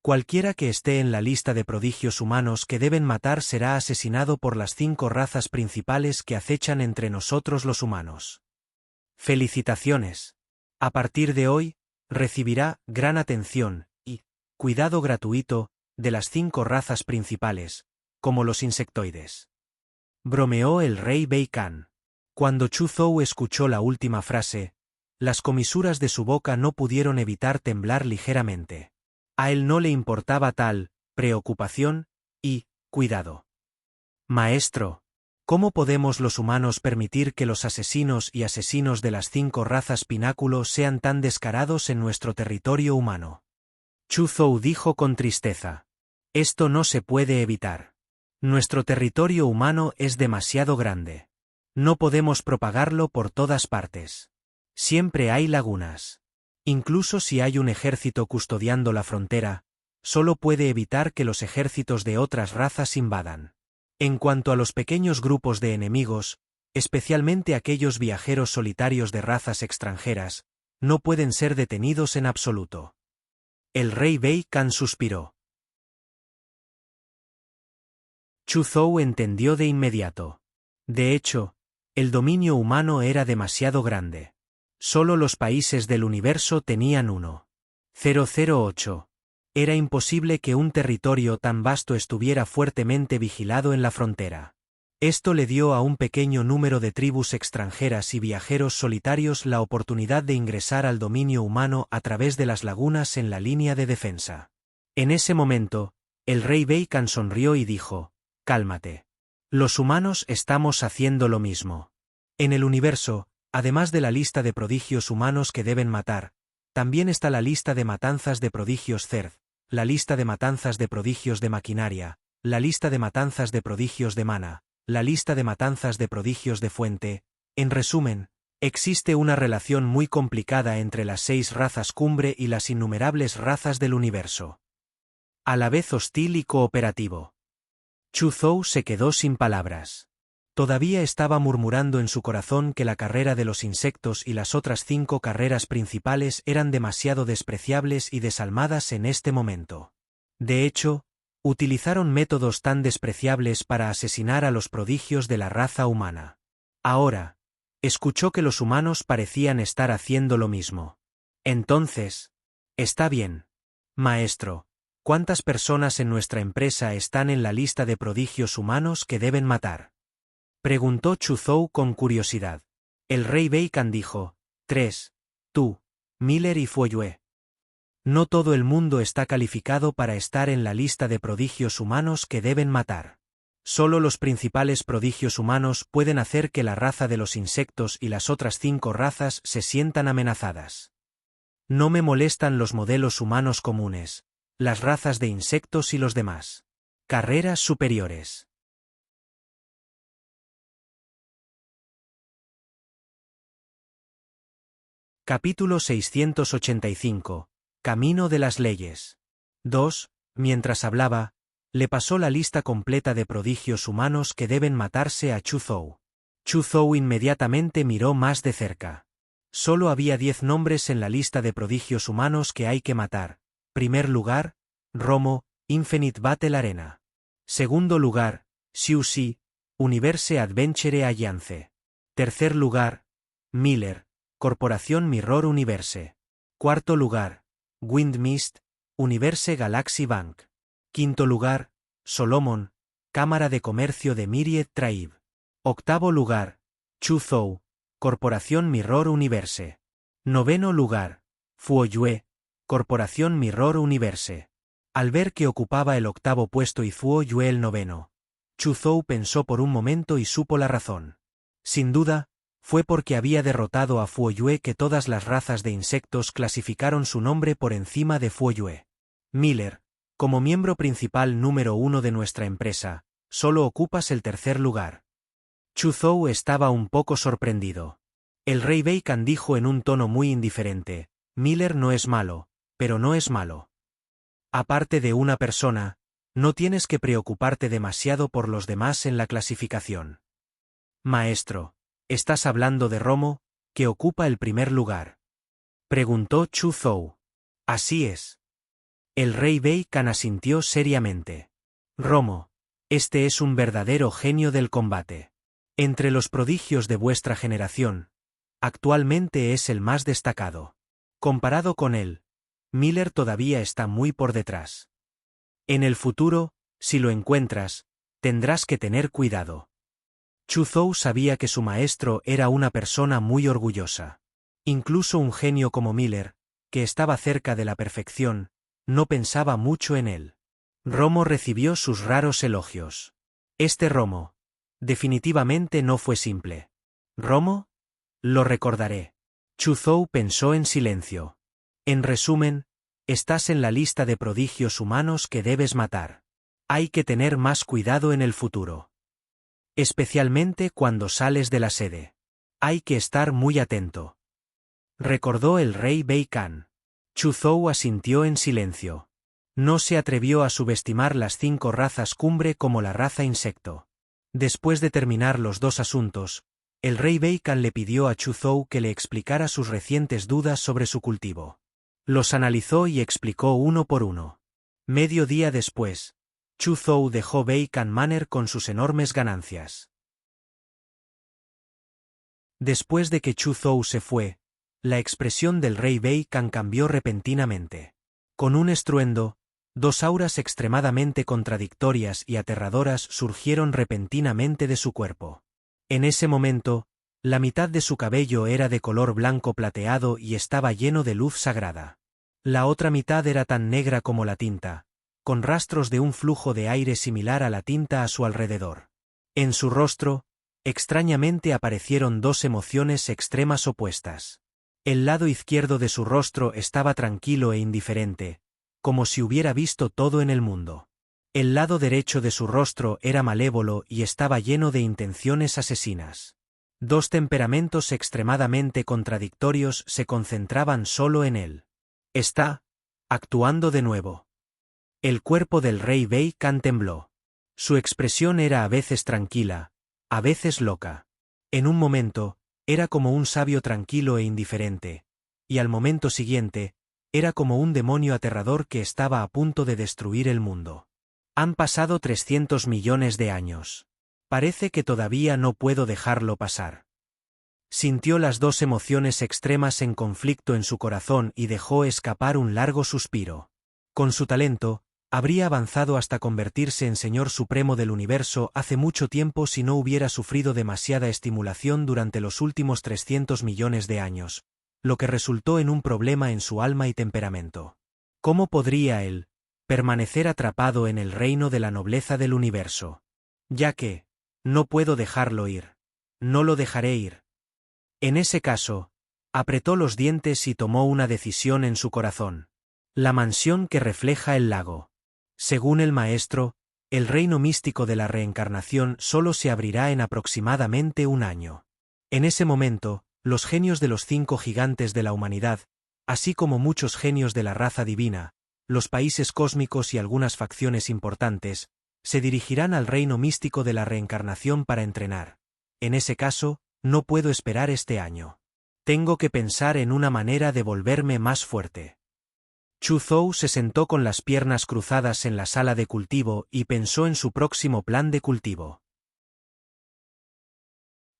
Cualquiera que esté en la lista de prodigios humanos que deben matar será asesinado por las 5 razas principales que acechan entre nosotros los humanos. Felicitaciones. A partir de hoy, recibirá gran atención y cuidado gratuito de las 5 razas principales, como los insectoides. Bromeó el rey Bei Kan. Cuando Chu Zhou escuchó la última frase, las comisuras de su boca no pudieron evitar temblar ligeramente. A él no le importaba tal preocupación y cuidado. Maestro, ¿cómo podemos los humanos permitir que los asesinos y asesinos de las 5 razas pináculo sean tan descarados en nuestro territorio humano? Chu Zhou dijo con tristeza. Esto no se puede evitar. Nuestro territorio humano es demasiado grande. No podemos propagarlo por todas partes. Siempre hay lagunas. Incluso si hay un ejército custodiando la frontera, solo puede evitar que los ejércitos de otras razas invadan. En cuanto a los pequeños grupos de enemigos, especialmente aquellos viajeros solitarios de razas extranjeras, no pueden ser detenidos en absoluto. El rey Bei Kan suspiró. Chu Zhou entendió de inmediato. De hecho, el dominio humano era demasiado grande. Solo los países del universo tenían uno. 008. Era imposible que un territorio tan vasto estuviera fuertemente vigilado en la frontera. Esto le dio a un pequeño número de tribus extranjeras y viajeros solitarios la oportunidad de ingresar al dominio humano a través de las lagunas en la línea de defensa. En ese momento, el rey Bei Kan sonrió y dijo: «Cálmate. Los humanos estamos haciendo lo mismo. En el universo, además de la lista de prodigios humanos que deben matar, también está la lista de matanzas de prodigios Zerg, la lista de matanzas de prodigios de maquinaria, la lista de matanzas de prodigios de mana, la lista de matanzas de prodigios de fuente. En resumen, existe una relación muy complicada entre las 6 razas cumbre y las innumerables razas del universo. A la vez hostil y cooperativo. Chu Zhou se quedó sin palabras. Todavía estaba murmurando en su corazón que la carrera de los insectos y las otras 5 carreras principales eran demasiado despreciables y desalmadas en este momento. De hecho, utilizaron métodos tan despreciables para asesinar a los prodigios de la raza humana. Ahora, escuchó que los humanos parecían estar haciendo lo mismo. Entonces, está bien. Maestro, ¿cuántas personas en nuestra empresa están en la lista de prodigios humanos que deben matar? Preguntó Chu Zhou con curiosidad. El rey Bei Kan dijo: 3, tú, Miller y Fuoyue. No todo el mundo está calificado para estar en la lista de prodigios humanos que deben matar. Solo los principales prodigios humanos pueden hacer que la raza de los insectos y las otras 5 razas se sientan amenazadas. No me molestan los modelos humanos comunes, las razas de insectos y los demás. Carreras superiores. Capítulo 685. Camino de las leyes. 2. Mientras hablaba, le pasó la lista completa de prodigios humanos que deben matarse a Chu Zhou. Chu Zhou inmediatamente miró más de cerca. Solo había 10 nombres en la lista de prodigios humanos que hay que matar. Primer lugar, Romo, Infinite Battle Arena. Segundo lugar, Xiuxi, Universe Adventure Alliance. Tercer lugar, Miller, Corporación Mirror Universe. Cuarto lugar, Wind Mist, Universe Galaxy Bank. Quinto lugar, Solomon, Cámara de Comercio de Myriad Tribe. Octavo lugar, Chu Zhou, Corporación Mirror Universe. Noveno lugar, Fuoyue, Corporación Mirror Universe. Al ver que ocupaba el octavo puesto y Fuoyue el noveno, Chu Zhou pensó por un momento y supo la razón. Sin duda, fue porque había derrotado a Fuoyue que todas las razas de insectos clasificaron su nombre por encima de Fuoyue. Miller, como miembro principal número 1 de nuestra empresa, solo ocupas el tercer lugar. Chu Zhou estaba un poco sorprendido. El rey Bei Kan dijo en un tono muy indiferente: Miller no es malo, pero no es malo. Aparte de una persona, No tienes que preocuparte demasiado por los demás en la clasificación. Maestro, ¿estás hablando de Romo, que ocupa el primer lugar? Preguntó Chu Zhou. Así es. El rey Bei Kan asintió seriamente. Romo, este es un verdadero genio del combate. Entre los prodigios de vuestra generación, actualmente es el más destacado. Comparado con él, Miller todavía está muy por detrás. En el futuro, si lo encuentras, tendrás que tener cuidado. Chu Zhou sabía que su maestro era una persona muy orgullosa. Incluso un genio como Miller, que estaba cerca de la perfección, no pensaba mucho en él. Romo recibió sus raros elogios. Este Romo, definitivamente no fue simple. ¿Romo? Lo recordaré. Chu Zhou pensó en silencio. En resumen, estás en la lista de prodigios humanos que debes matar. Hay que tener más cuidado en el futuro. Especialmente cuando sales de la sede. Hay que estar muy atento. Recordó el rey Bei Kan. Chu Zhou asintió en silencio. No se atrevió a subestimar las 5 razas cumbre como la raza insecto. Después de terminar los 2 asuntos, el rey Bei Kan le pidió a Chu Zhou que le explicara sus recientes dudas sobre su cultivo. Los analizó y explicó uno por uno. Medio día después, Chu Zhou dejó Bei Kan Manor con sus enormes ganancias. Después de que Chu Zhou se fue, la expresión del rey Bei Kan cambió repentinamente. Con un estruendo, 2 auras extremadamente contradictorias y aterradoras surgieron repentinamente de su cuerpo. En ese momento, la mitad de su cabello era de color blanco plateado y estaba lleno de luz sagrada. La otra mitad era tan negra como la tinta, con rastros de un flujo de aire similar a la tinta a su alrededor. En su rostro, extrañamente aparecieron 2 emociones extremas opuestas. El lado izquierdo de su rostro estaba tranquilo e indiferente, como si hubiera visto todo en el mundo. El lado derecho de su rostro era malévolo y estaba lleno de intenciones asesinas. 2 temperamentos extremadamente contradictorios se concentraban solo en él. Está actuando de nuevo. El cuerpo del rey Bei Kan tembló. Su expresión era a veces tranquila, a veces loca. En un momento, era como un sabio tranquilo e indiferente, y al momento siguiente, era como un demonio aterrador que estaba a punto de destruir el mundo. Han pasado 300 millones de años. Parece que todavía no puedo dejarlo pasar. Sintió las 2 emociones extremas en conflicto en su corazón y dejó escapar un largo suspiro. Con su talento, habría avanzado hasta convertirse en Señor Supremo del Universo hace mucho tiempo si no hubiera sufrido demasiada estimulación durante los últimos 300 millones de años, lo que resultó en un problema en su alma y temperamento. ¿Cómo podría él permanecer atrapado en el reino de la nobleza del universo? Ya que, no puedo dejarlo ir. No lo dejaré ir. En ese caso, apretó los dientes y tomó una decisión en su corazón. La mansión que refleja el lago. Según el maestro, el reino místico de la reencarnación solo se abrirá en aproximadamente un año. En ese momento, los genios de los 5 gigantes de la humanidad, así como muchos genios de la raza divina, los países cósmicos y algunas facciones importantes, se dirigirán al reino místico de la reencarnación para entrenar. En ese caso, no puedo esperar este año. Tengo que pensar en una manera de volverme más fuerte. Chu Zhou se sentó con las piernas cruzadas en la sala de cultivo y pensó en su próximo plan de cultivo.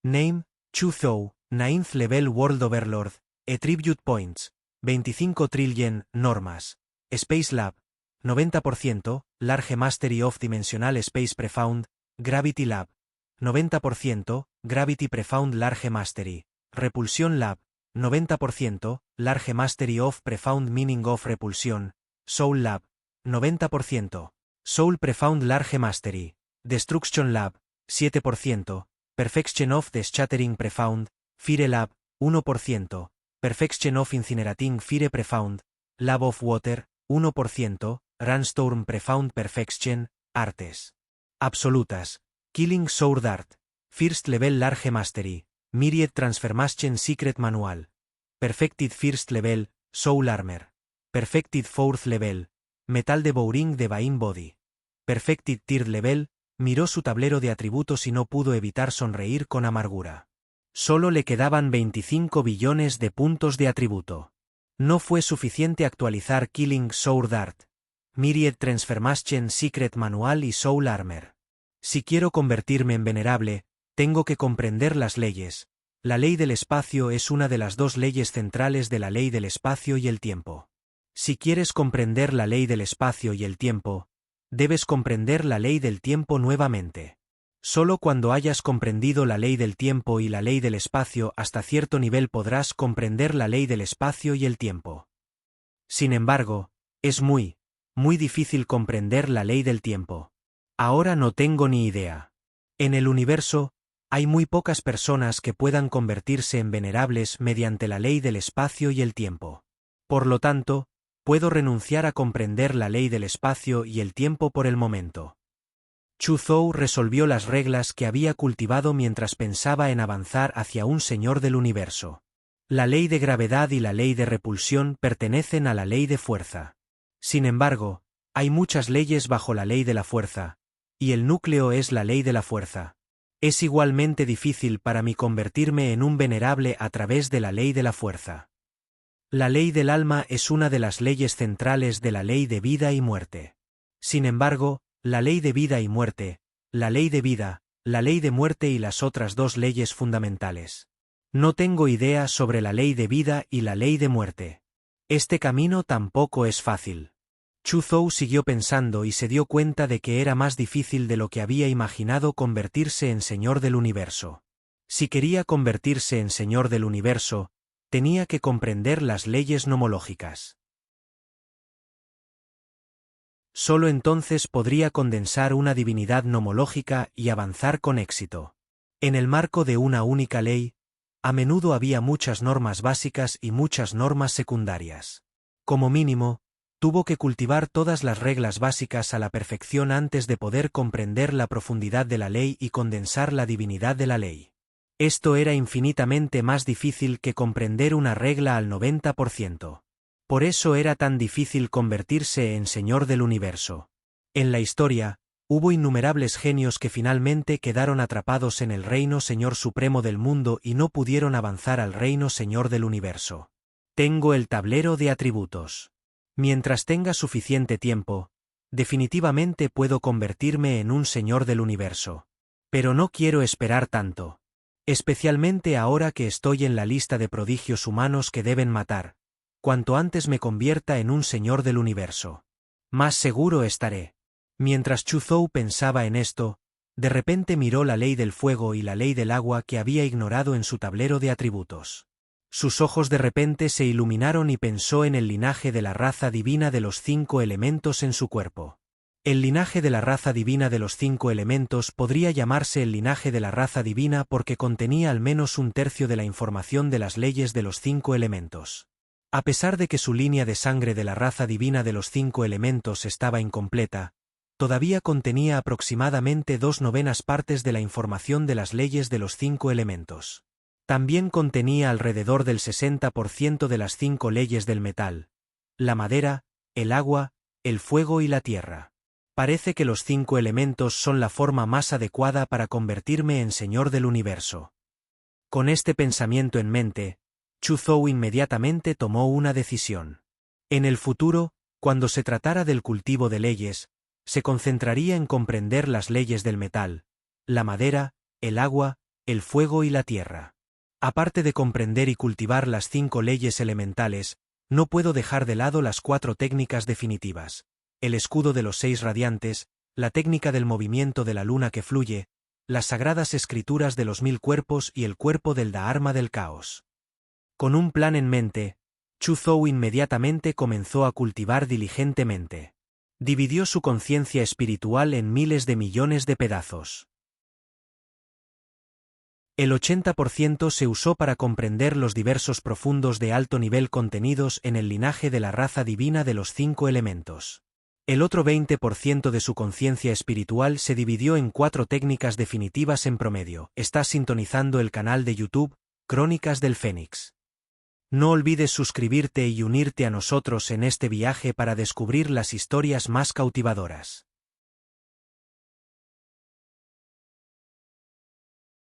Name, Chu Zhou, 9th Level World Overlord, Attribute Points, 25 trillion, normas. Space Lab, 90%, Large Mastery of Dimensional Space Profound, Gravity Lab, 90%, Gravity Profound Large Mastery, Repulsion Lab, 90%, Large Mastery of Profound Meaning of Repulsion, Soul Lab, 90%, Soul Profound Large Mastery, Destruction Lab, 7%, Perfection of the Shattering Profound, Fire Lab, 1%, Perfection of Incinerating Fire Profound, Lab of Water, 1%, Randstorm Profound Perfection, Artes absolutas, Killing Sword Art, First Level Large Mastery, Myriad Transformation Secret Manual, Perfected First Level, Soul Armor, Perfected Fourth Level, Metal Devouring Divine Body. Perfected Third Level, miró su tablero de atributos y no pudo evitar sonreír con amargura. Solo le quedaban 25 billones de puntos de atributo. No fue suficiente actualizar Killing Sword Art, Myriad Transformation Secret Manual y Soul Armor. Si quiero convertirme en venerable, tengo que comprender las leyes. La ley del espacio es una de las dos leyes centrales de la ley del espacio y el tiempo. Si quieres comprender la ley del espacio y el tiempo, debes comprender la ley del tiempo nuevamente. Solo cuando hayas comprendido la ley del tiempo y la ley del espacio hasta cierto nivel podrás comprender la ley del espacio y el tiempo. Sin embargo, es muy difícil comprender la ley del tiempo. Ahora no tengo ni idea. En el universo, hay muy pocas personas que puedan convertirse en venerables mediante la ley del espacio y el tiempo. Por lo tanto, puedo renunciar a comprender la ley del espacio y el tiempo por el momento. Chu Zhou resolvió las reglas que había cultivado mientras pensaba en avanzar hacia un señor del universo. La ley de gravedad y la ley de repulsión pertenecen a la ley de fuerza. Sin embargo, hay muchas leyes bajo la ley de la fuerza, y el núcleo es la ley de la fuerza. Es igualmente difícil para mí convertirme en un venerable a través de la ley de la fuerza. La ley del alma es una de las leyes centrales de la ley de vida y muerte. Sin embargo, la ley de vida y muerte, la ley de vida, la ley de muerte y las otras dos leyes fundamentales. No tengo idea sobre la ley de vida y la ley de muerte. Este camino tampoco es fácil. Chu Zhou siguió pensando y se dio cuenta de que era más difícil de lo que había imaginado convertirse en Señor del Universo. Si quería convertirse en Señor del Universo, tenía que comprender las leyes nomológicas. Solo entonces podría condensar una divinidad nomológica y avanzar con éxito. En el marco de una única ley, a menudo había muchas normas básicas y muchas normas secundarias. Como mínimo, tuvo que cultivar todas las reglas básicas a la perfección antes de poder comprender la profundidad de la ley y condensar la divinidad de la ley. Esto era infinitamente más difícil que comprender una regla al 90%. Por eso era tan difícil convertirse en Señor del Universo. En la historia, hubo innumerables genios que finalmente quedaron atrapados en el reino Señor Supremo del mundo y no pudieron avanzar al reino Señor del Universo. Tengo el tablero de atributos. Mientras tenga suficiente tiempo, definitivamente puedo convertirme en un Señor del Universo. Pero no quiero esperar tanto. Especialmente ahora que estoy en la lista de prodigios humanos que deben matar. Cuanto antes me convierta en un Señor del Universo, más seguro estaré. Mientras Chu Zhou pensaba en esto, de repente miró la ley del fuego y la ley del agua que había ignorado en su tablero de atributos. Sus ojos de repente se iluminaron y pensó en el linaje de la raza divina de los 5 elementos en su cuerpo. El linaje de la raza divina de los 5 elementos podría llamarse el linaje de la raza divina porque contenía al menos un tercio de la información de las leyes de los 5 elementos. A pesar de que su línea de sangre de la raza divina de los 5 elementos estaba incompleta, todavía contenía aproximadamente 2/9 partes de la información de las leyes de los 5 elementos. También contenía alrededor del 60% de las 5 leyes del metal, la madera, el agua, el fuego y la tierra. Parece que los 5 elementos son la forma más adecuada para convertirme en Señor del Universo. Con este pensamiento en mente, Chu Zhou inmediatamente tomó una decisión. En el futuro, cuando se tratara del cultivo de leyes, se concentraría en comprender las leyes del metal, la madera, el agua, el fuego y la tierra. Aparte de comprender y cultivar las 5 leyes elementales, no puedo dejar de lado las 4 técnicas definitivas: el escudo de los 6 radiantes, la técnica del movimiento de la luna que fluye, las sagradas escrituras de los 1000 cuerpos y el cuerpo del Dharma del caos. Con un plan en mente, Chu Zhou inmediatamente comenzó a cultivar diligentemente. Dividió su conciencia espiritual en miles de millones de pedazos. El 80% se usó para comprender los diversos profundos de alto nivel contenidos en el linaje de la raza divina de los 5 elementos. El otro 20% de su conciencia espiritual se dividió en 4 técnicas definitivas en promedio. Estás sintonizando el canal de YouTube, Crónicas del Fénix. No olvides suscribirte y unirte a nosotros en este viaje para descubrir las historias más cautivadoras.